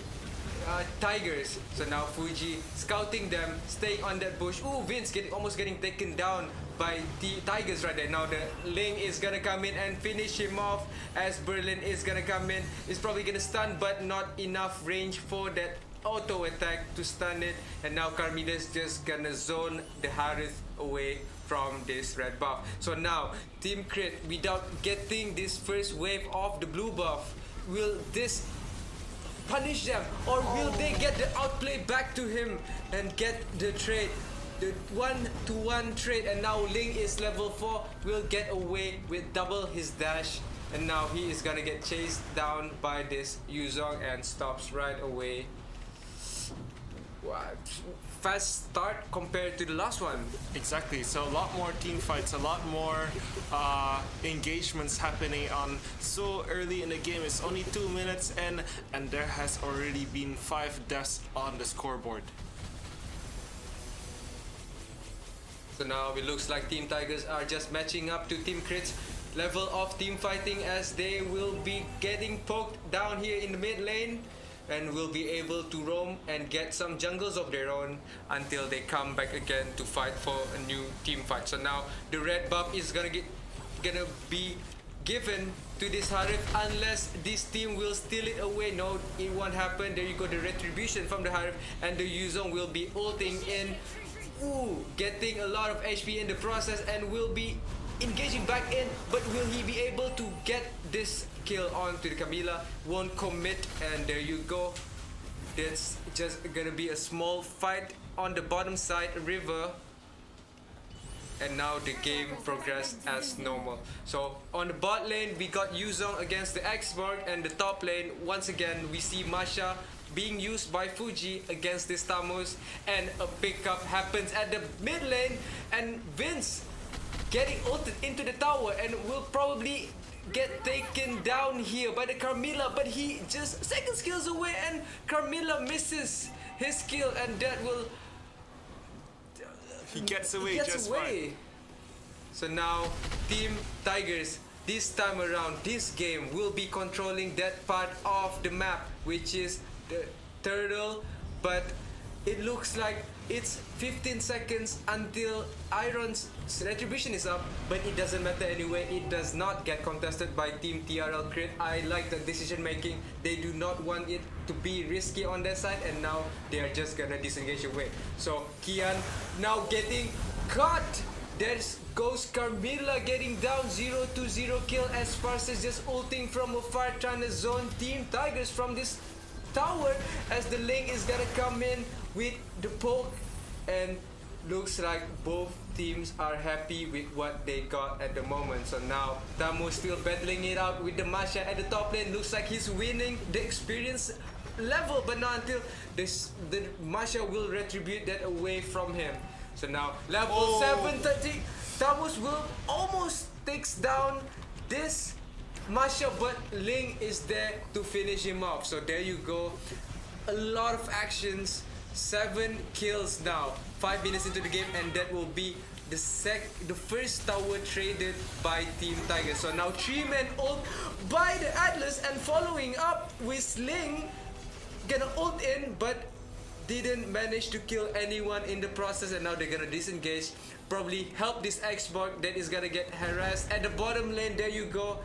Tigers. So now Fuji scouting them, staying on that bush. Ooh, Vince almost getting taken down by the Tigers right there. Now the Ling is gonna come in and finish him off, as Berlin is gonna come in. It's probably gonna stun, but not enough range for that auto attack to stun it. And now Carmilla's just gonna zone the Harith away from this red buff. So now Team Crit, without getting this first wave of the blue buff, will this punish them, or will they get the outplay back to him and get the trade? The 1-to-1 trade, and now Ling is level 4, will get away with double his dash, and now he is gonna get chased down by this Yuzong and stops right away. What? Fast start compared to the last one. Exactly. So a lot more team fights, a lot more engagements happening on so early in the game. It's only 2 minutes in, and there has already been 5 deaths on the scoreboard. So now it looks like Team Tigers are just matching up to Team Crit's level of team fighting, as they will be getting poked down here in the mid lane and will be able to roam and get some jungles of their own until they come back again to fight for a new team fight. So now the red buff is gonna be given to this Harif unless this team will steal it away. No, it won't happen. There you go, the retribution from the Harif, and the Yuzong will be ulting in. Ooh, getting a lot of HP in the process and will be engaging back in, but will he be able to get this kill onto the Camila? Won't commit, and there you go. That's just gonna be a small fight on the bottom side river, and now the game progressed as normal. So on the bot lane we got Yuzong against the Xborg, and the top lane once again we see Masha being used by Fuji against this Tamus, and a pickup happens at the mid lane, and Vince getting ulted into the tower and will probably get taken down here by the Carmilla, but he just second skills away, and Carmilla misses his kill, and that will He gets away just fine. So now Team Tigers this time around, this game will be controlling that part of the map, which is the turtle, but it looks like it's 15 seconds until Iron's retribution is up, but it doesn't matter anyway. It does not get contested by Team TRL Crit. I like the decision making. They do not want it to be risky on their side, and now they are just gonna disengage away. So Kian now getting caught. There goes Carmilla getting down, 0-0 kill as Sparse is just ulting from afar, trying to zone Team Tigers from this tower, as the Ling is gonna come in with the poke, and looks like both teams are happy with what they got at the moment. So now Tamu still battling it out with the Masha at the top lane. Looks like he's winning the experience level, but not until the Masha will retribute that away from him. So now level 730, Tamus will almost takes down this Masha, but Ling is there to finish him off. So there you go, a lot of actions, 7 kills now, 5 minutes into the game, and that will be the first tower traded by Team Tiger. So now 3-man ult by the Atlas, and following up with Ling gonna ult in, but didn't manage to kill anyone in the process, and now they're gonna disengage, probably help this Xborg that is gonna get harassed at the bottom lane. There you go,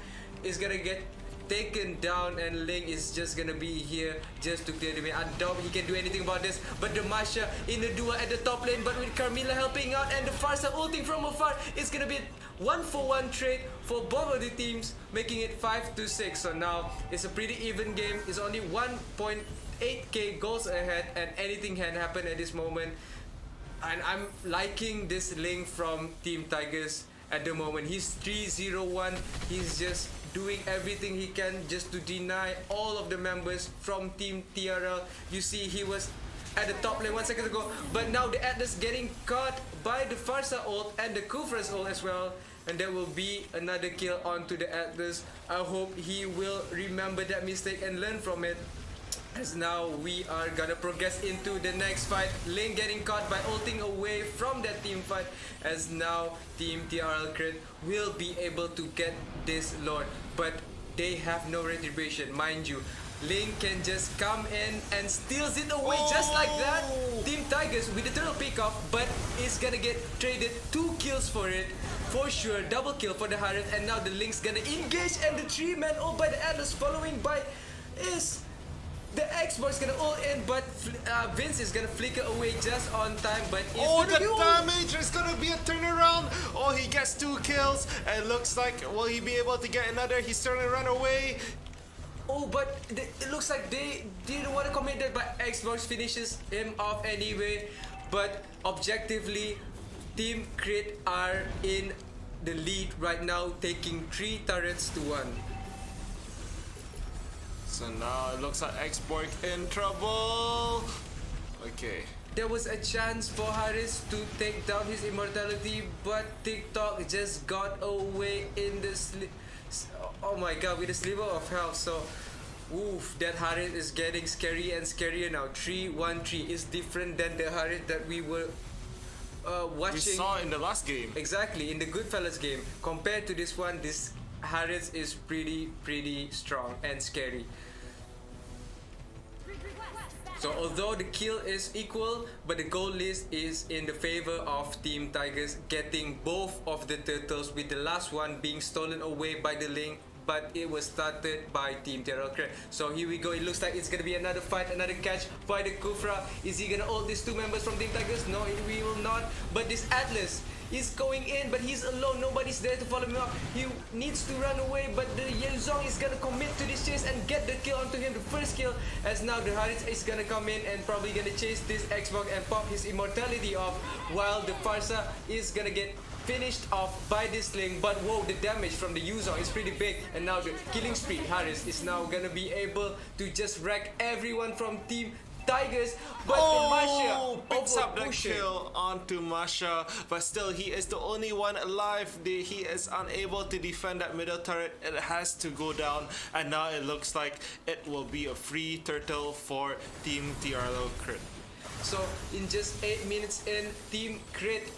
is gonna get taken down, and Ling is just gonna be here just to clear the main. I doubt he can do anything about this, but the Masha in the duel at the top lane, but with Carmilla helping out and the Farsa ulting from afar, it's gonna be 1-for-1 trade for both of the teams, making it 5-6. So now it's a pretty even game. It's only 1.8k goals ahead, and anything can happen at this moment. And I'm liking this Ling from Team Tigers at the moment. He's 3-0-1. He's just doing everything he can just to deny all of the members from Team TRL. You see, he was at the top lane 1 second ago, but now the Atlas getting caught by the Farsa ult and the Kufra's ult as well, and there will be another kill onto the Atlas. I hope he will remember that mistake and learn from it, as now we are gonna progress into the next fight. Ling getting caught by ulting away from that team fight, as now Team TRL Crit will be able to get this Lord, but they have no retribution, mind you. Ling can just come in and steals it away just like that. Team Tigers with the turtle pick off, but it's gonna get traded 2 kills for it for sure. Double kill for the Harith, and now the Link's gonna engage, and the 3-man ult by the Atlas following by is the Xbox gonna ult in, but Vince is gonna flicker away just on time. But the damage is gonna be a turnaround. Oh, he gets 2 kills, and looks like will he be able to get another? He's turning around away. Oh, but it looks like they didn't want to commit that, but Xbox finishes him off anyway. But objectively, Team Crit are in the lead right now, taking 3 turrets to 1. So now it looks like Xborg in trouble. Okay. There was a chance for Haris to take down his immortality, but TikTok just got away in the oh my god, with a sliver of health. So, oof, that Haris is getting scary and scarier now. 3-1-3 is different than the Haris that we were watching. We saw in the last game. Exactly, in the Goodfellas game. Compared to this one, this Haris is pretty strong and scary. So although the kill is equal, but the goal list is in the favor of Team Tigers, getting both of the turtles, with the last one being stolen away by the Link, but it was started by Team TRL. So here we go. It looks like it's gonna be another fight, another catch by the Kufra. Is he gonna ult these 2 members from Team Tigers? No, we will not. But this Atlas is going in, but he's alone. Nobody's there to follow him up. He needs to run away, but the Yelzong is gonna commit to this chase and get the kill onto him, the first kill, as now the Haris is gonna come in and probably gonna chase this Xbox and pop his immortality off, while the Farsa is gonna get finished off by this Sling. But whoa, the damage from the Yuzong is pretty big, and now the killing spree. Haris is now gonna be able to just wreck everyone from Team Tigers, but Masha picks up the kill onto Masha, but still he is the only one alive. He is unable to defend that middle turret. It has to go down, and now it looks like it will be a free turtle for Team TRL Crit. So in just 8 minutes in, Team Crit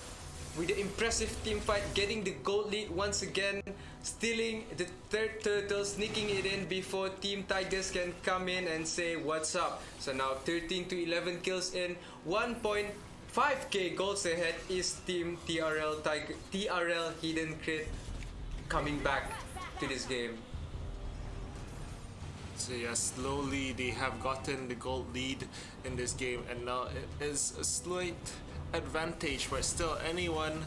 with the impressive team fight, getting the gold lead once again, stealing the 3rd turtle, sneaking it in before Team Tigers can come in and say what's up. So now 13 to 11 kills in, 1.5k goals ahead is Team TRL Hidden Crit coming back to this game. So yeah, slowly they have gotten the gold lead in this game, and now it is a slight advantage, but still anyone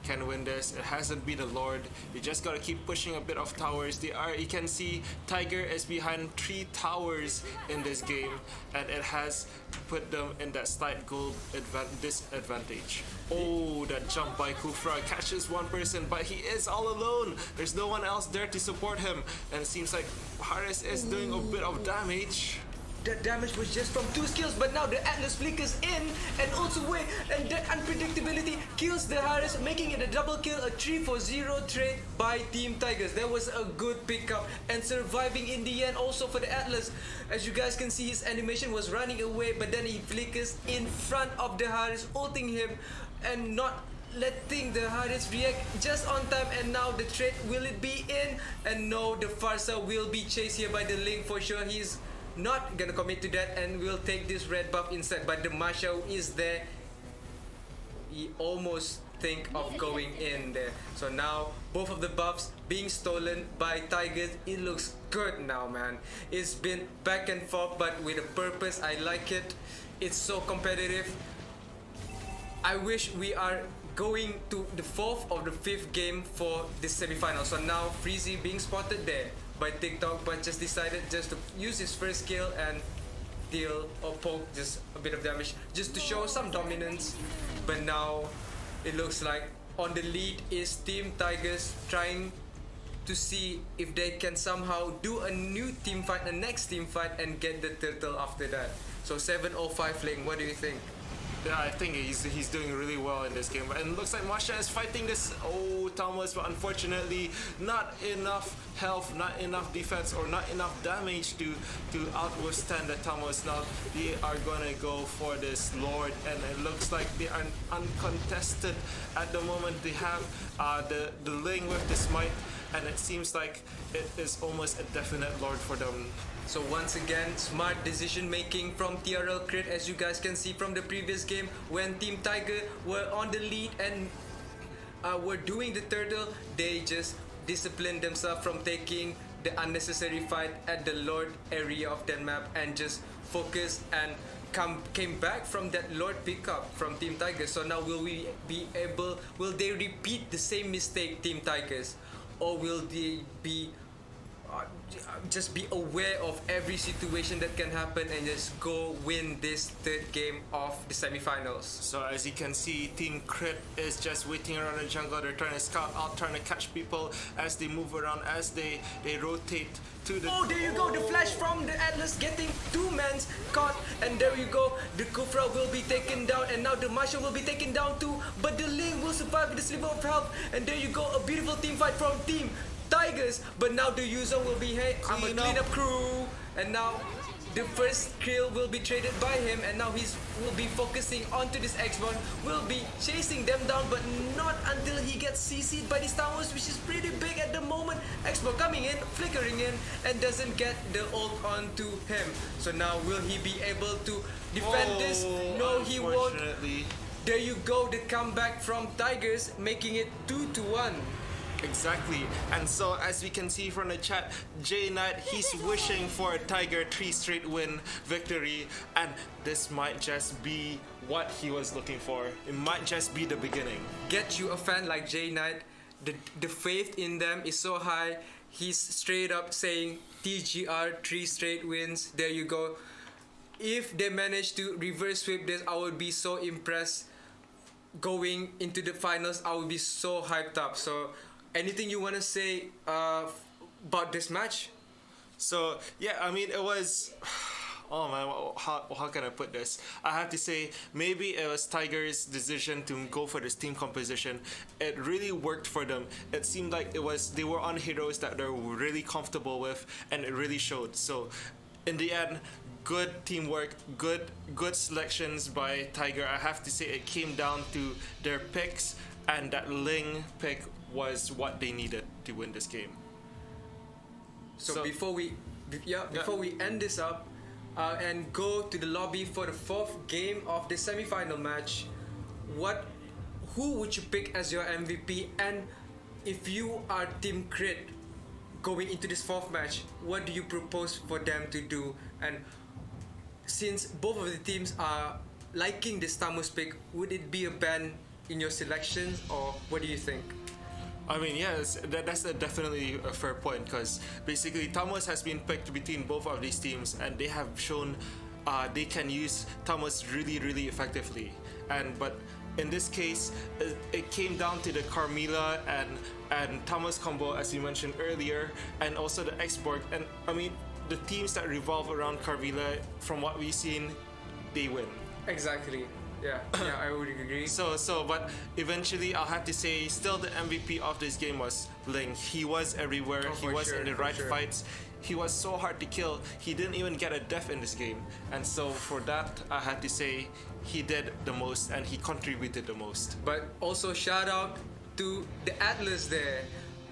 can win this. It hasn't been a Lord. You just gotta keep pushing a bit of towers. You can see Tiger is behind 3 towers in this game, and it has put them in that slight goal disadvantage. Oh, that jump by Kufra catches one person, but he is all alone. There's no one else there to support him, and it seems like Haris is doing a bit of damage. That damage was just from 2 skills, but now the Atlas flickers in and also away, and that unpredictability kills the Haris, making it a double kill, a 3-for-0 trade by Team Tigers. That was a good pickup and surviving in the end also for the Atlas. As you guys can see, his animation was running away, but then he flickers in front of the Haris, ulting him and not letting the Haris react just on time. And now the trade, will it be in? And no, the Farsa will be chased here by the Link for sure. He's not gonna commit to that and will take this red buff instead, but the Masha is there. He almost think of going in there. So now both of the buffs being stolen by Tigers. It looks good now, man. It's been back and forth, but with a purpose. I like it. It's so competitive. I wish we are going to the 4th or the 5th game for this semi-final. So now Freezy being spotted there by TikTok, but just decided just to use his first skill and deal or poke just a bit of damage just to show some dominance. But now it looks like on the lead is Team Tigers, trying to see if they can somehow do a new team fight, a next team fight, and get the turtle after that. So 705 Ling, what do you think? Yeah, I think he's doing really well in this game, and it looks like Masha is fighting this Thomas, but unfortunately not enough health, not enough defense, or not enough damage to withstand the Thomas. Now they are gonna go for this Lord, and it looks like they are uncontested at the moment. They have the Ling with the smite, and it seems like it is almost a definite Lord for them. So once again, smart decision making from TRL Crit, as you guys can see from the previous game when Team Tiger were on the lead and were doing the turtle. They just disciplined themselves from taking the unnecessary fight at the Lord area of that map and just focused and came back from that Lord pickup from Team Tigers. So now will they repeat the same mistake, Team Tigers, or will they be just be aware of every situation that can happen and just go win this third game of the semi-finals. So as you can see, Team Crit is just waiting around the jungle. They're trying to scout out, trying to catch people as they move around, as they rotate to the... Oh, there you go, the flash from the Atlas getting two men caught, and there you go, the Kufra will be taken down, and now the Marshal will be taken down too, but the Ling will survive with the sliver of health, and there you go, a beautiful team fight from Team Tigers, but now the Yuzong will be, hey, I'm a cleanup crew, and now the first kill will be traded by him, and now will be focusing onto this X-Born, will be chasing them down, but not until he gets CC'd by these towers, which is pretty big at the moment. X-Born coming in, flickering in, and doesn't get the ult onto him. So now will he be able to defend this? No, he won't. There you go, the comeback from Tigers, making it 2-1. Exactly, and so as we can see from the chat, J Knight, he's wishing for a Tiger 3 straight win victory, and this might just be what he was looking for. It might just be the beginning. Get you a fan like J Knight, the faith in them is so high. He's straight up saying TGR 3 straight wins. There you go. If they manage to reverse sweep this, I would be so impressed. Going into the finals, I would be so hyped up. So anything you want to say about this match? So yeah, I mean, it was... Oh man, how can I put this? I have to say, maybe it was Tiger's decision to go for this team composition. It really worked for them. It seemed like they were on heroes that they're really comfortable with, and it really showed. So in the end, good teamwork, good selections by Tiger. I have to say, it came down to their picks, and that Ling pick was what they needed to win this game. So before we end this up and go to the lobby for the fourth game of the semi-final match, who would you pick as your MVP? And if you are Team Crit going into this fourth match, what do you propose for them to do? And since both of the teams are liking this Tamus pick, would it be a ban in your selection, or what do you think? I mean, yes, that's definitely a fair point, because basically Tamus has been picked between both of these teams, and they have shown they can use Tamus really effectively. But in this case, it came down to the Carmilla and Tamus combo, as you mentioned earlier, and also the X-Borg. And I mean, the teams that revolve around Carmilla, from what we've seen, they win. Exactly. Yeah, I would agree. But eventually I'll have to say, still the MVP of this game was Ling. He was everywhere. He was in the right fights. He was so hard to kill. He didn't even get a death in this game. And so for that, I had to say he did the most and he contributed the most. But also shout out to the Atlas there,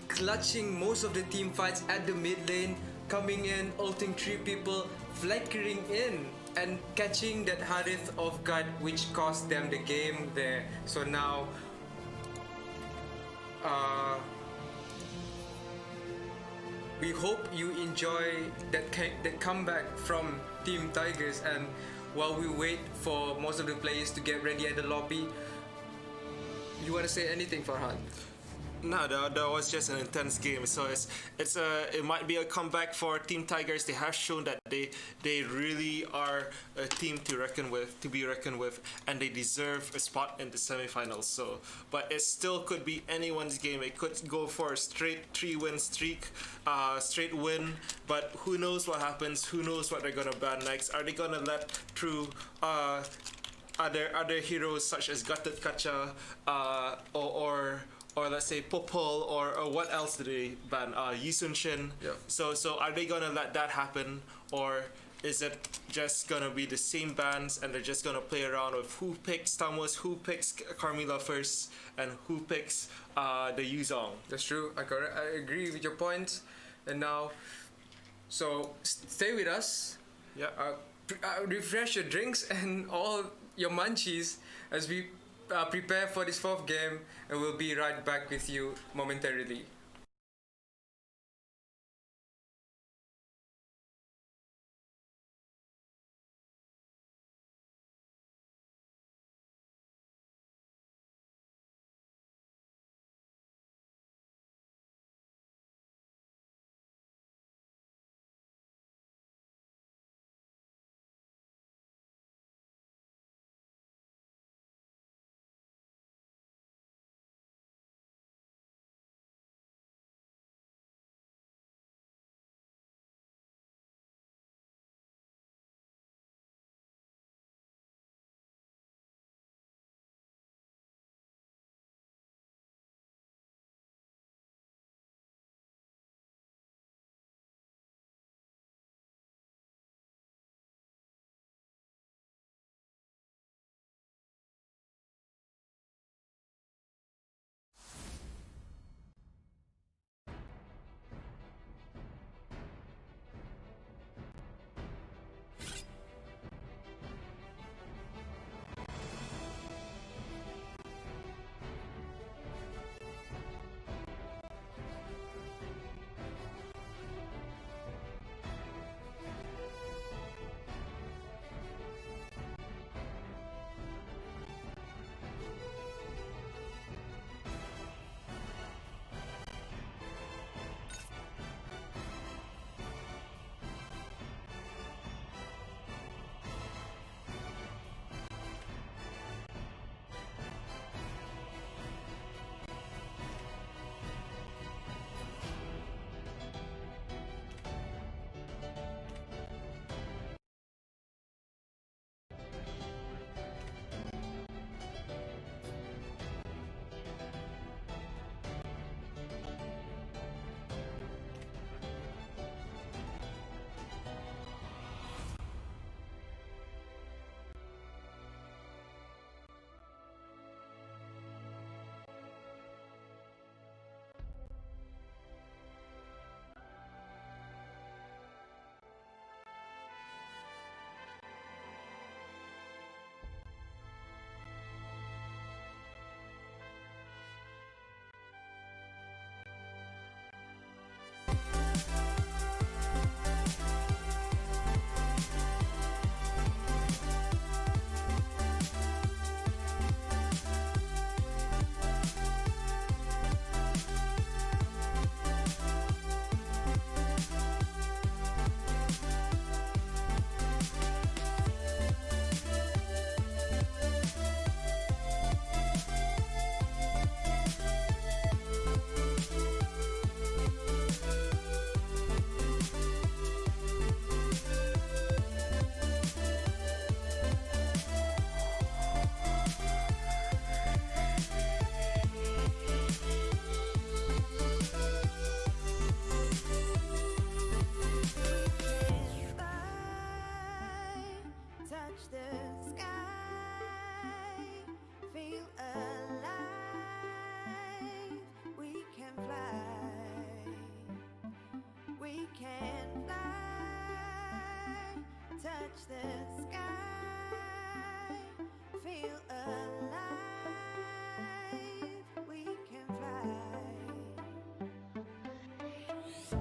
clutching most of the team fights at the mid lane, coming in, ulting 3 people, flickering in, and catching that Harith off guard, which cost them the game there. So now we hope you enjoy that comeback from Team Tigers, and while we wait for most of the players to get ready at the lobby, you want to say anything, Farhan? No, that was just an intense game. So it might be a comeback for Team Tigers. They have shown that they really are a team to be reckoned with, and they deserve a spot in the semifinals. So, but it still could be anyone's game. It could go for a straight 3-win streak, straight win. But who knows what happens? Who knows what they're gonna ban next? Are they gonna let through other heroes such as Gutted Kacha, or let's say Popol, or what else did they ban? Yisun Shin. Yeah. So are they gonna let that happen, or is it just gonna be the same bans and they're just gonna play around with who picks Tamus, who picks Carmilla first, and who picks the Yuzong? That's true. I agree with your points. And now, so stay with us. Yeah. Refresh your drinks and all your munchies as we prepare for this fourth game, and we'll be right back with you momentarily. touch the sky, feel alive. We can fly, we can fly, touch the sky, feel alive. We can fly. We can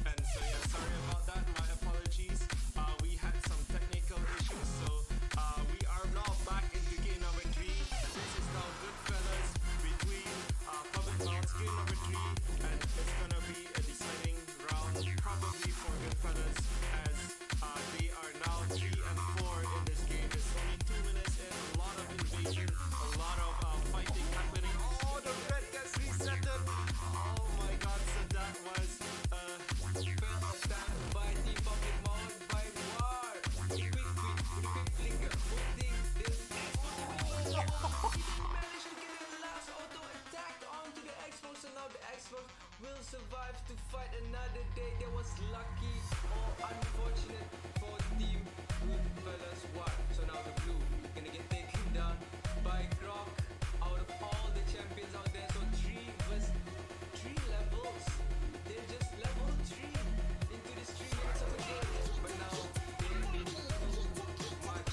And so yeah, sorry about that. My apologies. We had some technical issues, so we are now back into game number 3. This is now Goodfellas between Public Maut's game number 3, and it's gonna be a deciding round, probably for Goodfellas, as they are now 3 and 4 in this game. It's only 2 minutes in, a lot of invasion, a lot of fighting happening. Oh, the red gets resetted. Oh my god, so that was Failed attempt by Team Public Maut by War. With a quick flick, with a quick flicker, holding the Xbox. Managed to get the last auto attack onto the Xbox, and now the Xbox will survive to fight another day. That was lucky or unfortunate for Team Goodfellas War. So now the blue gonna get taken down by Grok. Out of all the champions out there, so 3 versus 3 levels. They're just level 3 into this 3 minutes of the game. But now they've been too much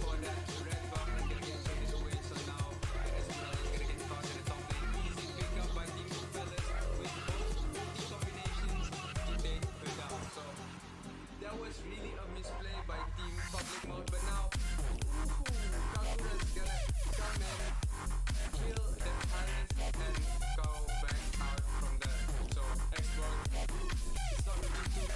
for that red bar and gonna get traded away. So now the Esmeralda is gonna get caught in the top lane. Easy pick up by Team Goodfellas with both ulti combinations to take her down. So that was really a misplay by Team Public Maut. But now Kakura's gonna come in, kill the Harris, and go back out from there. So Xbox, it's not looking too.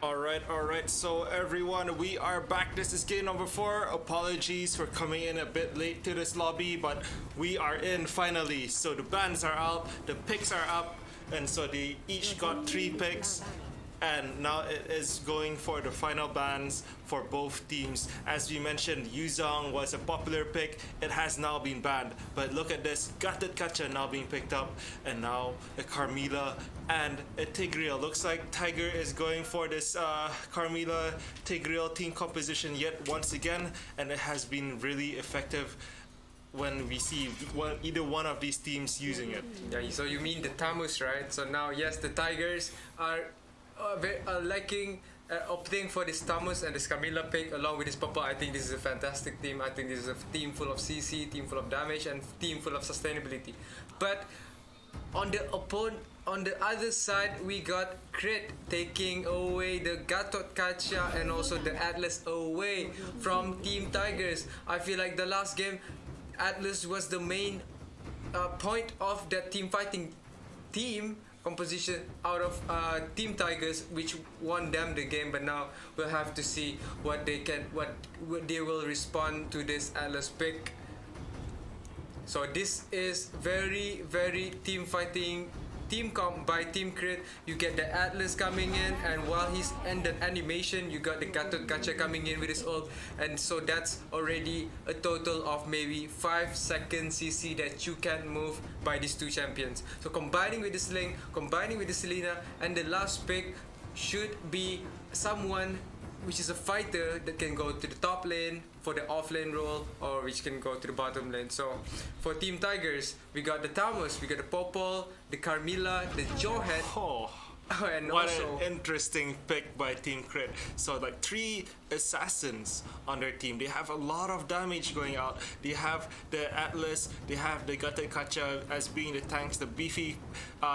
Alright, so everyone, we are back. This is game number 4. Apologies for coming in a bit late to this lobby, but we are in finally. So the bans are out, the picks are up, and so they each got 3 picks. And now it is going for the final bans for both teams. As we mentioned, Yuzong was a popular pick. It has now been banned. But look at this, Gutted Kacha now being picked up. And now a Carmilla and a Tigreal. Looks like Tiger is going for this Carmilla Tigreal team composition yet once again. And it has been really effective when we see either one of these teams using it. Yeah, so you mean the Tamus, right? So now, yes, the Tigers are liking opting for this Tamus and this Camilla pick along with this Papa. I think this is a fantastic team. I think this is a team full of CC, team full of damage, and team full of sustainability. But on the other side, we got Crit taking away the Gatot Kacha and also the Atlas away from Team Tigers. I feel like the last game, Atlas was the main point of that team fighting team composition out of Team Tigers, which won them the game. But now we'll have to see what they will respond to this Atlas pick. So this is very team fighting, team comp by Team Crit. You get the Atlas coming in, and while he's ended animation, you got the Gatot Kacha coming in with his ult, and so that's already a total of maybe 5 seconds CC that you can move by these two champions. So combining with the Sling, combining with the Selena, and the last pick should be someone which is a fighter that can go to the top lane for the off lane role, or which can go to the bottom lane. So for Team Tigers, we got the Tamus, we got the Popol, the Carmilla, the Jawhead. And what also an interesting pick by Team Crit. So like 3 assassins on their team. They have a lot of damage going out. They have the Atlas, they have the Gate Kacha as being the tanks, the beefy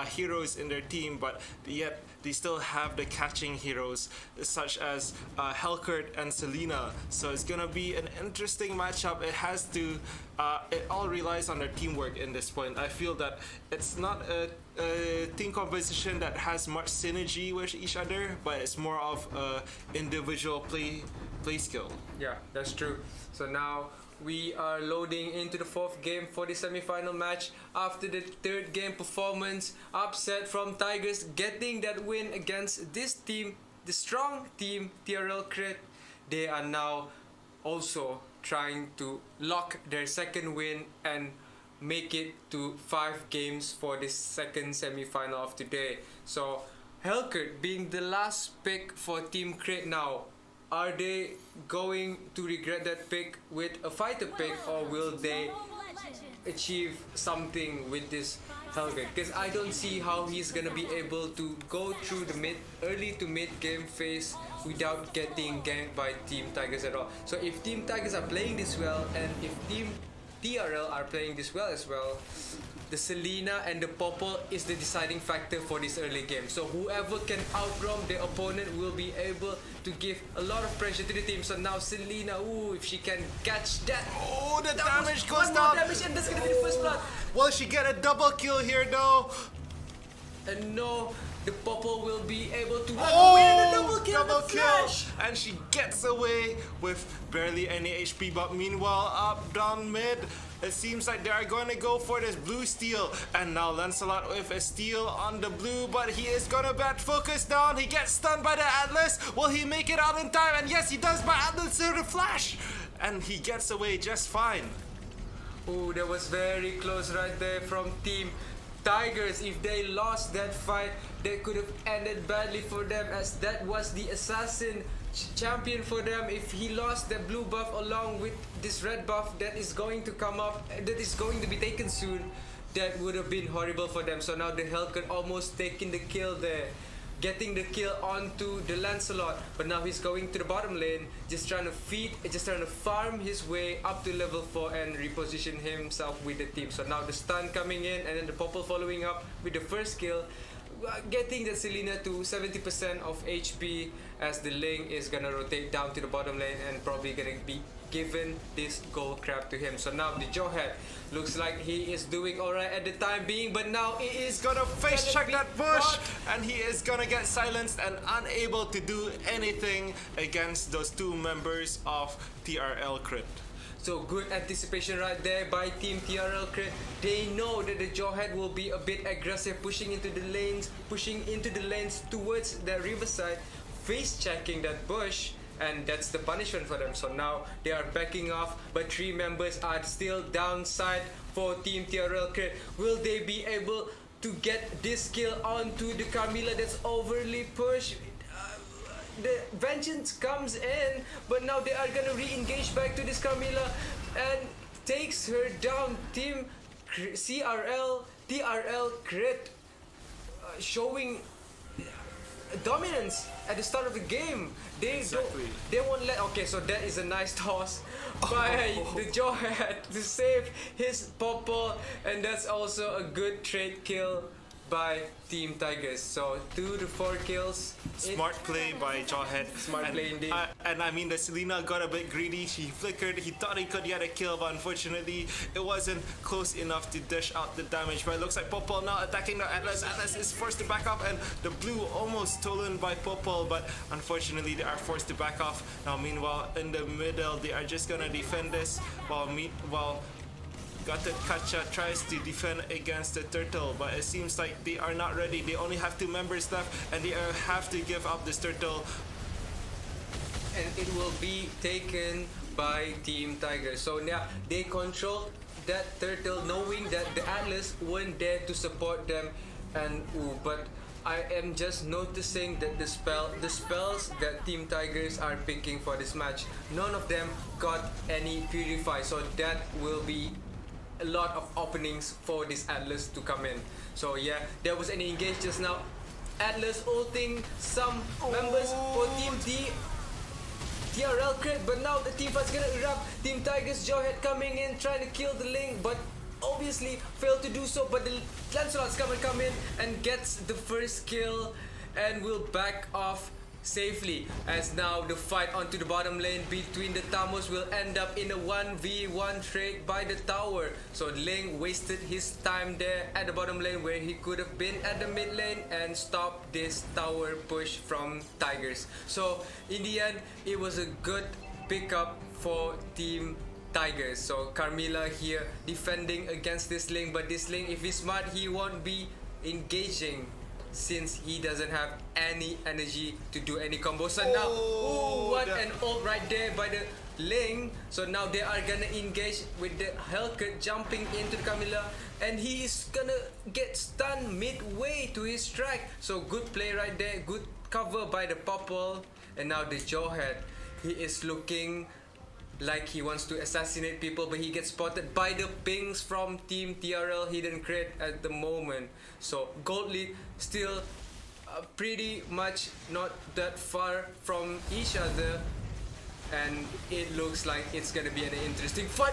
heroes in their team, but yet they still have the catching heroes such as Helkert and Selena. So it's gonna be an interesting matchup. It has to, it all relies on their teamwork in this point. I feel that it's not a team composition that has much synergy with each other, but it's more of a individual play skill. yeah, that's true. So now we are loading into the 4th game for the semi-final match after the 3rd game performance. Upset from Tigers getting that win against this team, the strong team TRL Crit. They are now also trying to lock their 2nd win and make it to 5 games for this 2nd semi-final of today. So Helkert being the last pick for Team Crit now. Are they going to regret that pick with a fighter pick, or will they achieve something with this Helkert? Because I don't see how he's gonna be able to go through the early to mid game phase without getting ganked by Team Tigers at all. So if Team Tigers are playing this well, and if Team TRL are playing this well as well, the Selena and the Popol is the deciding factor for this early game. So whoever can outroam the opponent will be able to give a lot of pressure to the team. So now Selena, if she can catch that. Oh, the that damage goes one down. more damage, and that's gonna be the first blood. Will she get a double kill here though? And no, the Popol will be able to win the double kill. Double the kill. flash. And she gets away with barely any HP, but meanwhile up down mid, it seems like they are going to go for this blue steal. And now Lancelot with a steal on the blue, but he is going to bat focus down. He gets stunned by the Atlas. Will he make it out in time? And yes, he does, by Atlas through the flash. And he gets away just fine. Oh, that was very close right there from Team Tigers. If they lost that fight, that could have ended badly for them, as that was the assassin champion for them. If he lost that blue buff along with this red buff that is going to come up, that is going to be taken soon, that would have been horrible for them. So now the Helkert almost taking the kill there, getting the kill onto the Lancelot, but now he's going to the bottom lane, just trying to farm his way up to level 4 and reposition himself with the team. So now the stun coming in, and then the Popol following up with the first kill, getting the Selena to 70% of HP, as the Ling is gonna rotate down to the bottom lane and probably gonna be given this gold crab to him. So now the Jawhead looks like he is doing alright at the time being, but now he is Gonna face check that bush, and he is gonna get silenced and unable to do anything against those 2 members of TRL Crit. So good anticipation right there by Team TRL Crit. They know that the Jawhead will be a bit aggressive, pushing into the lanes towards the riverside, face checking that bush, and that's the punishment for them. So now they are backing off, but 3 members are still downside for Team TRL Crit. Will they be able to get this kill onto the Carmilla that's overly pushed? The vengeance comes in, but now they are gonna re-engage back to this Carmilla and takes her down. Team TRL Crit showing dominance at the start of the game. They won't let. Okay, so that is a nice toss by the Jawhead to save his Popol, and that's also a good trade kill by Team Tigers. So 2 to 4 kills. Smart play by Jawhead. Smart play indeed. And I mean, the Selena got a bit greedy. She flickered. He thought he could get a kill, but unfortunately, it wasn't close enough to dish out the damage. But it looks like Popol now attacking the Atlas. Atlas is forced to back up, and the blue almost stolen by Popol, but unfortunately, they are forced to back off. Now, meanwhile, in the middle, they are just gonna defend this while Gata Kacha tries to defend against the turtle, but it seems like they are not ready. They only have 2 members left, and they have to give up this turtle. And it will be taken by Team Tigers. So now they control that turtle, knowing that the Atlas weren't there to support them. And but I am just noticing that the spells that Team Tigers are picking for this match, none of them got any Purify. So that will be a lot of openings for this Atlas to come in. So yeah, there was an engage just now. Atlas ulting some members for Team TRL Crit, but now the team fight's gonna erupt. Team Tigers Jawhead coming in, trying to kill the Ling, but obviously failed to do so. But the Lancelot's come in and gets the first kill and will back off safely, as now the fight onto the bottom lane between the Tamos will end up in a 1v1 trade by the tower. So Ling wasted his time there at the bottom lane where he could have been at the mid lane and stopped this tower push from Tigers. So in the end, it was a good pickup for Team Tigers. So Carmilla here defending against this Ling, but this Ling, if he's smart, he won't be engaging since he doesn't have any energy to do any combos. So now, what an ult right there by the Ling. So now they are gonna engage with the Hellcat jumping into the Camilla, and he is gonna get stunned midway to his track. So good play right there, good cover by the Popol. And now the Jawhead, he is looking like he wants to assassinate people, but he gets spotted by the pings from Team TRL Hidden Crit at the moment. So gold lead still pretty much not that far from each other, and it looks like it's gonna be an interesting fight.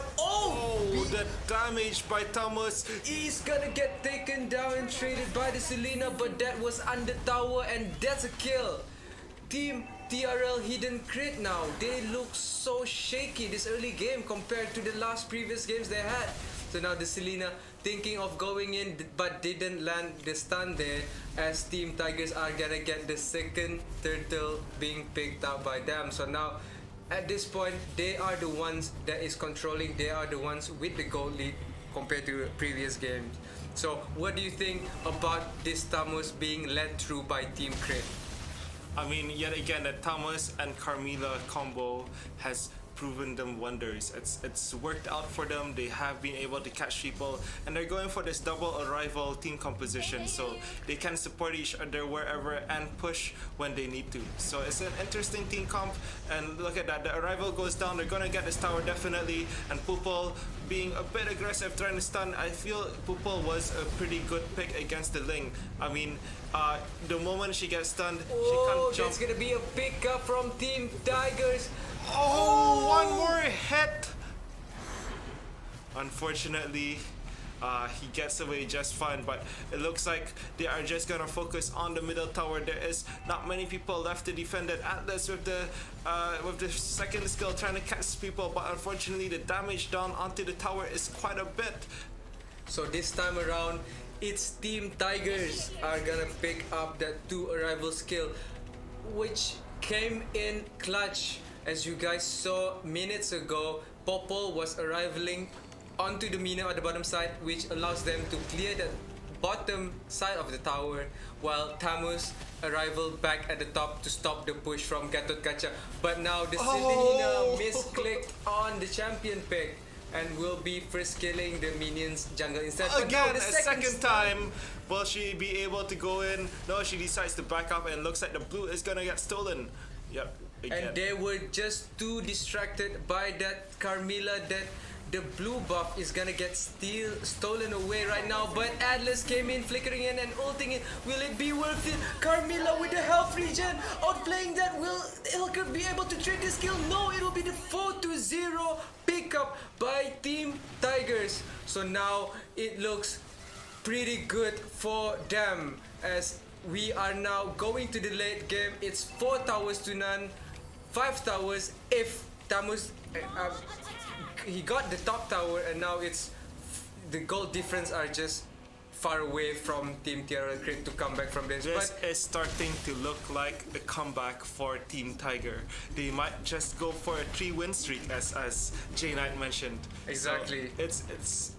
The damage by Thomas. He's gonna get taken down and traded by the Selena, but that was under tower, and that's a kill. Team TRL Hidden Crit now, they look so shaky this early game compared to the last previous games they had. So now the Selena thinking of going in, but didn't land the stun there, as Team Tigers are gonna get the second turtle being picked up by them. So now at this point, they are the ones that is controlling, they are the ones with the gold lead compared to previous games. So what do you think about this Tamos being led through by Team Crit? I mean, yet again, the Thomas and Carmilla combo has proven them wonders. It's worked out for them. They have been able to catch people, and they're going for this double arrival team composition, so they can support each other wherever and push when they need to. So it's an interesting team comp, and look at that, the arrival goes down, they're gonna get this tower definitely, and Pupil being a bit aggressive trying to stun. I feel Pupil was a pretty good pick against the Ling. I mean, the moment she gets stunned, she can't jump. That's gonna be a pickup from Team Tigers. One more hit. Unfortunately, he gets away just fine, but it looks like they are just gonna focus on the middle tower. There is not many people left to defend it. Atlas with the second skill trying to catch people, but unfortunately the damage down onto the tower is quite a bit. So this time around, it's Team Tigers are gonna pick up that 2 arrival skill, which came in clutch as you guys saw minutes ago, Popol was arriving onto the minion at the bottom side, which allows them to clear the bottom side of the tower, while Tamus arrival back at the top to stop the push from Gatot Kaca. But now the Selena misclicked on the champion pick and will be first killing the minions jungle instead. But now Again, the a second time, will she be able to go in? No, she decides to back up and looks like the blue is gonna get stolen. Yep, again. And they were just too distracted by that Carmilla that the blue buff is gonna get stolen away right now. But Atlas came in, flickering in and ulting in. Will it be worth it? Carmilla with the health regen, outplaying that. Will Ilker be able to trade this kill? No, it will be the 4-0 pickup by Team Tigers. So now it looks pretty good for them, as we are now going to the late game. It's 4 towers to none, 5 towers if Tamus he got the top tower, and now it's the gold difference are just far away from Team TRL Crit to come back from this. This But is starting to look like a comeback for Team Tiger. They might just go for a 3-win streak, as J Knight mentioned. Exactly. So it's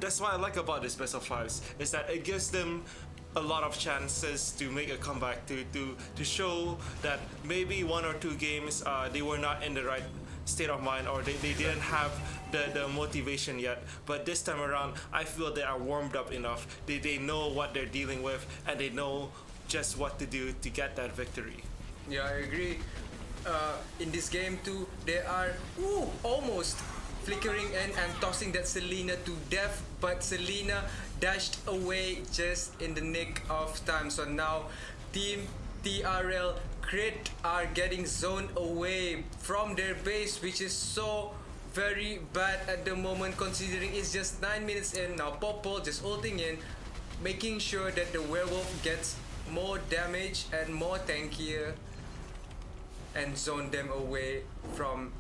that's what I like about this best of fives, is that it gives them a lot of chances to make a comeback, to show that maybe 1 or 2 games they were not in the right state of mind, or they didn't have the motivation yet. But this time around, I feel they are warmed up enough. They know what they're dealing with, and they know just what to do to get that victory. yeah, I agree. In this game too, they are almost flickering and tossing that Selena to death, but Selena dashed away just in the nick of time. So now Team TRL Crit are getting zoned away from their base, which is so very bad at the moment, considering it's just 9 minutes in. Now Popol just ulting in, making sure that the werewolf gets more damage and more tankier, and zone them away from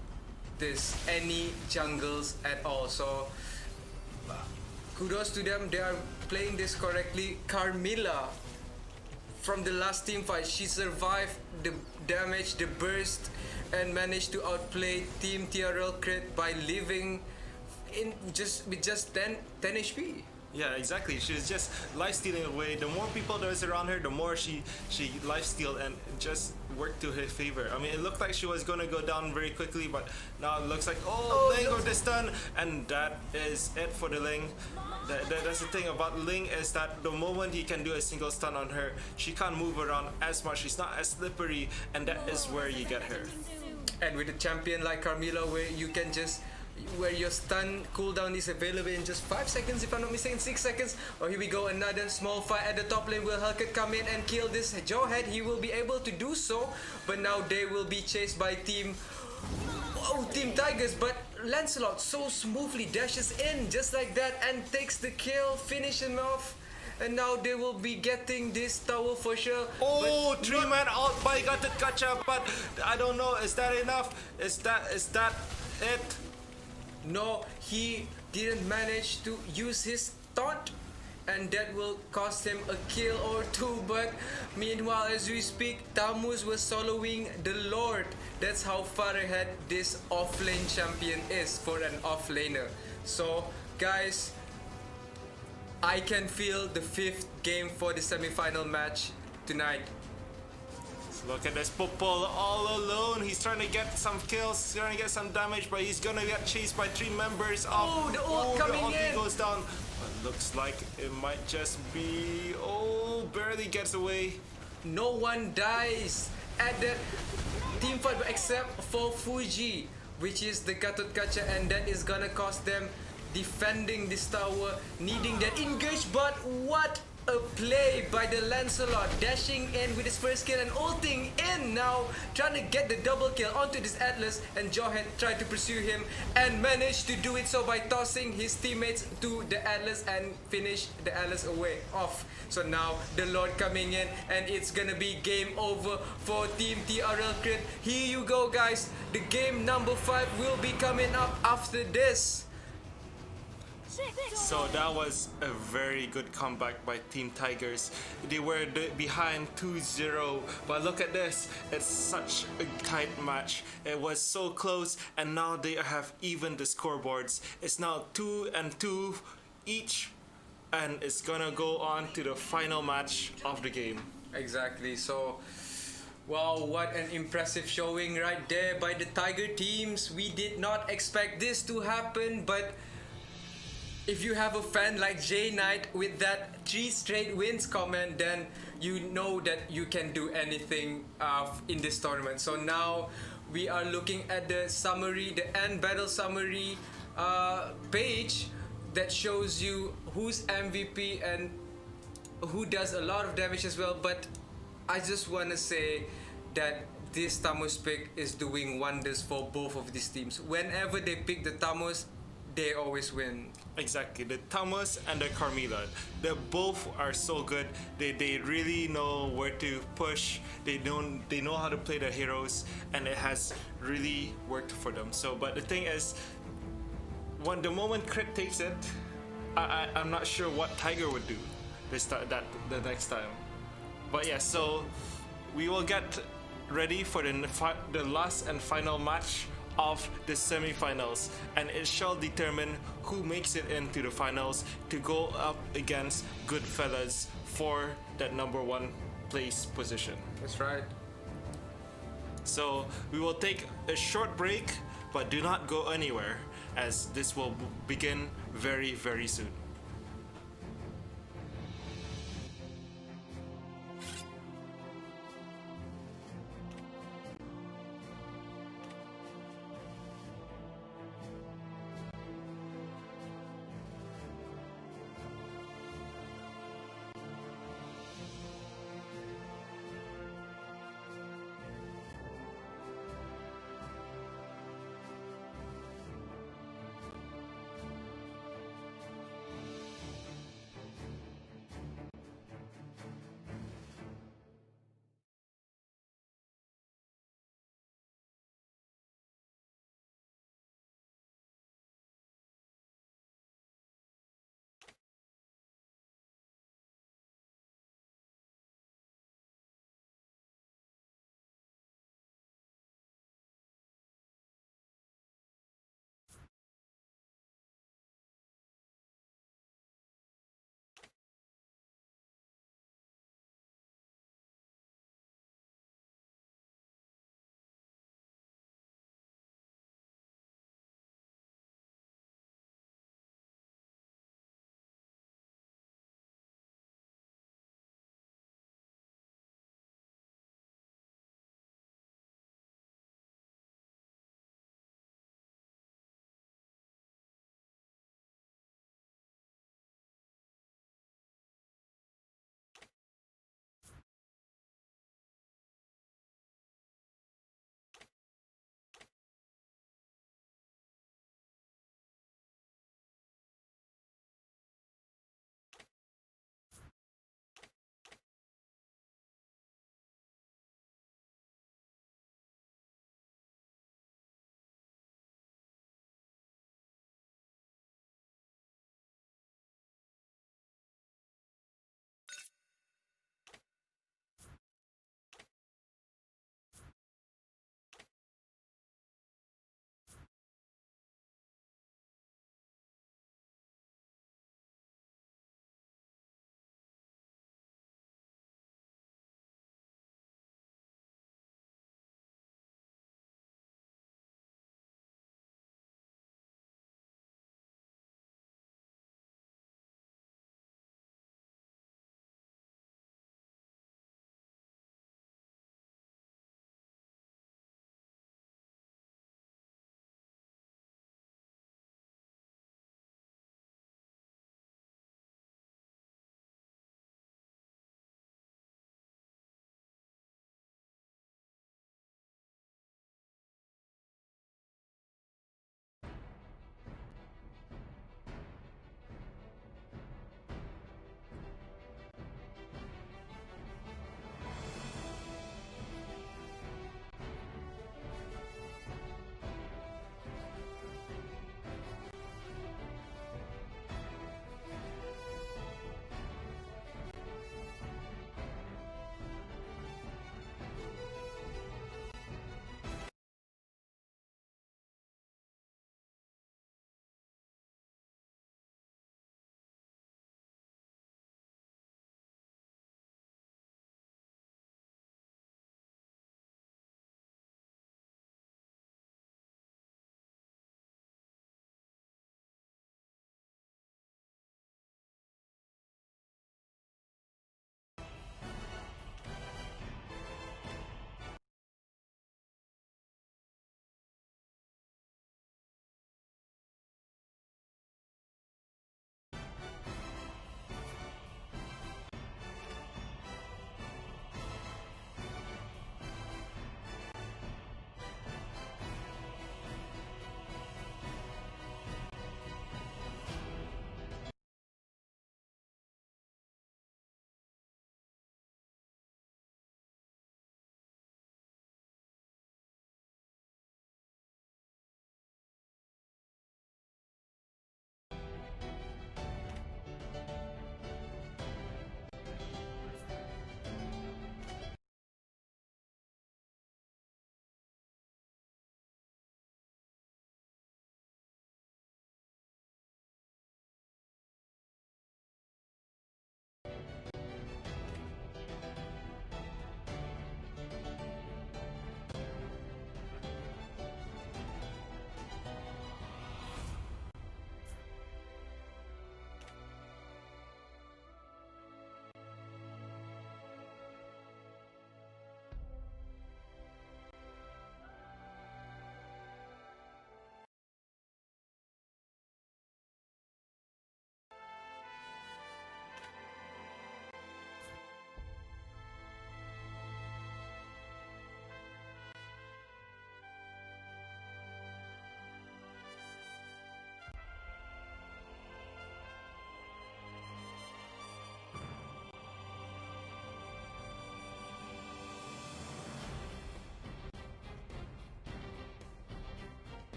this any jungles at all. So kudos to them, they are playing this correctly. Carmilla, from the last team fight, she survived the damage, the burst, and managed to outplay Team TRL Crit by living in with just 10 HP. Yeah, exactly. She's just life stealing away. The more people there's around her, the more she life steal, and just worked to her favor. I mean, it looked like she was gonna go down very quickly, but now it looks like Ling got the stun, and that is it for the Ling. That's the thing about Ling, is that the moment he can do a single stun on her, she can't move around as much. She's not as slippery, and that is where you get her. And with a champion like Carmilla, where your stun cooldown is available in just 5 seconds, if I'm not mistaken, 6 seconds. Oh, here we go, another small fight at the top lane. Will Hellcat come in and kill this Jawhead? He will be able to do so, but now they will be chased by Team Tigers. But Lancelot so smoothly dashes in just like that and takes the kill, finish him off. And now they will be getting this tower for sure. Oh, 3-man out by Gatot Kaca, but I don't know, is that enough? Is that it? No, he didn't manage to use his taunt, and that will cost him a kill or 2. But meanwhile, as we speak, Tamus was soloing the Lord. That's how far ahead this offlane champion is for an offlaner. So guys, I can feel the 5th game for the semi-final match tonight. Look at this Popol all alone. He's trying to get some kills, he's trying to get some damage, but he's gonna get chased by 3 members of the ult coming the ulti in. goes down. But looks like it might just be barely gets away. No one dies at that team fight except for Fuji, which is the Gatot Kaca, and that is gonna cost them defending this tower, needing that engage. But what a play by the Lancelot, dashing in with his first kill and ulting in now, trying to get the double kill onto this Atlas, and Jawhead tried to pursue him and managed to do it so by tossing his teammates to the Atlas and finish the Atlas away off. So now the Lord coming in, and it's gonna be game over for Team TRL Crit. Here you go guys, the game number 5 will be coming up after this. So that was a very good comeback by Team Tigers. They were behind 2-0, but look at this. It's such a tight match. It was so close, and now they have even the scoreboards. It's now 2-2 each, and it's gonna go on to the final match of the game. Exactly. So, wow, what an impressive showing right there by the Tiger teams. We did not expect this to happen, but if you have a fan like Jay Knight with that 3 straight wins comment, then you know that you can do anything in this tournament. So now we are looking at the summary, the end battle summary page that shows you who's MVP and who does a lot of damage as well. But I just want to say that this Tamus pick is doing wonders for both of these teams. Whenever they pick the Tamus, they always win. Exactly, the Tamus and the Carmilla, they both are so good. They really know where to push. They know how to play the heroes, and it has really worked for them. So, but the thing is, when the moment Crit takes it, I'm not sure what Tiger would do the next time. But yeah, so we will get ready for the last and final match of the semi-finals, and it shall determine who makes it into the finals to go up against Goodfellas for that #1 place position. That's right. So we will take a short break, but do not go anywhere, as this will begin very, very soon.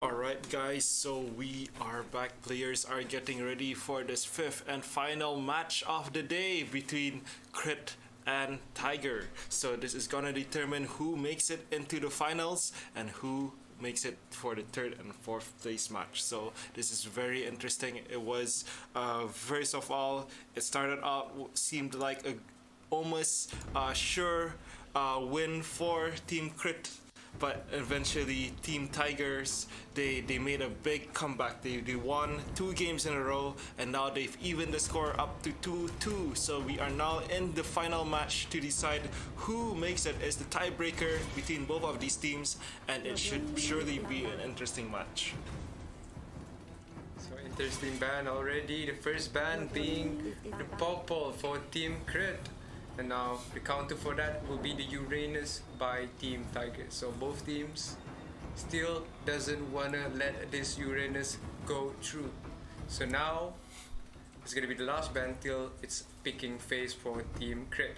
Alright guys, so we are back. Players are getting ready for this fifth and final match of the day between Crit and Tiger. So this is gonna determine who makes it into the finals and who makes it for the third and fourth place match. So this is very interesting. It was first of all, it started out seemed like a almost sure win for Team Crit, but eventually Team Tigers they made a big comeback. They won 2 games in a row, and now they've evened the score up to 2-2. So we are now in the final match to decide who makes it as the tiebreaker between both of these teams, and it should surely be an interesting match. So interesting ban already. The first ban being the purple for Team Crit. And now the counter for that will be the Uranus by Team Tiger. So both teams still doesn't wanna let this Uranus go through. So now it's gonna be the last ban till it's picking phase for Team Crit.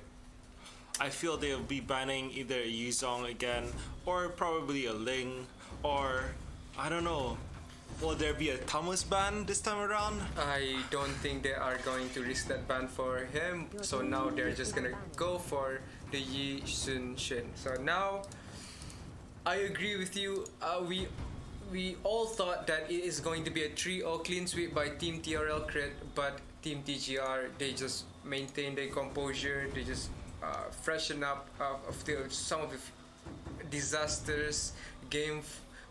I feel they'll be banning either a Yuzong again, or probably a Ling, or I don't know. Will there be a Thomas ban this time around? I don't think they are going to risk that ban for him. So now they're just gonna go for the Yi Sun Shin. So now I agree with you. we all thought that it is going to be a 3-0 clean sweep by Team TRL Crit, but Team TGR, they just maintain their composure. They just freshen up some of the disasters game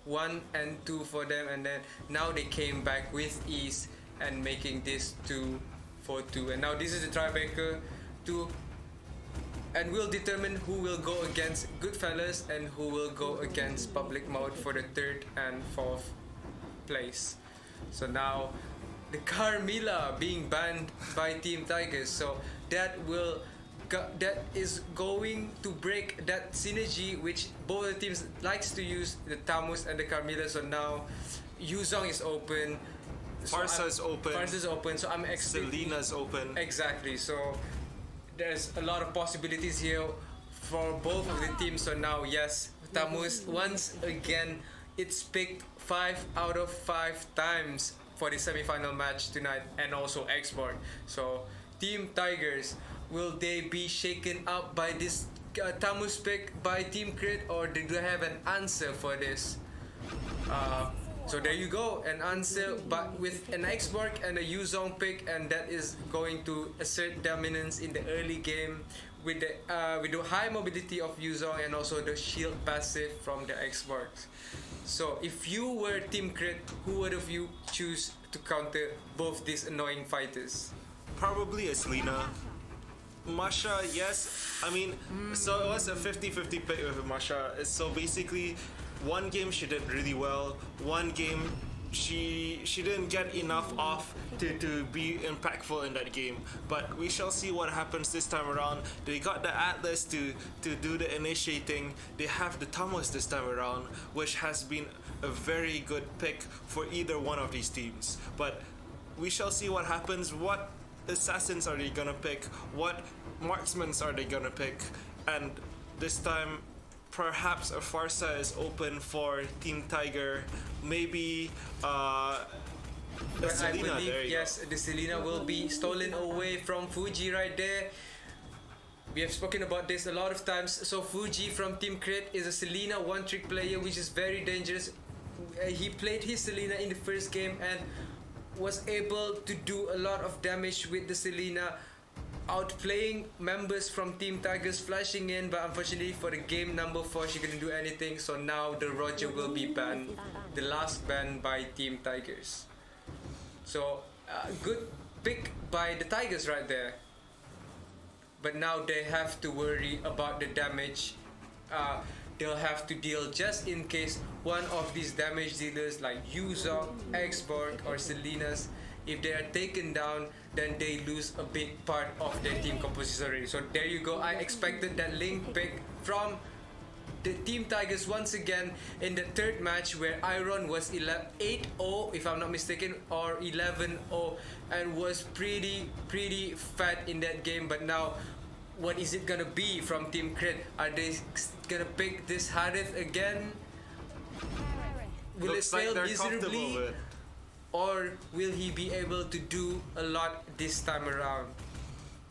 1 and 2 for them, and then now they came back with ease and making this 2-4-2. And now this is the tiebreaker and we'll determine who will go against Goodfellas and who will go against Public Maut for the 3rd and 4th place. So now the Carmilla being banned by Team Tigers, so that is going to break that synergy which both the teams likes to use, the Tamus and the Carmilla. So now Yuzong is open, Farsa is open, so I'm expecting Selena's open. Exactly, so there's a lot of possibilities here for both of the teams. So now, yes, Tamus once again, it's picked 5 out of 5 times for the semi-final match tonight, and also export. So Team Tigers, will they be shaken up by this Tamus pick by Team Crit, or do they have an answer for this? So there you go, an answer, but with an X-Borg and a Yuzong pick, and that is going to assert dominance in the early game with the high mobility of Yuzong and also the shield passive from the X-Borgs. So if you were Team Crit, who would have you choose to counter both these annoying fighters? Probably a Selena. Masha, yes. I mean, so it was a 50-50 pick with Masha. So basically, one game she did really well. One game she didn't get enough off to be impactful in that game. But we shall see what happens this time around. They got the Atlas to do the initiating. They have the Tamus this time around, which has been a very good pick for either one of these teams. But we shall see what happens. What assassins are they gonna pick? What marksmen are they gonna pick? And this time, perhaps a Farsa is open for Team Tiger. Maybe But I believe, yes, the Selena will be stolen away from Fuji right there. We have spoken about this a lot of times. So Fuji from Team Crit is a Selena one-trick player, which is very dangerous. He played his Selena in the first game and was able to do a lot of damage with the Selena, outplaying members from Team Tigers, flashing in, but unfortunately for the game number 4 she couldn't do anything. So now the Roger will be banned, the last ban by Team Tigers. So good pick by the Tigers right there, but now they have to worry about the damage. They'll have to deal just in case one of these damage dealers like Yuzong, X-Borg or Selena's, if they are taken down, then they lose a big part of their team composition already. So there you go. I expected that Link pick from the Team Tigers once again in the third match, where Iron was 8-0 if I'm not mistaken, or 11-0, and was pretty fat in that game. But now, what is it gonna be from Team Crit? Are they gonna pick this Harith again? Will it fail miserably? Or will he be able to do a lot this time around?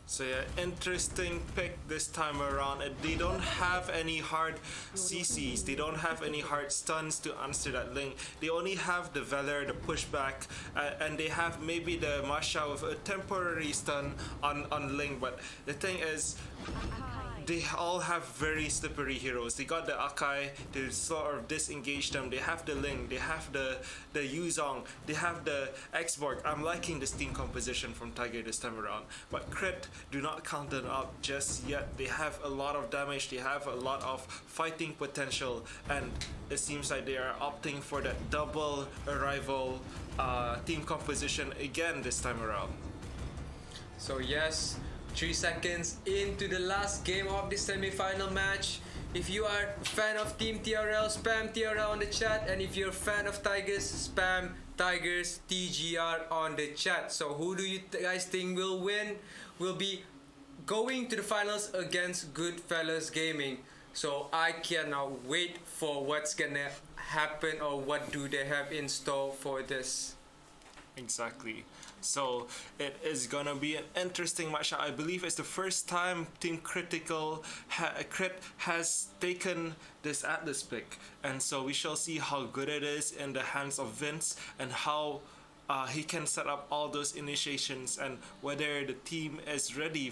So yeah, interesting pick this time around. They don't have any hard CCs, they don't have any hard stuns to answer that Link. They only have the Valor, the pushback, and they have maybe the Masha with a temporary stun on Link. But the thing is, they all have very slippery heroes. They got the Akai to sort of disengage them. They have the Ling, they have the Yuzong, they have the X-Borg. I'm liking this team composition from Tiger this time around. But Crit, do not count them up just yet. They have a lot of damage, they have a lot of fighting potential, and it seems like they are opting for that double arrival team composition again this time around. So yes, 3 seconds into the last game of the semi-final match. If you are a fan of Team TRL, spam TRL on the chat, and if you're a fan of Tigers, spam Tigers TGR on the chat. So who do you guys think will win? Will be going to the finals against Goodfellas Gaming. So I cannot wait for what's gonna happen, or what do they have in store for this. Exactly. So it is gonna be an interesting match. I believe it's the first time Team Crit has taken this Atlas pick, and so we shall see how good it is in the hands of Vince and how he can set up all those initiations and whether the team is ready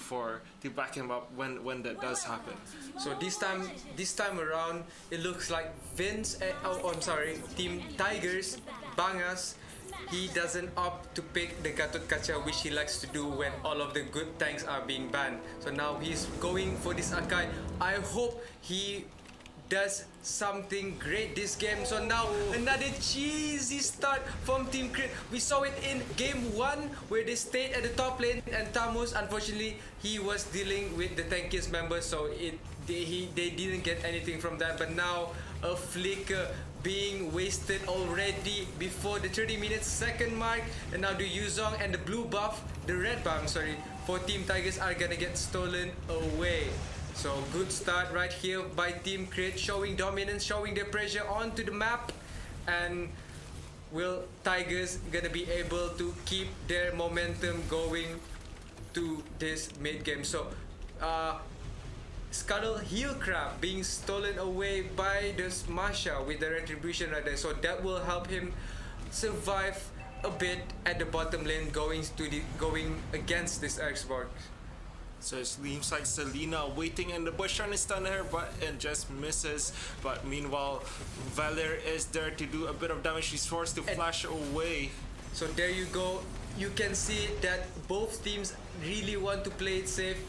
to back him up when that does happen. So this time around, it looks like Team Tigers, Bangas, he doesn't opt to pick the Gatot Kaca, which he likes to do when all of the good tanks are being banned. So now he's going for this Akai. I hope he does something great this game. So now another cheesy start from Team Crit. We saw it in game 1 where they stayed at the top lane, and Tamus, unfortunately, he was dealing with the tankiest member, so they didn't get anything from that. But now a flicker being wasted already before the 30 minutes second mark, and now the Yuzong and the blue buff, the red buff, for Team Tigers are gonna get stolen away. So good start right here by Team Crit, showing dominance, showing their pressure onto the map. And will Tigers gonna be able to keep their momentum going to this mid game? So Scuttle Heel Crab being stolen away by the Masha with the retribution right there. So that will help him survive a bit at the bottom lane going against this Xbox. So it seems like Selena waiting in the bush trying to stun her, but it just misses. But meanwhile, Valor is there to do a bit of damage. She's forced to flash away. So there you go. You can see that both teams really want to play it safe.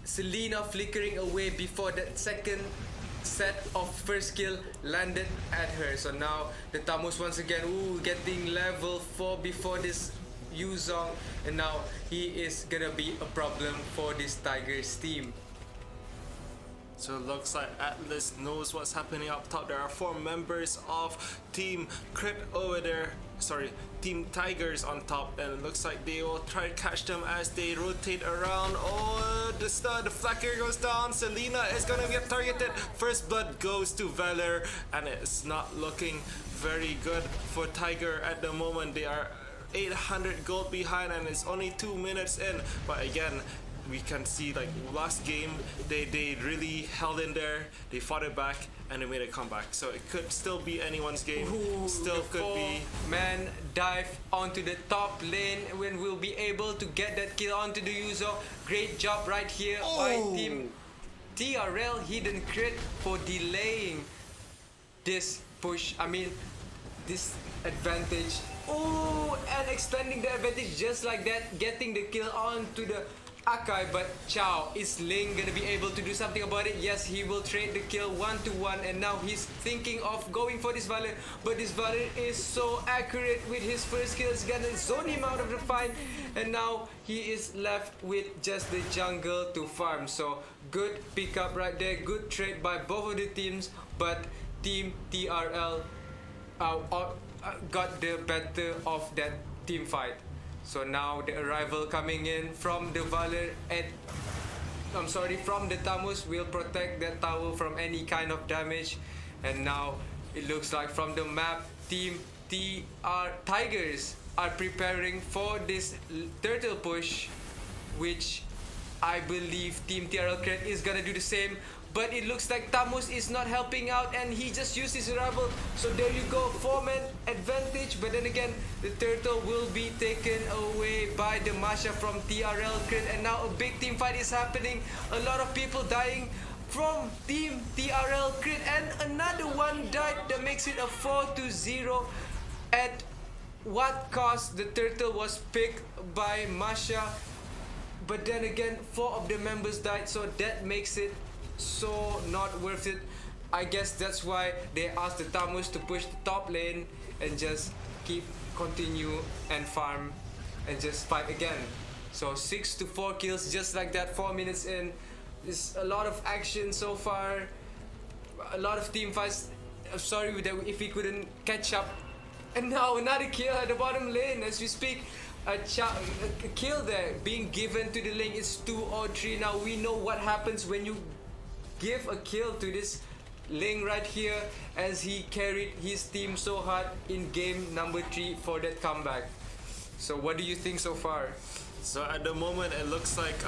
Selena flickering away before that second set of first kill landed at her. So now the Tamus once again getting level 4 before this Yuzong, and now he is gonna be a problem for this Tigers team. So it looks like Atlas knows what's happening up top. There are 4 members of Team Crit over there. Team Tigers on top, and it looks like they will try to catch them as they rotate around. Oh, the flacker goes down. Selena is gonna get targeted. First blood goes to Valor, and it's not looking very good for Tiger at the moment. They are 800 gold behind, and it's only 2 minutes in. But again, we can see like last game they really held in there, they fought it back, and they made a comeback. So it could still be anyone's game. Still could be. Man dive onto the top lane when we'll be able to get that kill onto the Yuzo. Great job right here by Team TRL Hidden Crit for delaying this push. This advantage. And extending the advantage just like that, getting the kill onto the Akai. But Chow, is Ling gonna be able to do something about it? Yes, he will trade the kill 1-1, and now he's thinking of going for this Valor, but this Valor is so accurate with his first kill. It's gonna zone him out of the fight, and now he is left with just the jungle to farm. So good pickup right there, good trade by both of the teams, but Team TRL got the better of that team fight. So now the arrival coming in from the Valor from the Tamus will protect that tower from any kind of damage. And now it looks like from the map, Team Tigers are preparing for this turtle push, which I believe Team TRL Crit is gonna do the same. But it looks like Tamus is not helping out, and he just used his arrival. So there you go, 4-man advantage. But then again, the turtle will be taken away by the Masha from TRL Crit. And now a big team fight is happening. A lot of people dying from Team TRL Crit. And another one died. That makes it a 4-0. At what cost? The turtle was picked by Masha. But then again, 4 of the members died. So that makes it so not worth it. I guess that's why they asked the Tamus to push the top lane and just continue and farm and just fight again. So 6-4 kills just like that, 4 minutes in. There's a lot of action so far, a lot of team fights. I'm sorry if we couldn't catch up. And now another kill at the bottom lane as we speak. A kill there being given to the lane. It's 2 or 3. Now we know what happens when you give a kill to this Ling right here, as he carried his team so hard in game number 3 for that comeback. So what do you think so far? So at the moment, it looks like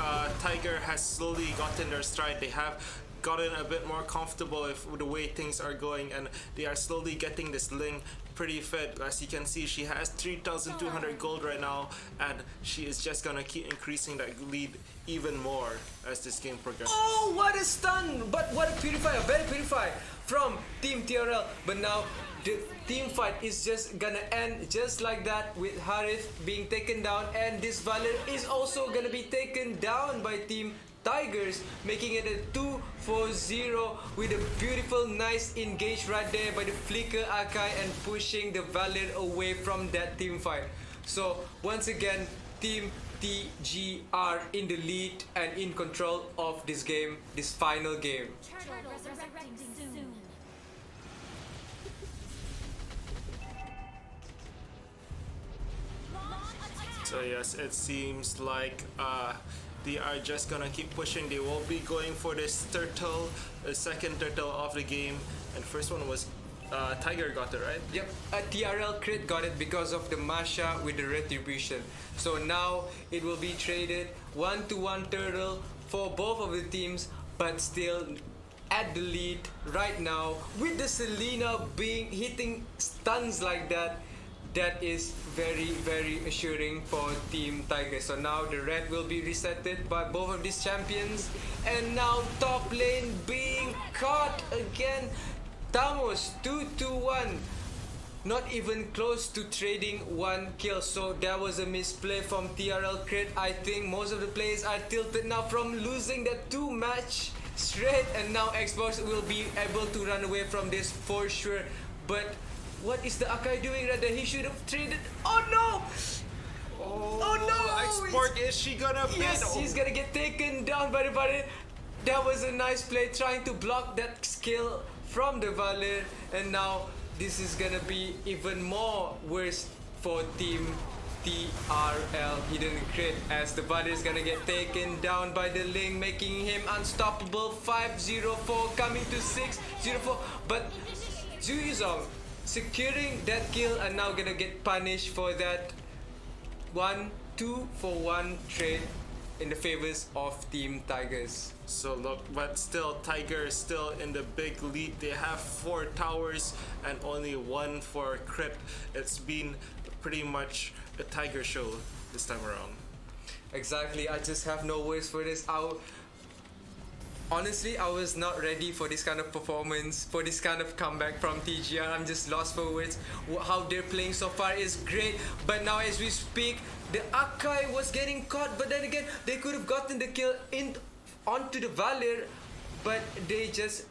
Tiger has slowly gotten their stride. They have gotten a bit more comfortable with the way things are going, and they are slowly getting this Ling pretty fit. As you can see, she has 3,200 gold right now, and she is just gonna keep increasing that lead even more as this game progresses. Oh, what a stun! But what a purify, a very purify from Team TRL. But now the team fight is just gonna end just like that, with Harith being taken down, and this Valor is also gonna be taken down by Team Tigers, making it a 2-4-0 with a beautiful, nice engage right there by the Flicker Akai and pushing the Valor away from that team fight. So once again, Team TG are in the lead and in control of this game, this final game. Turtle resurrecting soon. So yes, it seems like they are just gonna keep pushing. They will be going for this turtle, the second turtle of the game, and first one was Tiger got it, right? Yep, a TRL crit got it because of the Masha with the retribution. So now it will be traded 1-to-1 turtle for both of the teams, but still at the lead right now with the Selena being hitting stuns like that. That is very, very assuring for Team Tiger. So now the red will be resetted by both of these champions, and now top lane being caught again. Tamos 2-1, not even close to trading one kill. So that was a misplay from TRL crit. I think most of the players are tilted now from losing that 2 match straight, and now Xbox will be able to run away from this for sure. But what is the Akai doing right there? He should have traded. Oh no! Oh no! Export, is she gonna beat? Yes, he's gonna get taken down by the Valor. That was a nice play, trying to block that skill from the Valor, and now this is gonna be even more worse for Team TRL. He didn't crit, as the Valor is gonna get taken down by the Ling, making him unstoppable. 5-0-4 coming to 6-0-4, but Zhu Yuzong securing that kill and now gonna get punished for that 2-for-1 trade in the favors of Team Tigers. So look, but still, Tiger is still in the big lead. They have 4 towers and only 1 for crit. It's been pretty much a Tiger show this time around. Exactly, I just have no words for this. Honestly, I was not ready for this kind of performance, for this kind of comeback from TGR. I'm just lost for words. How they're playing so far is great, but now as we speak, the Akai was getting caught, but then again, they could have gotten the kill onto the Valor, but they just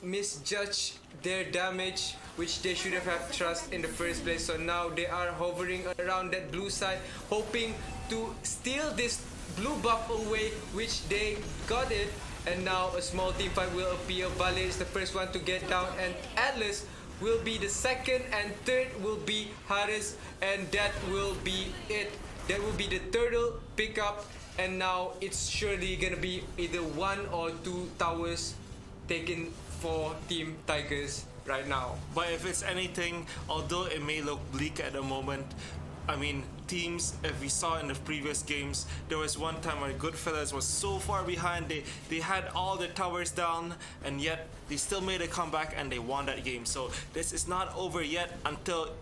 misjudged their damage, which they should have had trust in the first place. So now they are hovering around that blue side, hoping to steal this blue buff away, which they got it. And now a small team fight will appear. Valor is the first one to get down, and Atlas will be the second, and third will be Harris, and that will be it. That will be the turtle pickup, and now it's surely gonna be either 1 or 2 towers taken for Team Tigers right now. But if it's anything, although it may look bleak at the moment, I mean, teams, if we saw in the previous games, there was one time where Goodfellas was so far behind, they had all the towers down, and yet they still made a comeback and they won that game. So this is not over yet until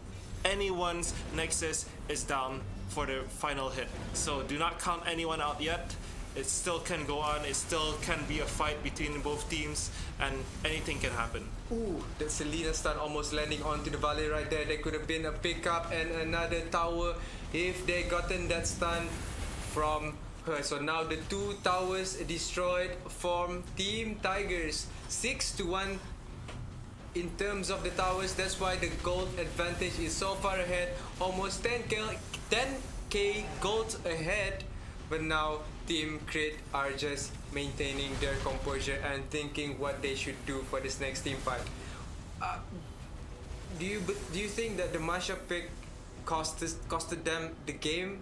anyone's Nexus is down for the final hit. So do not count anyone out yet. It still can go on, it still can be a fight between both teams, and anything can happen. Ooh, that Selena stun almost landing onto the Valley right there. There could have been a pickup and another tower if they gotten that stun from her. So now the 2 towers destroyed from Team Tigers. 6-1 in terms of the towers. That's why the gold advantage is so far ahead. Almost 10k gold ahead. But now Team Crit are just maintaining their composure and thinking what they should do for this next team fight. Do you think that the Masha pick costed them the game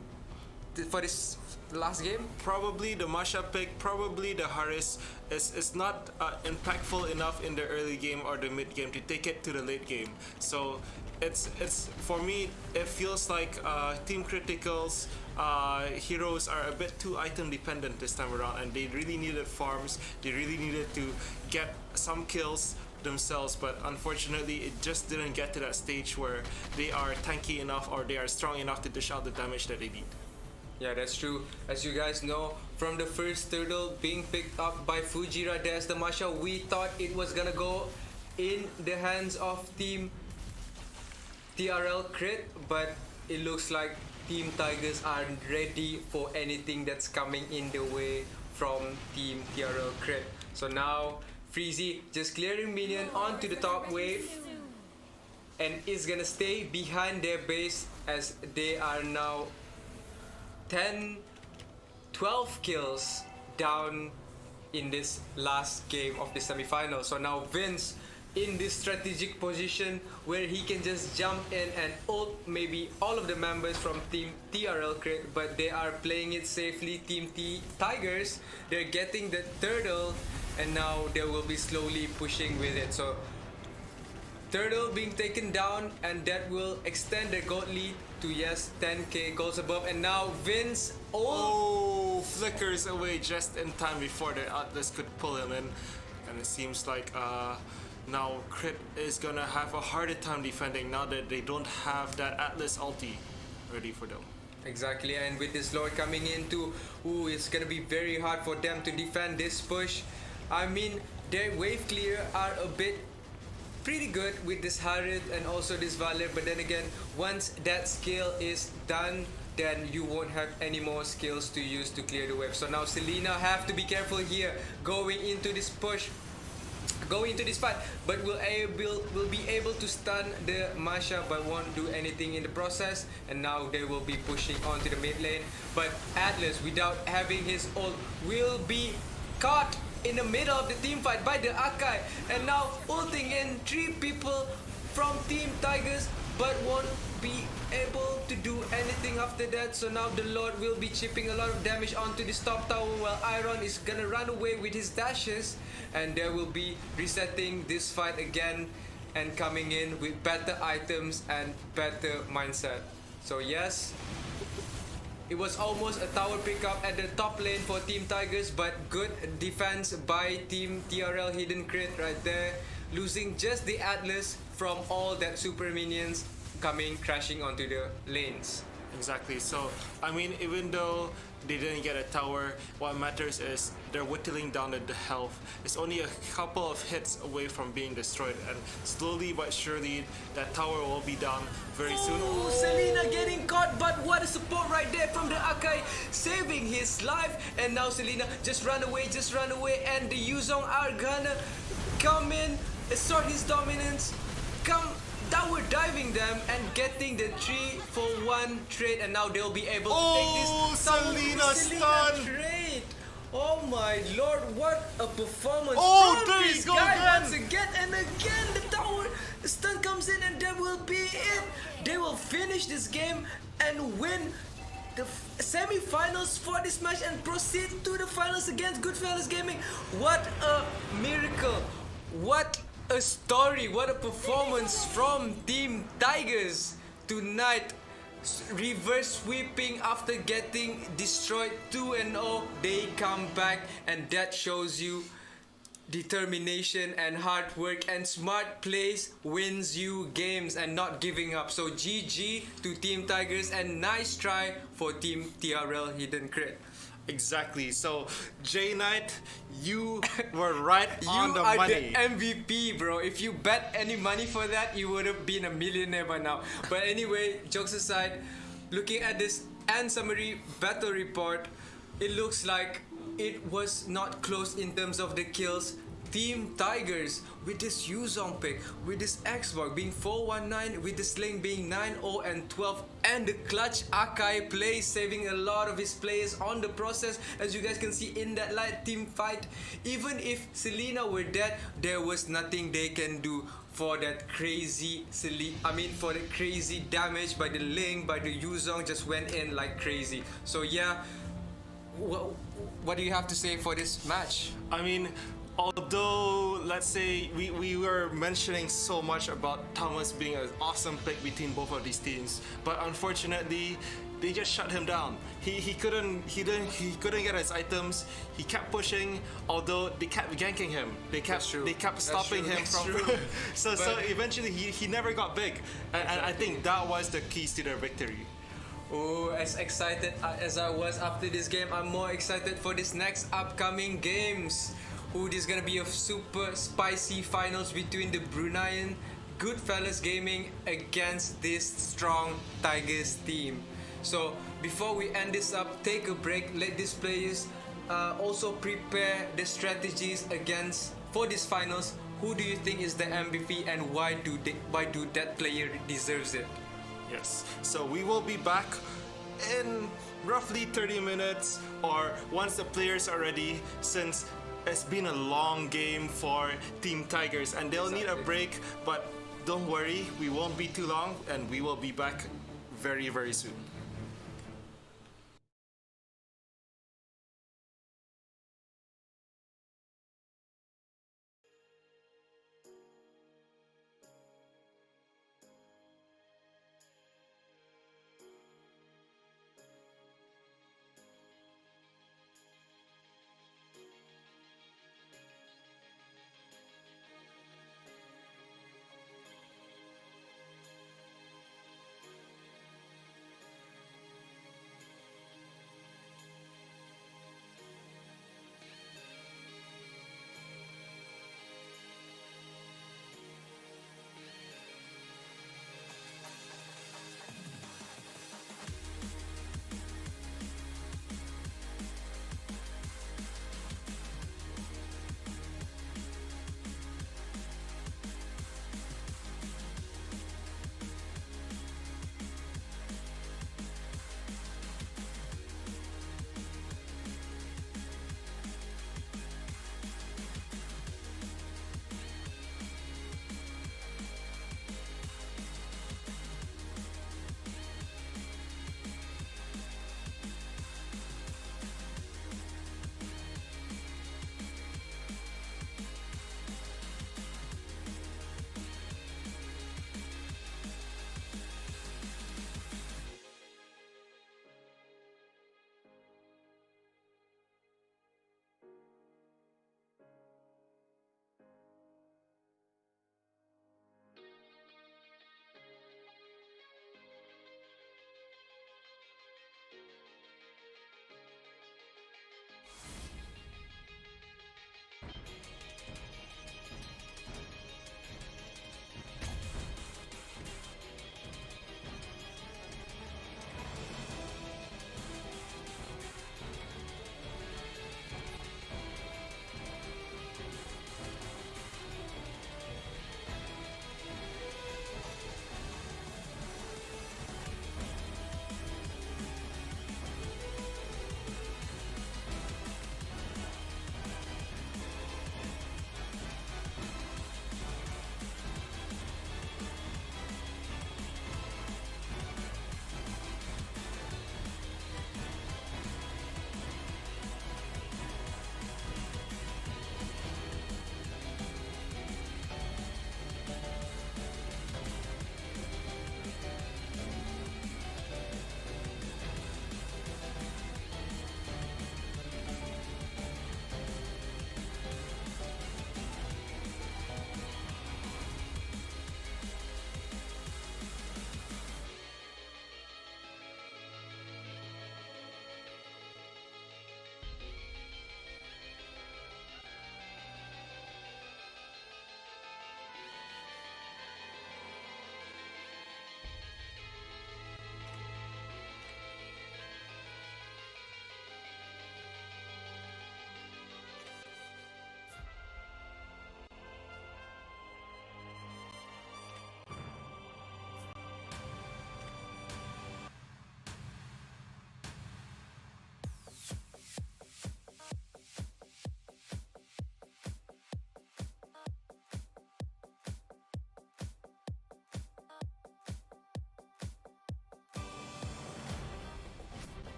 for this last game? Probably the Masha pick, probably the Harris is not impactful enough in the early game or the mid game to take it to the late game. So it's for me. It feels like Team Critical's heroes are a bit too item dependent this time around, and they really needed farms. They really needed to get some kills themselves, but unfortunately it just didn't get to that stage where they are tanky enough or they are strong enough to dish out the damage that they need. Yeah, that's true. As you guys know, from the first turtle being picked up by Fujira as the Masha, we thought it was gonna go in the hands of Team TRL Crit, but it looks like Team Tigers are ready for anything that's coming in the way from Team TRL Crit. So now Freezy just clearing minion onto the top wave and is gonna stay behind their base as they are now 12 kills down in this last game of the semi-final. So now Vince in this strategic position where he can just jump in and ult maybe all of the members from Team TRL Crit, but they are playing it safely. Team Tigers, they're getting the turtle and now they will be slowly pushing with it. So turtle being taken down, and that will extend their gold lead to 10k goals above. And now Vince Flickers away just in time before the Atlas could pull him in, and it seems like now Crit is gonna have a harder time defending now that they don't have that Atlas ulti ready for them. Exactly, and with this Lord coming in too, it's gonna be very hard for them to defend this push. I mean, their wave clear are a bit pretty good with this Harith and also this Valor, but then again, once that skill is done, then you won't have any more skills to use to clear the wave. So now Selena have to be careful here going into this push, going into this fight, but will be able to stun the Masha but won't do anything in the process. And now they will be pushing onto the mid lane, but Atlas without having his ult will be caught in the middle of the team fight by the Akai, and now ulting in 3 people from Team Tigers but won't be able to do anything after that. So now the Lord will be chipping a lot of damage onto this top tower while Iron is gonna run away with his dashes, and they will be resetting this fight again and coming in with better items and better mindset. So yes, it was almost a tower pickup at the top lane for Team Tigers, but good defense by Team TRL Hidden Crit right there, losing just the Atlas from all that super minions coming crashing onto the lanes. Exactly. So I mean, even though they didn't get a tower, what matters is they're whittling down the health. It's only a couple of hits away from being destroyed, and slowly but surely that tower will be down very soon. Selena getting caught, but what a support right there from the Akai, saving his life. And now Selena just run away, and the Yuzong are gonna come in, assert his dominance, come tower diving them and getting the 3-for-1 trade, and now they'll be able to take this Selena stun trade. Oh my lord, what a performance from there this you go guy again. once again and again. The tower stun comes in, and that will be it. They will finish this game and win the semi-finals for this match and proceed to the finals against Goodfellas Gaming. What a miracle, what a story, what a performance from Team Tigers tonight. Reverse sweeping after getting destroyed 2-0, they come back, and that shows you determination and hard work and smart plays wins you games and not giving up. So GG to Team Tigers and nice try for Team TRL Hidden Crit. Exactly. So J Knight, you were right on the You are money. the MVP, bro. If you bet any money for that, you would have been a millionaire by now. But anyway, jokes aside, looking at this end summary battle report, it looks like it was not close in terms of the kills. Team Tigers with this Yuzong pick, with this Xbox being 419, with this lane being 9-0 and 12, and the clutch Akai play, saving a lot of his players on the process. As you guys can see in that light team fight, even if Selena were dead, there was nothing they can do for that crazy for the crazy damage by the Ling, by the Yuzong just went in like crazy. So yeah, what do you have to say for this match? I mean, although let's say we were mentioning so much about Thomas being an awesome pick between both of these teams, but unfortunately they just shut him down. He couldn't get his items. He kept pushing, although they kept ganking him. They kept stopping him from. so eventually he never got big, and I think that was the keys to their victory. Oh, as excited as I was after this game, I'm more excited for this next upcoming games. Oh, this is gonna be a super spicy finals between the Bruneian Goodfellas Gaming against this strong Tigers team. So before we end this up, take a break. Let these players also prepare the strategies for these finals. Who do you think is the MVP, and why do that player deserves it? Yes. So we will be back in roughly 30 minutes, or once the players are ready, since it's been a long game for Team Tigers and they'll need a break. But don't worry, we won't be too long, and we will be back very, very soon.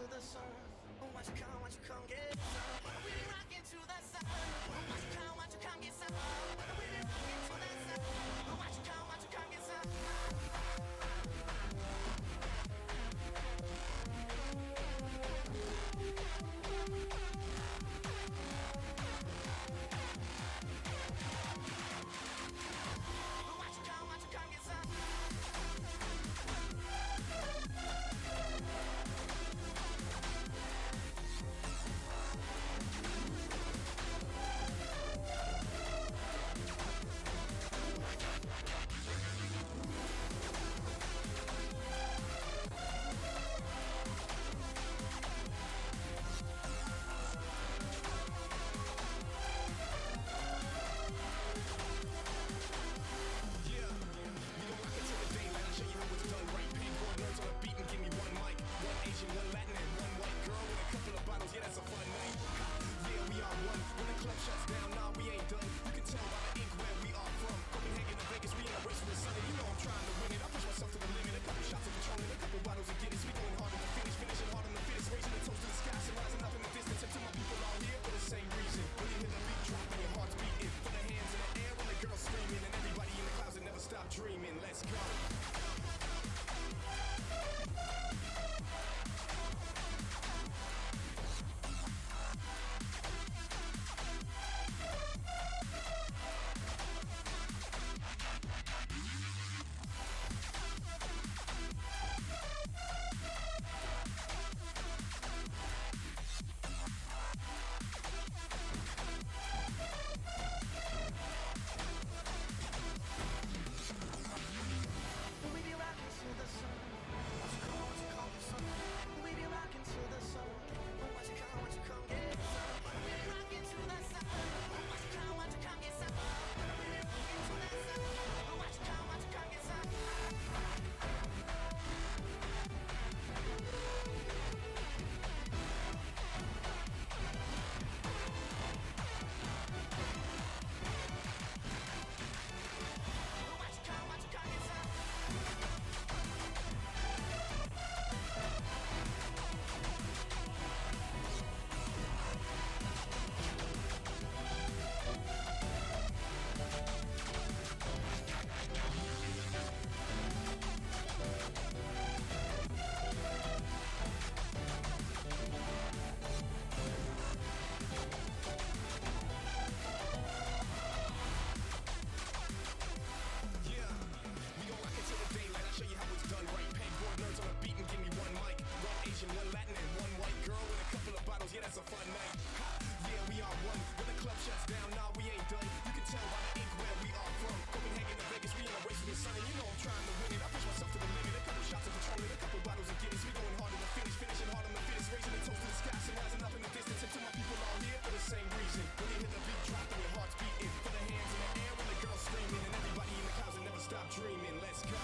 the sun. Why you come get some? We be rocking to the sun. Why you come get some? We be rocking to the sun. Why you come get some? Stop dreaming, let's go. We be rocking to the sun. What you call the sun? We be rocking to the sun. What you come get some? We be rocking to the sun. What you come get some? We be rocking to the sun. What you come get some? Yeah, that's a fun night. Ha! Yeah, we are one. When the club shuts down, nah, we ain't done. You can tell by the ink where we are from. Copenhagen to Vegas, we in a race with the sun. And you know I'm trying to win it. I push myself to the limit. A couple shots of Patron and a couple bottles of Guinness. We going hard in the finish, finishing hard on the finish. Raising the toast to the sky, so rising up in the distance. And to my people all here for the same reason. When you hear the beat drop and your heart's beating. Put the hands in the air when the girls screaming. And everybody in the clouds will never stop dreaming. Let's go.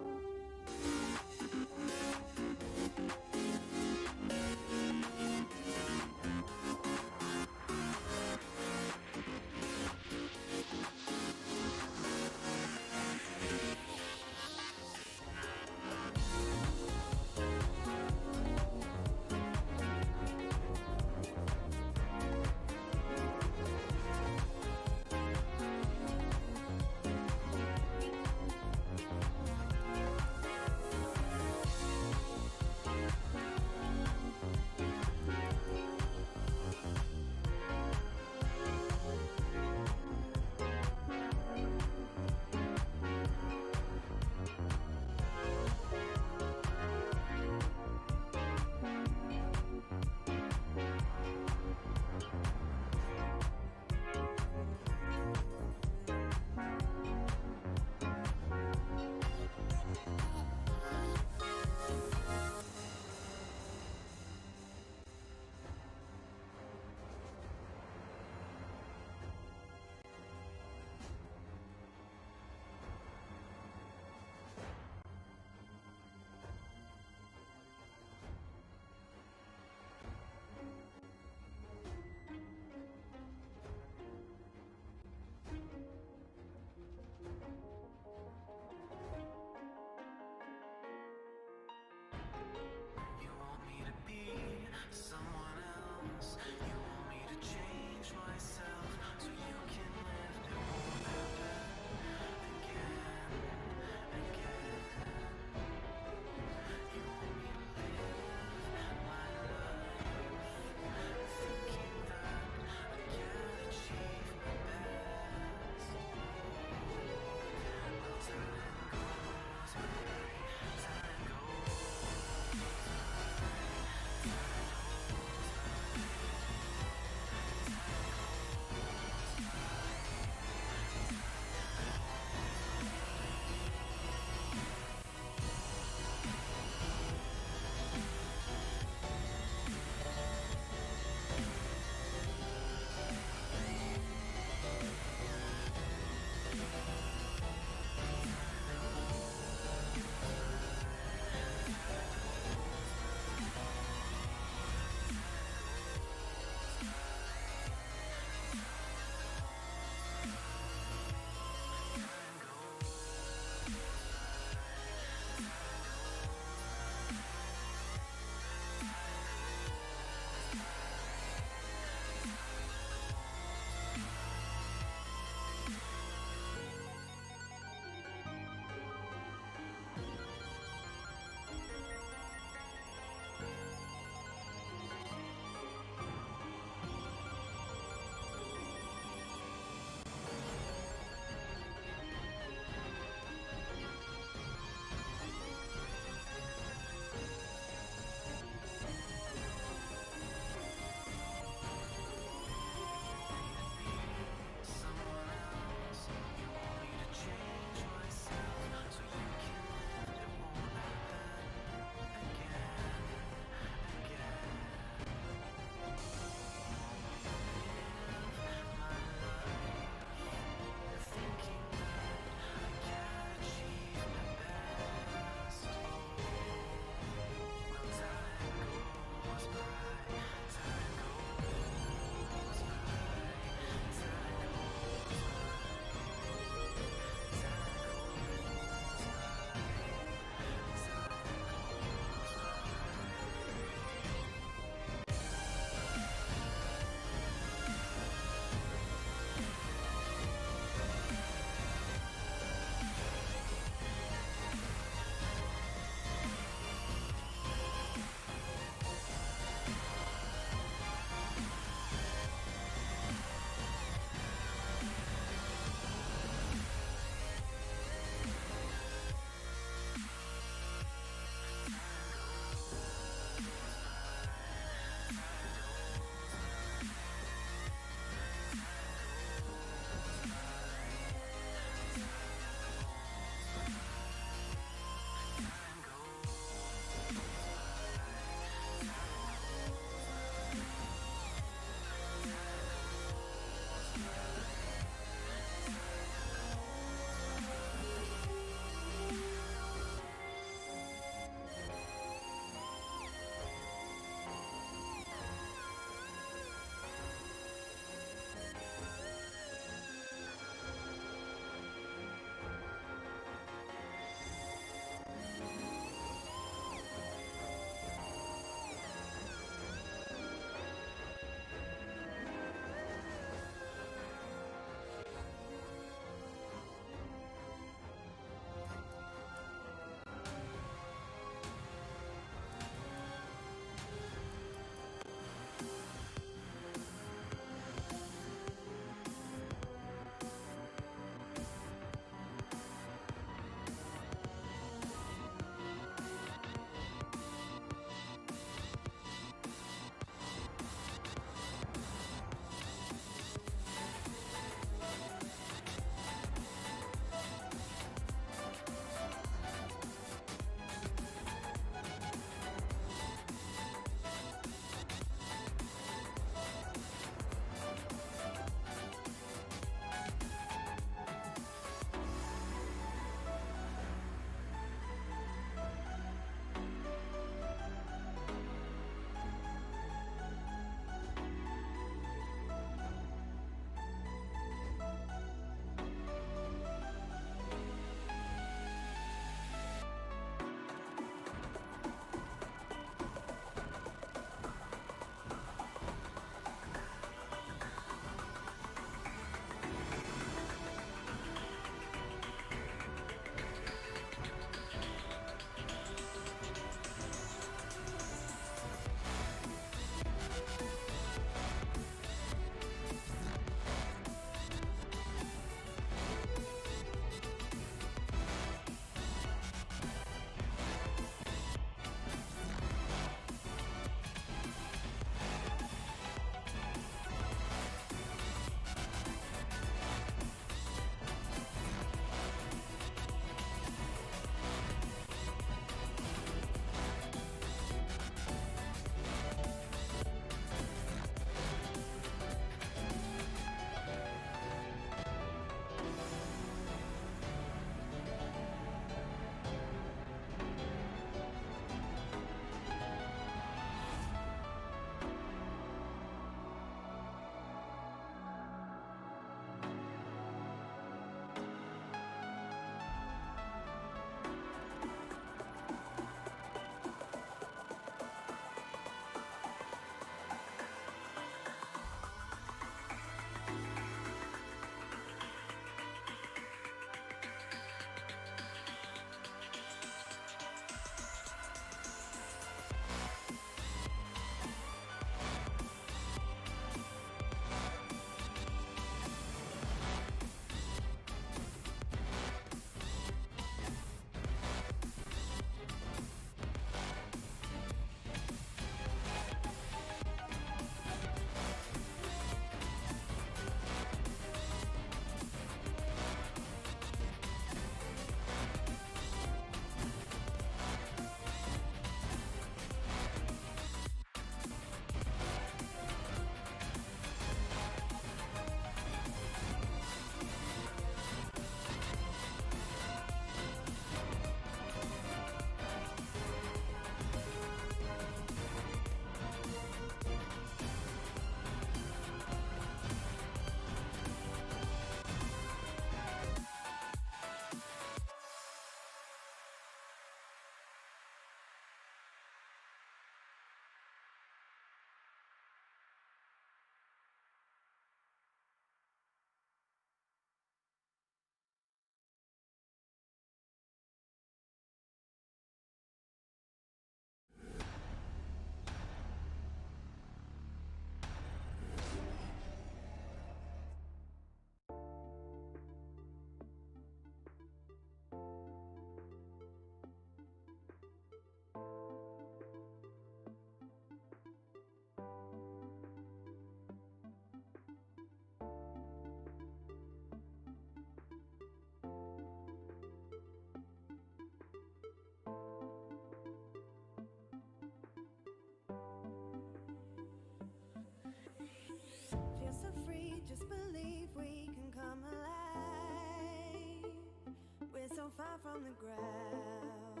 so far from the ground,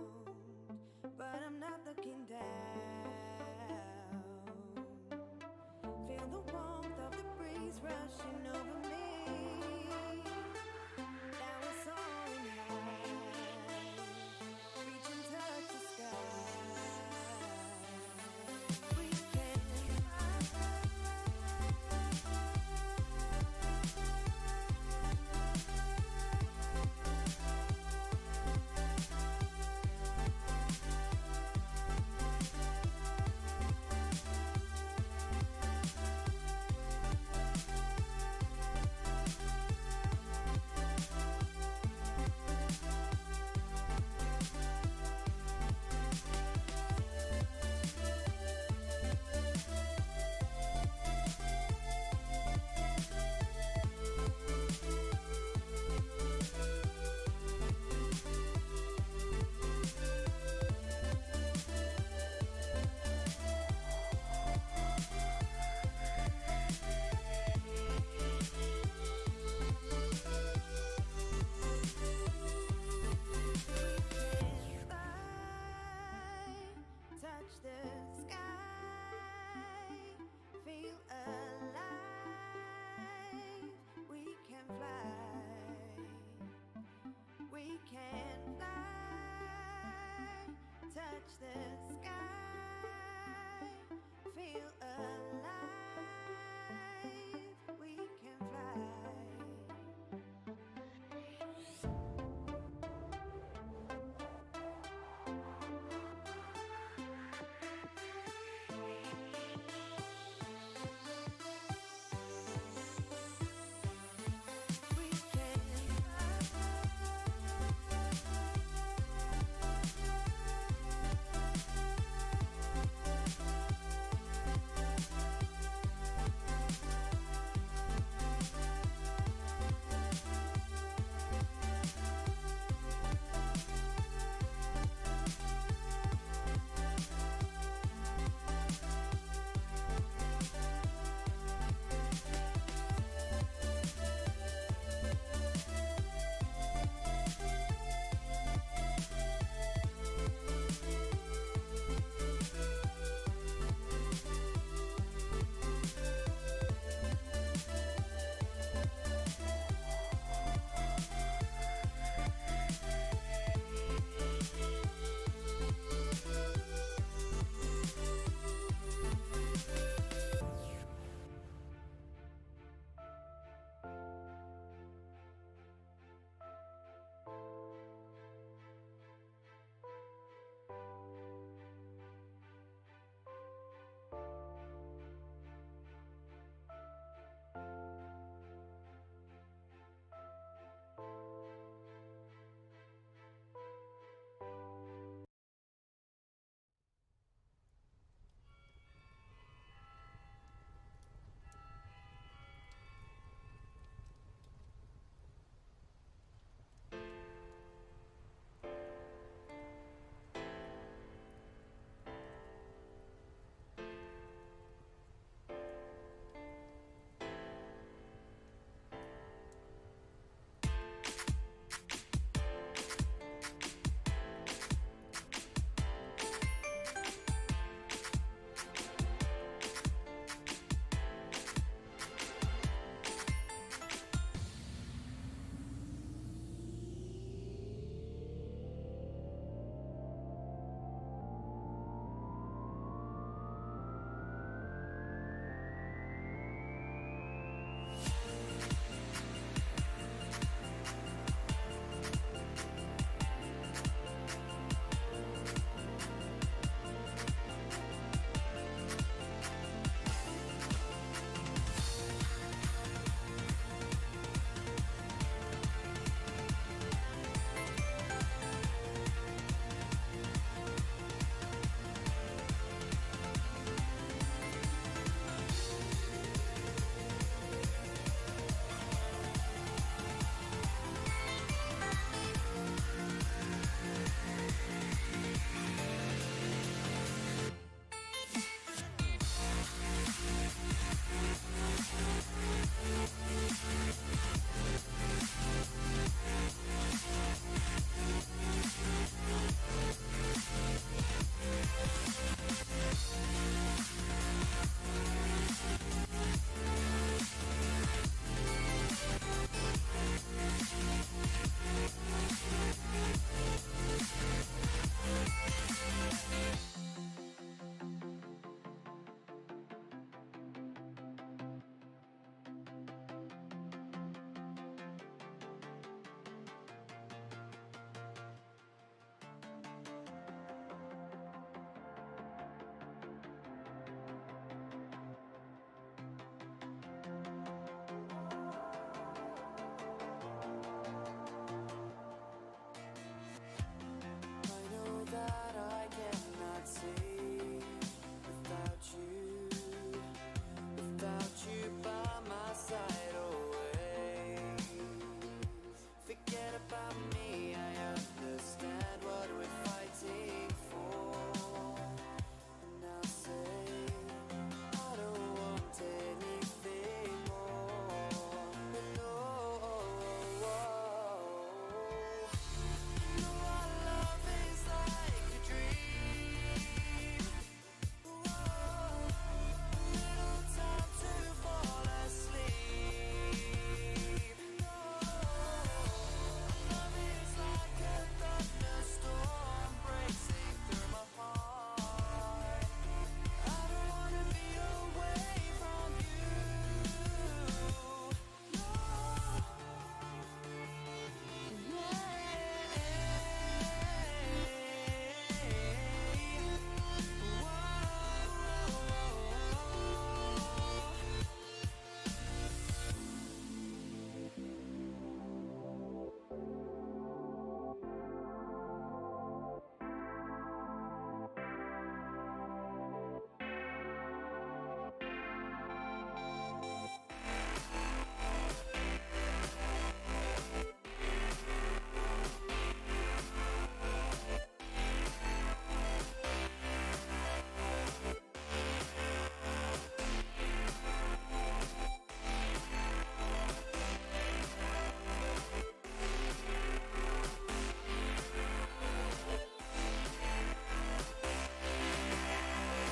but I'm not looking down. Feel the warmth of the breeze rushing over me. Now we're soaring high, reach and touch the sky. We can touch the sky, feel alive. We can fly, we can fly. Touch the sky, feel alive. We can fly. We can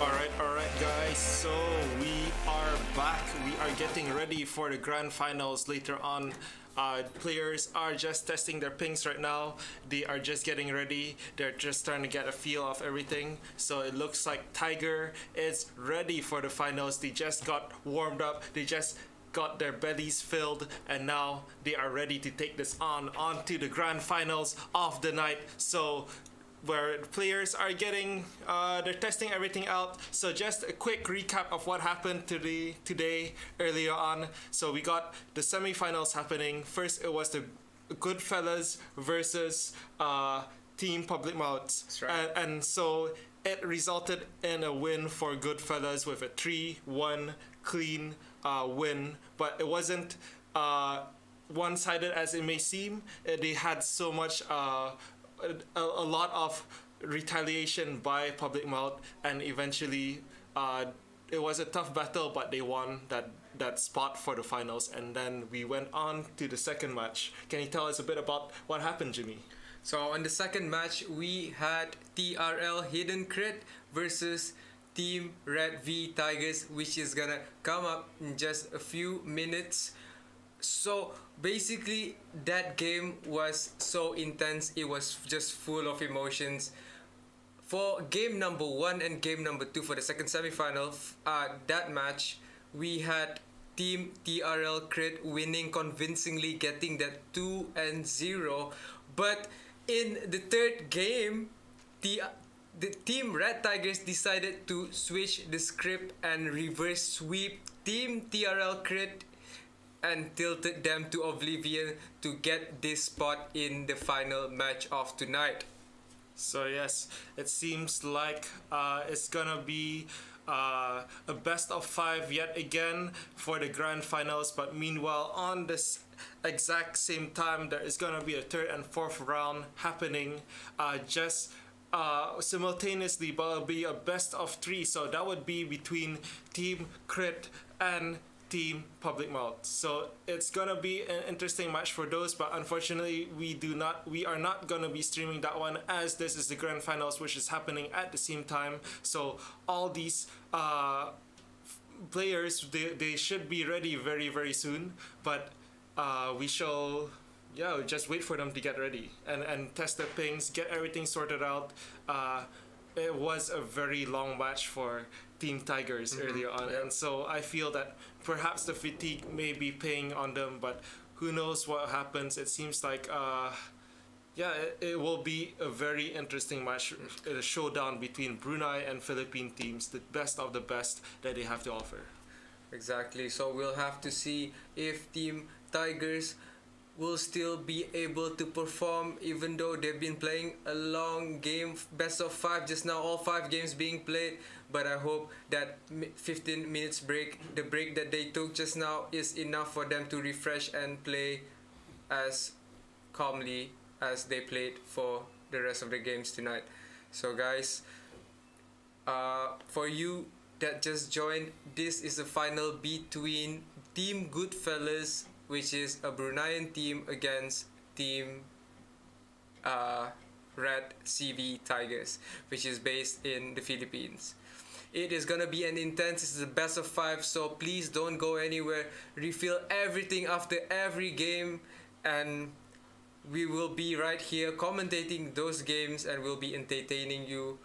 All right, guys. So we are back. We are getting ready for the grand finals later on. Players are just testing their pings right now. They are just getting ready. They're just trying to get a feel of everything. So it looks like Tiger is ready for the finals. They just got warmed up. They just got their bellies filled, and now they are ready to take this onto the grand finals of the night. So where players are getting they're testing everything out. So just a quick recap of what happened today earlier on. So we got the semifinals happening. First it was the Goodfellas versus Team Public Maut. That's right. And so it resulted in a win for Goodfellas with a 3-1 clean win, but it wasn't one-sided as it may seem. They had so much a lot of retaliation by Public Maut, and eventually it was a tough battle, but they won that spot for the finals. And then we went on to the second match. Can you tell us a bit about what happened, Jimmy? So on the second match, we had TRL Hidden Crit versus Team RATCVITIGERS, which is gonna come up in just a few minutes. So basically, that game was so intense. It was just full of emotions. For game number 1 and game number 2 for the second semifinal, that match, we had Team TRL Crit winning convincingly, getting that 2-0. But in the third game, the Team RATCVITIGERS decided to switch the script and reverse sweep Team TRL Crit and tilted them to oblivion to get this spot in the final match of tonight. So yes, it seems like it's gonna be a best of 5 yet again for the grand finals. But meanwhile, on this exact same time, there is gonna be a third and fourth round happening simultaneously, but it'll be a best of 3. So that would be between Team Crit and Team Public Maut. So it's gonna be an interesting match for those, but unfortunately we are not gonna be streaming that one, as this is the grand finals, which is happening at the same time. So all these players, they should be ready very, very soon, but we shall just wait for them to get ready and test their pings, get everything sorted out. It was a very long match for Team Tigers earlier on, and so I feel that perhaps the fatigue may be paying on them, but who knows what happens. It seems like it will be a very interesting match, a showdown between Brunei and Philippine teams, the best of the best that they have to offer. Exactly. So we'll have to see if Team Tigers will still be able to perform, even though they've been playing a long game, best of 5 just now, all 5 games being played. But I hope that 15 minutes break, the break that they took just now, is enough for them to refresh and play as calmly as they played for the rest of the games tonight. So guys, for you that just joined, this is the final between Team Goodfellas, which is a Bruneian team, against Team RATCVITIGERS, which is based in the Philippines. It is gonna be an intense, this is the best of 5, so please don't go anywhere. Refill everything after every game, and we will be right here commentating those games, and we'll be entertaining you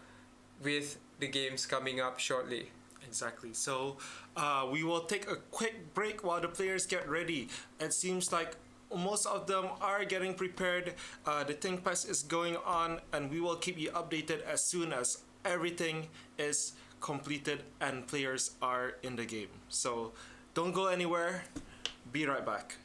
with the games coming up shortly. Exactly. So we will take a quick break while the players get ready. It seems like most of them are getting prepared. The Think Pass is going on, and we will keep you updated as soon as everything is completed and players are in the game. So don't go anywhere. Be right back.